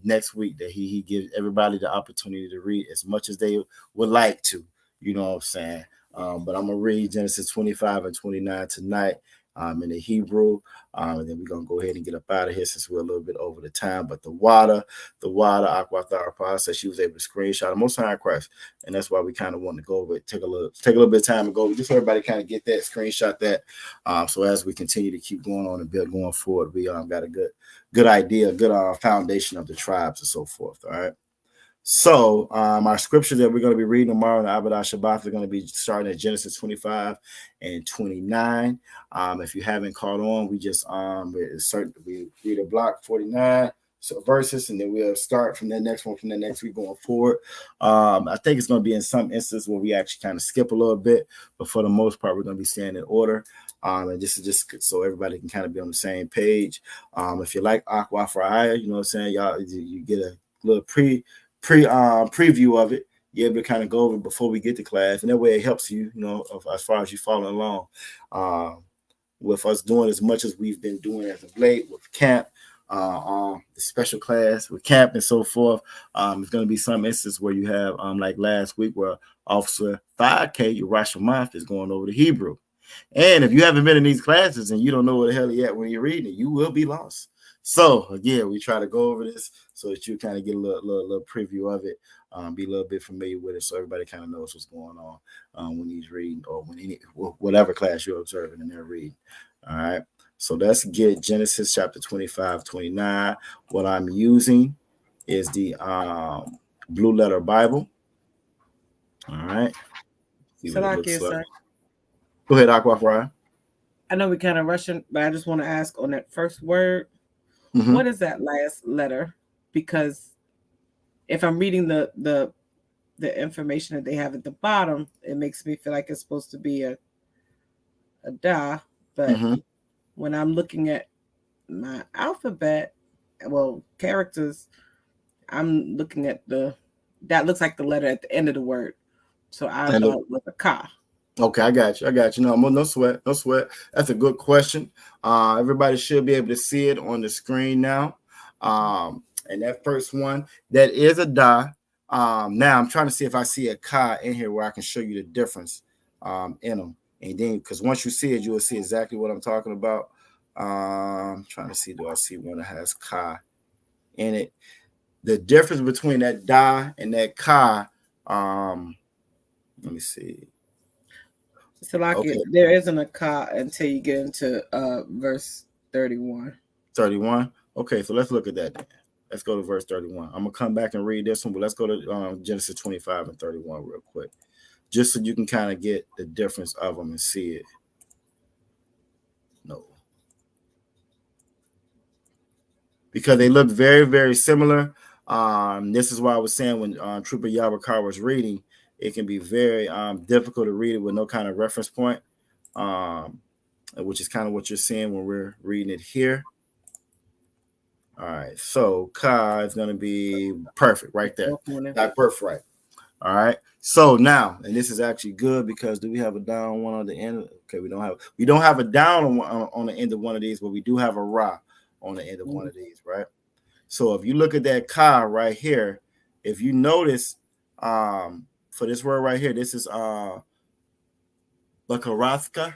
next week that he gives everybody the opportunity to read as much as they would like to, you know what I'm saying. But I'm gonna read Genesis 25 and 29 tonight in the Hebrew, and then we're gonna go ahead and get up out of here since we're a little bit over the time. But the water, Aquathara said she was able to screenshot the Most High Christ, and that's why we kind of want to go over it, take a little bit of time and go just so everybody kind of get that, screenshot that. So as we continue to keep going on and build going forward, we got a good idea, good foundation of the tribes and so forth. All right. So our scripture that we're going to be reading tomorrow in the Avodah Shabbat is going to be starting at Genesis 25 and 29. If you haven't caught on, we just we read a block 49 verses, and then we'll start from the next one from the next week going forward. I think it's going to be in some instances where we actually kind of skip a little bit, but for the most part, we're going to be staying in order. And this is just so everybody can kind of be on the same page. If you like Aqua for Aya, you know what I'm saying, y'all, you get a little preview of it. You're able to kind of go over before we get to class, and that way it helps you, you know, as far as you following along with us doing as much as we've been doing as of late with camp, the special class with camp and so forth. There's going to be some instances where you have like last week where Officer 5K Lashawan is going over to Hebrew. And if you haven't been in these classes and you don't know where the hell you're at when you're reading it, you will be lost. So again, we try to go over this so that you kind of get a little preview of it, be a little bit familiar with it, so everybody kind of knows what's going on when he's reading or whatever class you're observing and they're reading. All right. So let's get Genesis chapter 25, 29. What I'm using is the Blue Letter Bible. All right. See what it looks like. Go ahead, Aquafry. I know we kind of rushing, but I just want to ask on that first word. Mm-hmm. What is that last letter? Because if I'm reading the information that they have at the bottom, it makes me feel like it's supposed to be a da. But when I'm looking at my alphabet, well, characters, I'm looking at that looks like the letter at the end of the word. So I thought it was a ka. Okay, I got you. No sweat. That's a good question. Everybody should be able to see it on the screen now. And that first one, that is a da. Now I'm trying to see if I see a ka in here where I can show you the difference in them. And then, because once you see it, you will see exactly what I'm talking about. I'm trying to see, do I see one that has ka in it? The difference between that da and that ka, let me see. So like there isn't a ka until you get into verse 31. 31? Okay, so let's look at that then. Let's go to verse 31. I'm going to come back and read this one, but let's go to Genesis 25 and 31 real quick, just so you can kind of get the difference of them and see it. No. Because they look very, very similar. This is why I was saying when Trooper Yabakar was reading, it can be very difficult to read it with no kind of reference point, which is kind of what you're seeing when we're reading it here. All right, so ka is going to be perfect right there. That perfect. All right, so now, and this is actually good because do we have a down one on the end? Okay, we don't have a down on the end of one of these, but we do have a ra on the end of one of these, right? So if you look at that ka right here, if you notice, for this word right here, this is bakarathka.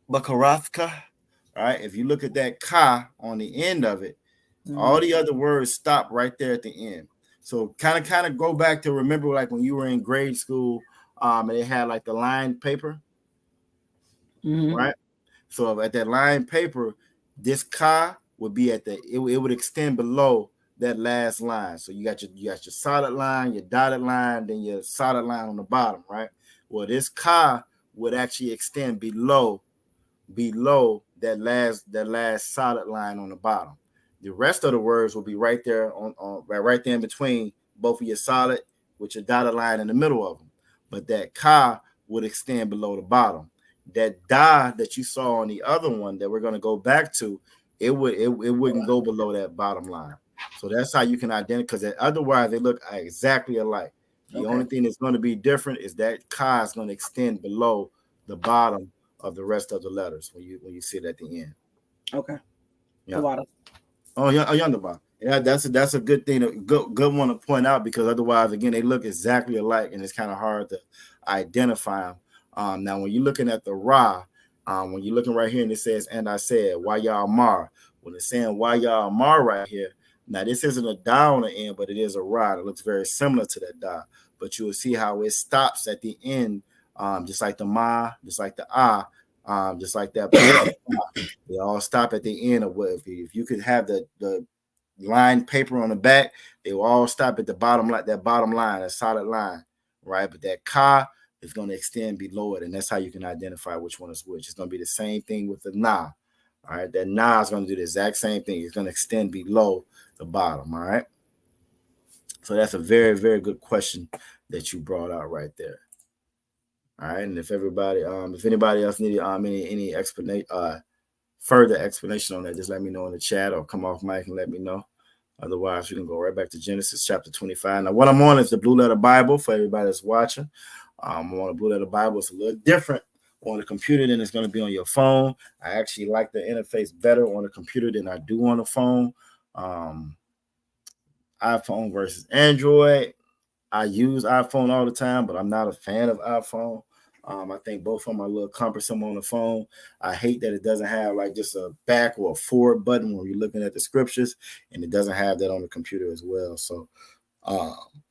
Right? If you look at that ka on the end of it, all the other words stop right there at the end. So kind of go back to remember like when you were in grade school, and they had like the lined paper, right? So at that lined paper, this ka would be at it would extend below that last line. So you got your solid line, your dotted line, then your solid line on the bottom, right? Well, this ka would actually extend below that last solid line on the bottom. The rest of the words will be right there right there in between both of your solid with your dotted line in the middle of them. But that ka would extend below the bottom. That da that you saw on the other one that we're going to go back to, it wouldn't go below that bottom line. So that's how you can identify, because otherwise they look exactly alike. The only thing that's going to be different is that ka is going to extend below the bottom of the rest of the letters when you see it at the end. Okay. Yeah. Oh yeah, Yonder. Yeah, that's a good thing, good one to point out, because otherwise, again, they look exactly alike, and it's kind of hard to identify them. Now, when you're looking at the Ra, when you're looking right here, and it says, "And I said, why y'all mar?" When it's saying why y'all mar right here, now this isn't a da on the end, but it is a Ra. It looks very similar to that da, but you will see how it stops at the end, just like the ma, just like the ah, just like that. They all stop at the end of what if you could have the line paper on the back, they will all stop at the bottom, like that bottom line, a solid line, right? But that ka is going to extend below it, and that's how you can identify which one is which. It's going to be the same thing with the na. All right, that na is going to do the exact same thing. It's going to extend below the bottom. All right. So that's a very, very good question that you brought out right there. All right, and if anybody else needed any explanation, further explanation on that, just let me know in the chat or come off mic and let me know. Otherwise, we can go right back to Genesis chapter 25. Now, what I'm on is the Blue Letter Bible for everybody that's watching. I'm on the Blue Letter Bible. It's a little different on the computer than it's going to be on your phone. I actually like the interface better on the computer than I do on the phone. iPhone versus Android. I use iPhone all the time, but I'm not a fan of iPhone. I think both of them are a little cumbersome on the phone. I hate that it doesn't have like just a back or a forward button when you're looking at the scriptures, and it doesn't have that on the computer as well. So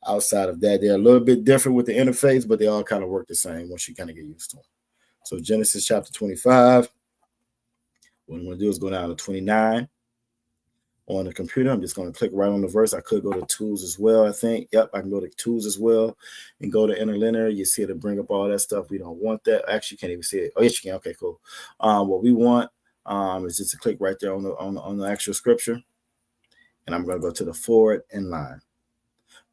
outside of that, they're a little bit different with the interface, but they all kind of work the same once you kind of get used to them. So Genesis chapter 25. What I'm going to do is go down to 29. On the computer, I'm just going to click right on the verse. I could go to tools as well, I think. Yep, I can go to tools as well and go to interlinear. You see it bring up all that stuff. We don't want that. Actually, you can't even see it. Oh, yes, you can. Okay, cool. What we want is just to click right there on the actual scripture. And I'm going to go to the forward and line.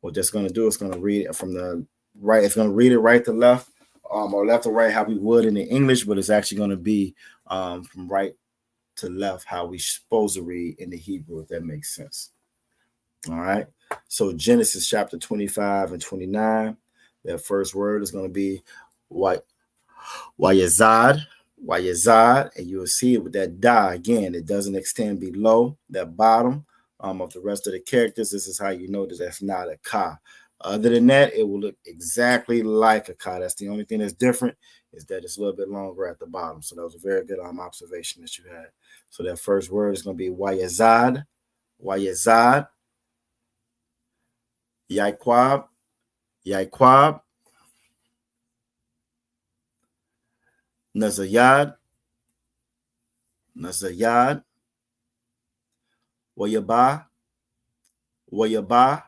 What that's going to do is going to read it from the right. It's going to read it right to left, or left to right, how we would in the English, but it's actually going to be from right to left, how we supposed to read in the Hebrew, if that makes sense. All right. So Genesis chapter 25 and 29, that first word is going to be Wayazad, and you will see it with that da again. It doesn't extend below that bottom of the rest of the characters. This is how you know that that's not a ka. Other than that, it will look exactly like a ka. That's the only thing that's different, is that it's a little bit longer at the bottom. So that was a very good observation that you had. So that first word is going to be Wayazad, Yaiquab, Nazayad, Wayaba,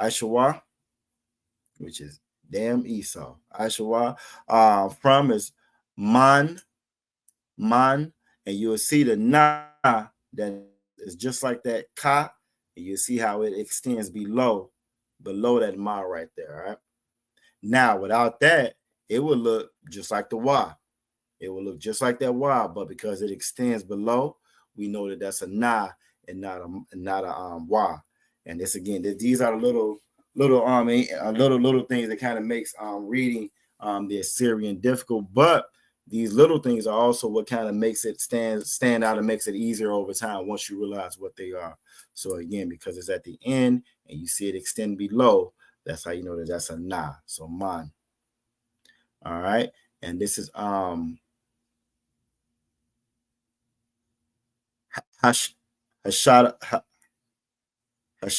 Aishawa, which is damn Esau. Aishawa. From is man, and you'll see the na that is just like that ka, and you'll see how it extends below that ma right there. All right. Now, without that, it would look just like the wa. It will look just like that wa, but because it extends below, we know that that's a na and not a wa. And this again, these are little things that kind of makes reading the Assyrian difficult. But these little things are also what kind of makes it stand out and makes it easier over time once you realize what they are. So again, because it's at the end and you see it extend below, that's how you know that that's a na. So man. All right. And this is hashadha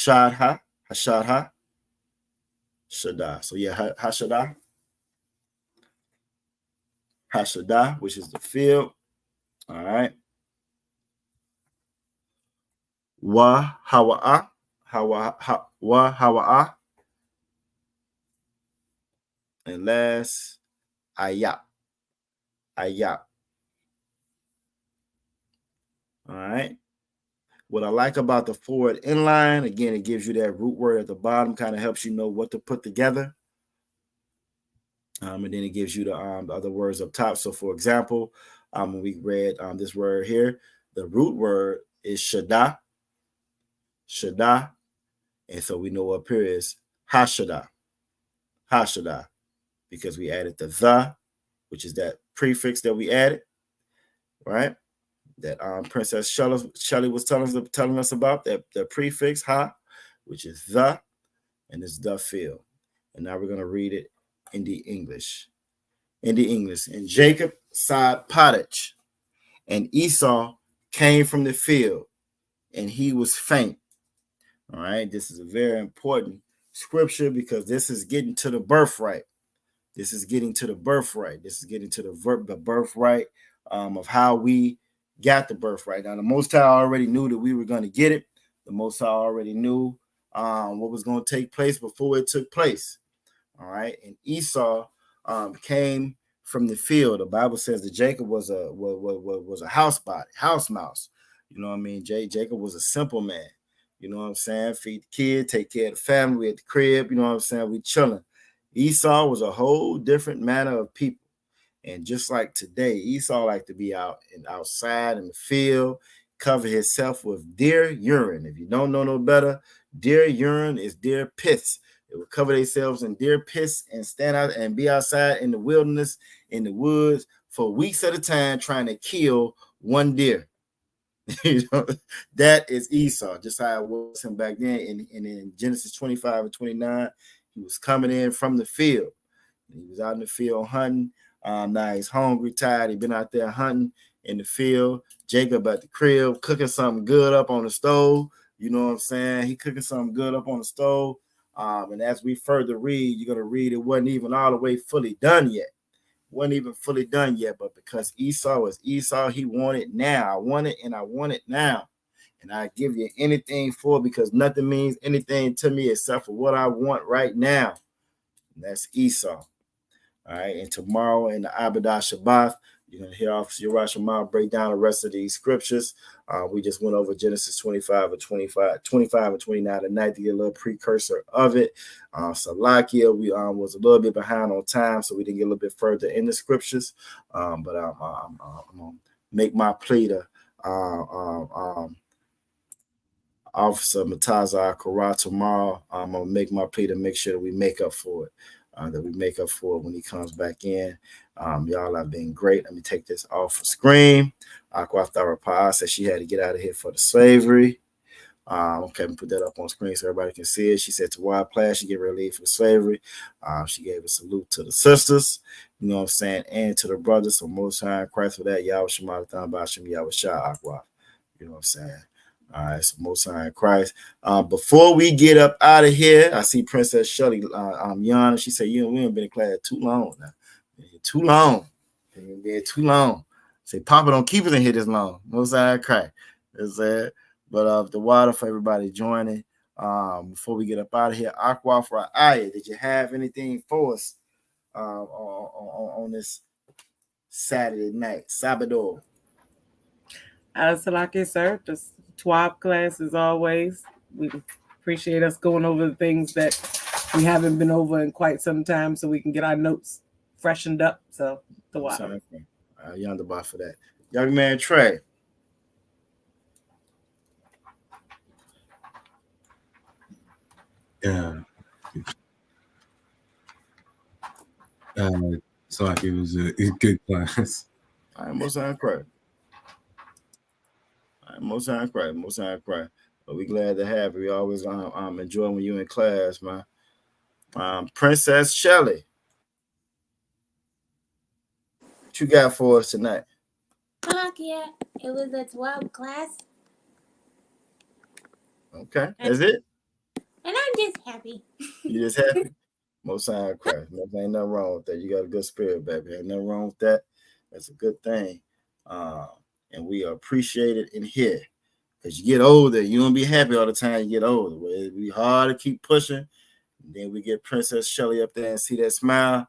shada. So yeah, hashada, which is the field. All right. Wa hawa'a, wa hawa'a, and last ayap. All right. What I like about the forward inline, again, it gives you that root word at the bottom, kind of helps you know what to put together. And then it gives you the other words up top. So, for example, when we read this word here, the root word is shada. And so we know up here is hashada, because we added the, which is that prefix that we added, right? That Princess Shelley was telling us about, that the prefix ha, which is the, and it's the field. And now we're going to read it in the English. And Jacob sighed pottage, and Esau came from the field, and he was faint. All right, this is a very important scripture because this is getting to the birthright. This is getting to the birthright of how we got the birthright. Now, the Most High already knew that we were going to get it. The Most High already knew what was going to take place before it took place. All right, and Esau came from the field. The Bible says that Jacob was a house mouse. You know what I mean? Jacob was a simple man. You know what I'm saying? Feed the kid, take care of the family. We at the crib. You know what I'm saying? We chilling. Esau was a whole different manner of people. And just like today, Esau liked to be outside in the field, cover himself with deer urine. If you don't know no better, deer urine is deer piss. They would cover themselves in deer piss and stand out and be outside in the wilderness, in the woods, for weeks at a time, trying to kill one deer. You know, that is Esau, just how it was him back then. And in Genesis 25 and 29, he was coming in from the field. He was out in the field hunting. Now he's hungry, tired. He's been out there hunting in the field. Jacob at the crib, cooking something good up on the stove. You know what I'm saying? He cooking something good up on the stove. And as we further read, you're going to read it wasn't even all the way fully done yet. But because Esau is Esau, he wanted now. I want it and I want it now. And I give you anything for it because nothing means anything to me except for what I want right now. And that's Esau. All right. And tomorrow in the Abadah Shabbat, you're going to hear Officer Yerushalayim break down the rest of these scriptures. We just went over Genesis 25 and 29 tonight to get a little precursor of it. Salakia, we was a little bit behind on time, so we didn't get a little bit further in the scriptures. But I'm going to make my plea to Officer Matazar Kara tomorrow. I'm going to make my plea to make sure that we make up for it. When he comes back in. Y'all have been great. Let me take this off the screen. Aqua Tharapah said she had to get out of here for the slavery. Okay, let me put that up on screen so everybody can see it. She said to Wild Plaid, she gave her leave for slavery. She gave a salute to the sisters, you know what I'm saying, and to the brothers. So Most High in Christ for that. Yahweh Shema Thon Bashim Yahweh Shah Aqua. You know what I'm saying? All right, so Most High in Christ. Before we get up out of here, I see Princess Shelley yawn. She said, we haven't been in class too long now. Too long. Say, Papa, don't keep it in here this long. Most High in Christ. But the water for everybody joining. Before we get up out of here, Aqua for Aya, did you have anything for us on this Saturday night? Sabado. Salaki, sir. The TWAB class, as always. We appreciate us going over the things that we haven't been over in quite some time so we can get our notes freshened up. So, the water. Yonder bar for that. Young man Trey. Yeah. So like it was a good class. All right, most time cry. All right, most time cry. Most time cry. But we glad to have you. We always enjoy when you in class, man. Princess Shelly, what you got for us tonight? Yeah, it was a 12 class. Okay, that's it. And I'm just happy. You just happy? Most time cry. Ain't nothing wrong with that. You got a good spirit, baby. Ain't nothing wrong with that. That's a good thing. And we appreciate it in here. Because you get older, you don't be happy all the time. You get older. It'll be hard to keep pushing. And then we get Princess Shelly up there and see that smile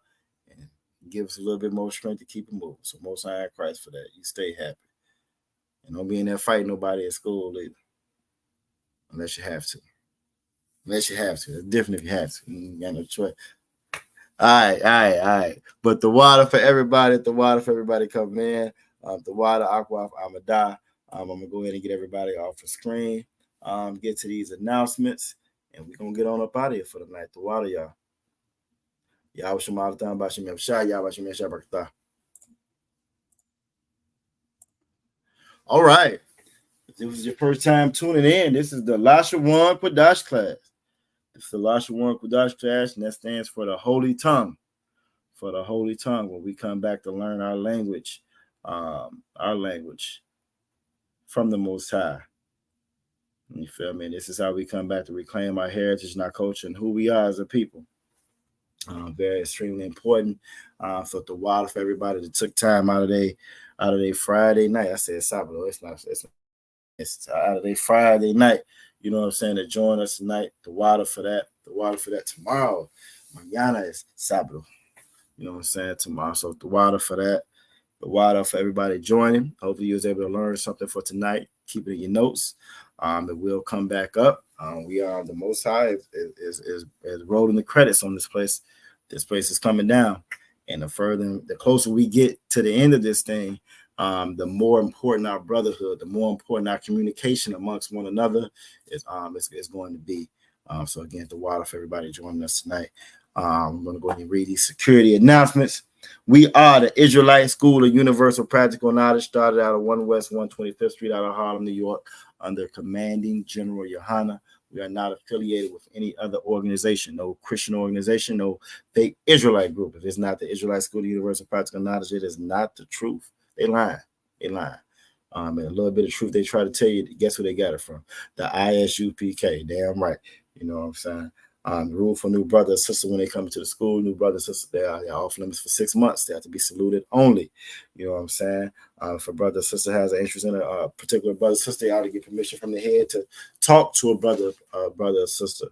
and give us a little bit more strength to keep it moving. So most high Christ for that. You stay happy. And don't be in there fighting nobody at school either. Unless you have to. Unless you have to. It's different if you have to. You got no choice. All right. But the water for everybody coming in. The water, Aqua, Amada. I'm going to go ahead and get everybody off the screen. Get to these announcements. And we're going to get on up out of here for the night. The water, y'all. Y'all wish all the time about you, Shy. Y'all wish you, Shabbat. All right. If this was your first time tuning in, this is the Lashawan Qadash class. It's the Lashawan Qadash class, and that stands for the Holy Tongue. For the Holy Tongue, when we come back to learn our language from the Most High. You feel me? This is how we come back to reclaim our heritage and our culture and who we are as a people. Very extremely important. So the water for everybody that took time out of their Friday night. I said Sabado. It's out of their Friday night. You know what I'm saying? To join us tonight. The water for that. The water for that tomorrow. Mañana is Sabado. You know what I'm saying? Tomorrow. So the water for that. The water for everybody joining. Hopefully you was able to learn something for tonight. Keep it in your notes. It will come back up. We are the Most High is rolling the credits on this place. This place is coming down. And the closer we get to the end of this thing, the more important our brotherhood, the more important our communication amongst one another is going to be. So again, the water for everybody joining us tonight. I'm going to go ahead and read these security announcements. We are the Israelite School of Universal Practical Knowledge, started out of 1 West 125th Street out of Harlem, New York, under Commanding General Yohana. We are not affiliated with any other organization, no Christian organization, no fake Israelite group. If it's not the Israelite School of Universal Practical Knowledge, it is not the truth. They lying. And a little bit of truth they try to tell you. Guess where they got it from? The ISUPK. Damn right. You know what I'm saying? The rule for new brother or sister when they come to the school, new brother or sister, they are off limits for 6 months. They have to be saluted only. You know what I'm saying? If a brother or sister has an interest in a particular brother or sister, they ought to get permission from the head to talk to a brother or sister,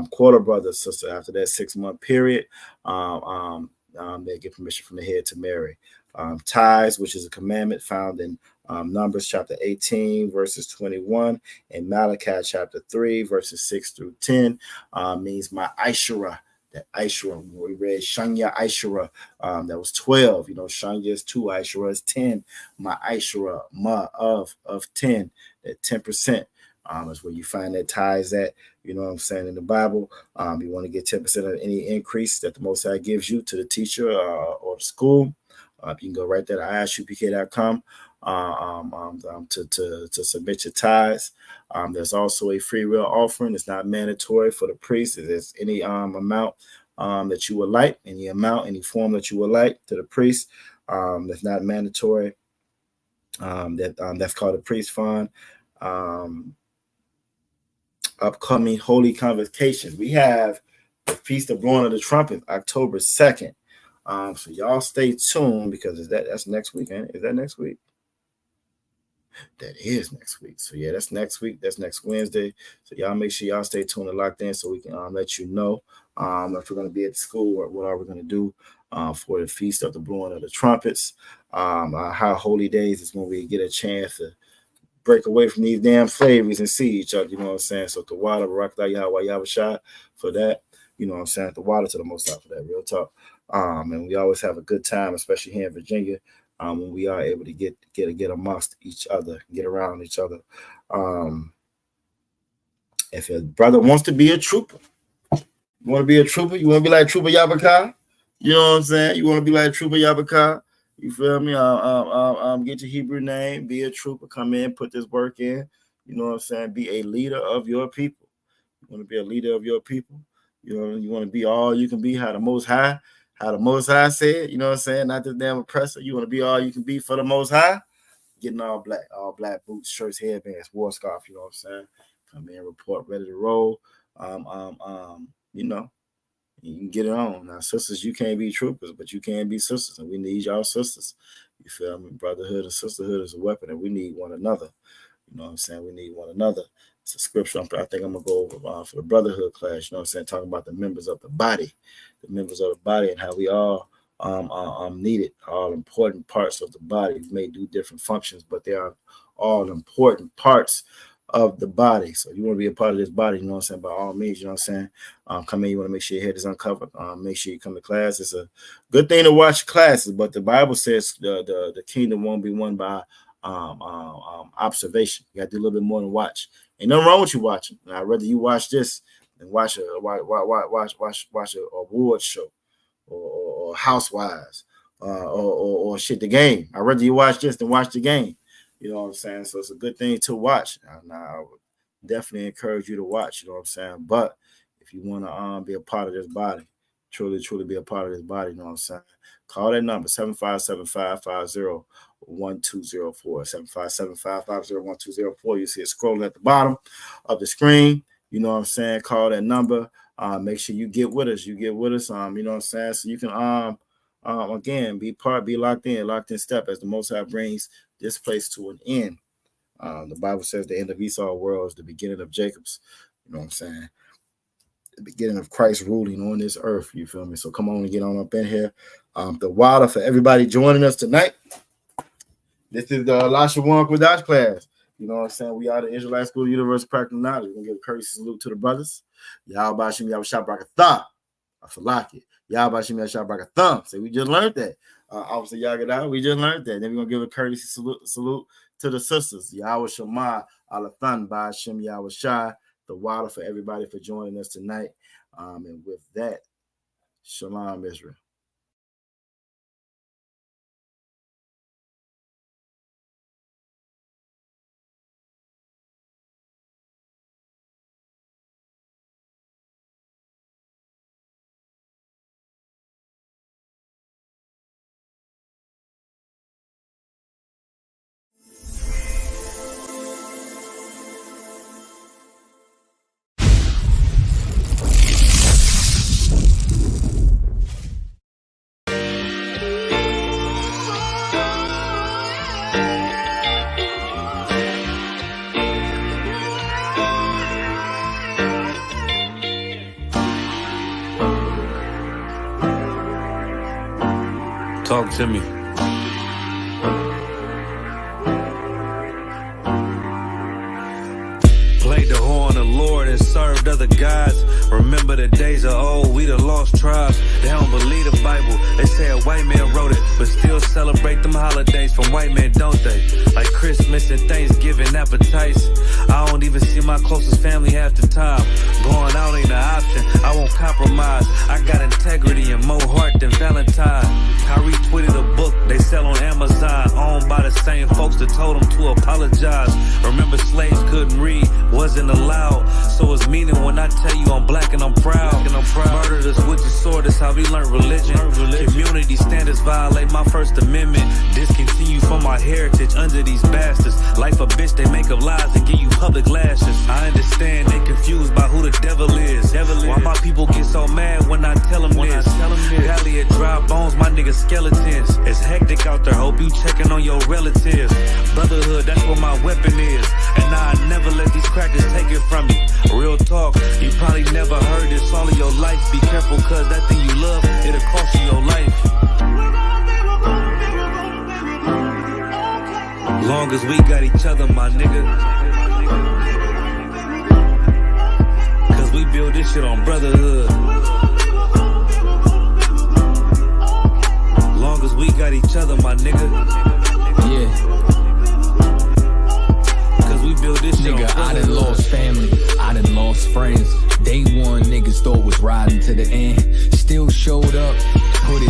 quarter brother or sister. After that 6 month period, they get permission from the head to marry. Tithes, which is a commandment found in Numbers chapter 18, verses 21, and Malachi chapter 3, verses 6 through 10, means my Aishara. That Aishara, we read Shanya Aishara, that was 12. You know, Shanya is 2, Aishara is 10. My Aishara, ma of 10, that 10%. Is where you find that tithes at, you know what I'm saying, in the Bible. You want to get 10% of any increase that the Most High gives you to the teacher or the school. You can go right there to ISUPK.com to submit your tithes. There's also a free will offering. It's not mandatory for the priest. There's any amount that you would like, any form that you would like to the priest. That's not mandatory. That's called a priest fund. Upcoming holy convocations. We have the Feast of Blowing of the Trumpet, October 2nd. So y'all stay tuned because that's next week, ain't it? Is that next week? That is next week. So yeah, that's next week. That's next Wednesday. So y'all make sure y'all stay tuned and locked in so we can let you know if we're going to be at school or what are we going to do for the Feast of the Blowing of the Trumpets. Our holy days is when we get a chance to break away from these damn slaveries and see each other, you know what I'm saying? So the water, Barakatah Yahweh Yahushua for that, you know what I'm saying? The water to the Most High for that, real talk. And we always have a good time, especially here in Virginia, when we are able to get amongst each other, get around each other. If a brother wants to be a trooper, you want to be like Trooper Yabaka, You know what I'm saying? You want to be like Trooper Yabaka? You feel me? Get your Hebrew name, be a trooper, come in, put this work in. You know what I'm saying? Be a leader of your people. You want to be a leader of your people. You know, you want to be all you can be, how the Most High said, you know what I'm saying? Not the damn oppressor. You want to be all you can be for the Most High. Getting all black boots, shirts, headbands, war scarf, you know what I'm saying? Come in, report, ready to roll. You know, you can get it on. Now, sisters, you can't be troopers, but you can be sisters, and we need y'all sisters. You feel me? Brotherhood and sisterhood is a weapon, and we need one another. You know what I'm saying? We need one another. It's a scripture. I think I'm going to go over for the brotherhood class, you know what I'm saying? Talking about the members of the body, and how we all needed, all important parts of the body. We may do different functions, but they are all important parts of the body. So you want to be a part of this body, you know what I'm saying? By all means, you know what I'm saying? Come in, you want to make sure your head is uncovered. Make sure you come to class. It's a good thing to watch classes, but the Bible says the kingdom won't be won by observation. You got to do a little bit more than watch. Ain't nothing wrong with you watching. I'd rather you watch this than watch a award show or Housewives or shit, the game. I'd rather you watch this than watch the game. You know what I'm saying? So it's a good thing to watch. Now, I would definitely encourage you to watch, you know what I'm saying? But if you want to be a part of this body, truly be a part of this body, you know what I'm saying? Call that number, 757-550-1204, 757-550-1204. You see it scrolling at the bottom of the screen. You know what I'm saying? Call that number. Make sure you get with us. You know what I'm saying? So you can, again, be locked in step as the Most High brings this place to an end. The Bible says the end of Esau's world is the beginning of Jacob's. You know what I'm saying? The beginning of Christ ruling on this earth. You feel me? So come on and get on up in here. The water for everybody joining us tonight. This is the Lashawan Qadash class. You know what I'm saying? We are the Israelite School of Universal Practical Knowledge. We're going to give a courtesy salute to the brothers. Y'all Bashim Yahweh Barakathah. I feel like it. Y'all Bashim Yahweh Barakathah. So we just learned that. Officer Yagadah, we just learned that. Then we're going to give a courtesy salute to the sisters. Yahweh Shema, Alathan, Bashim Yahweh Shai. The water for everybody for joining us tonight. And with that, Shalom, Israel. Talk to me. Played the horn of the Lord and served other gods. Remember the days of old, we the lost tribes. They don't believe the Bible. They say a white man wrote it, but still celebrate them holidays from white men, don't they? Like Christmas and Thanksgiving appetites. I don't even see my closest family half the time. Going out ain't an option, I won't compromise. I got integrity and more heart than Valentine. I retweeted a book they sell on Amazon, owned by the same folks that told them to apologize. Remember slaves couldn't read, wasn't allowed. So it's meaning when I tell you I'm black and I'm proud. Murdered us with the sword, that's how we learned religion. Community standards violate my First Amendment. Discontinue from my heritage under these bastards. Life a bitch, they make up lies and give you public lashes. I understand they confused by who the devil is. Why my people get so mad when I tell them this? Valley of dry bones, my niggas skeletons. It's hectic out there, hope you checking on your relatives. Brotherhood, that's what my weapon is. And I never let these crackers take it from me. Real talk, you probably never heard this all of your life. Be careful, cause that thing you love, it'll cost you your life. Long as we got each other, my nigga. Cause we build this shit on brotherhood. Long as we got each other, my nigga. Yeah. We build this shit. Nigga, I done lost family, I done lost friends. Day one niggas thought was riding to the end. Still showed up, put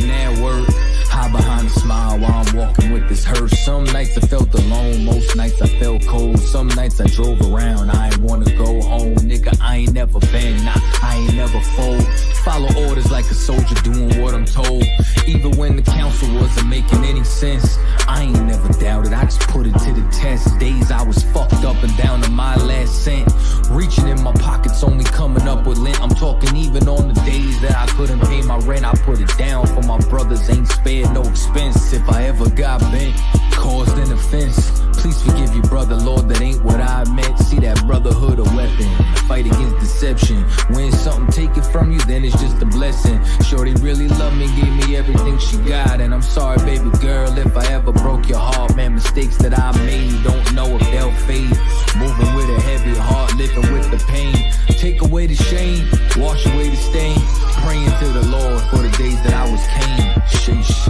was hurt. Some nights I felt alone, most nights I felt cold. Some nights I drove around, I ain't wanna go home. Nigga, I ain't never been, nah, I ain't never fold. Follow orders like a soldier doing what I'm told. Even when the council wasn't making any sense, I ain't never doubted, I just put it to the test. Days I was fucked up and down to my last cent. Reaching in my pockets, only coming up with lint. I'm talking even on the days that I couldn't pay my rent. I put it down for my brothers, ain't spared no expense. If I ever got bent, caused an offense, please forgive you, brother, Lord, that ain't what I meant. See that brotherhood a weapon, fight against deception. When something taken from you, then it's just a blessing. Shorty really loved me, gave me everything she got. And I'm sorry, baby girl, if I ever broke your heart, man. Mistakes that I made, don't know if they'll fade. Moving with a heavy heart, living with the pain. Take away the shame, wash away the stain. Praying to the Lord for the days that I was Cain. Sheesh.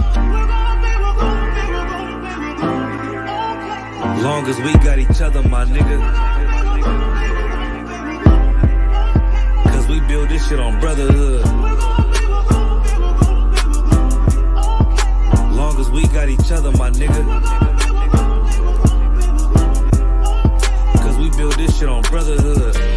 Long as we got each other, my nigga. Cause we build this shit on brotherhood. Long as we got each other, my nigga. Cause we build this shit on brotherhood.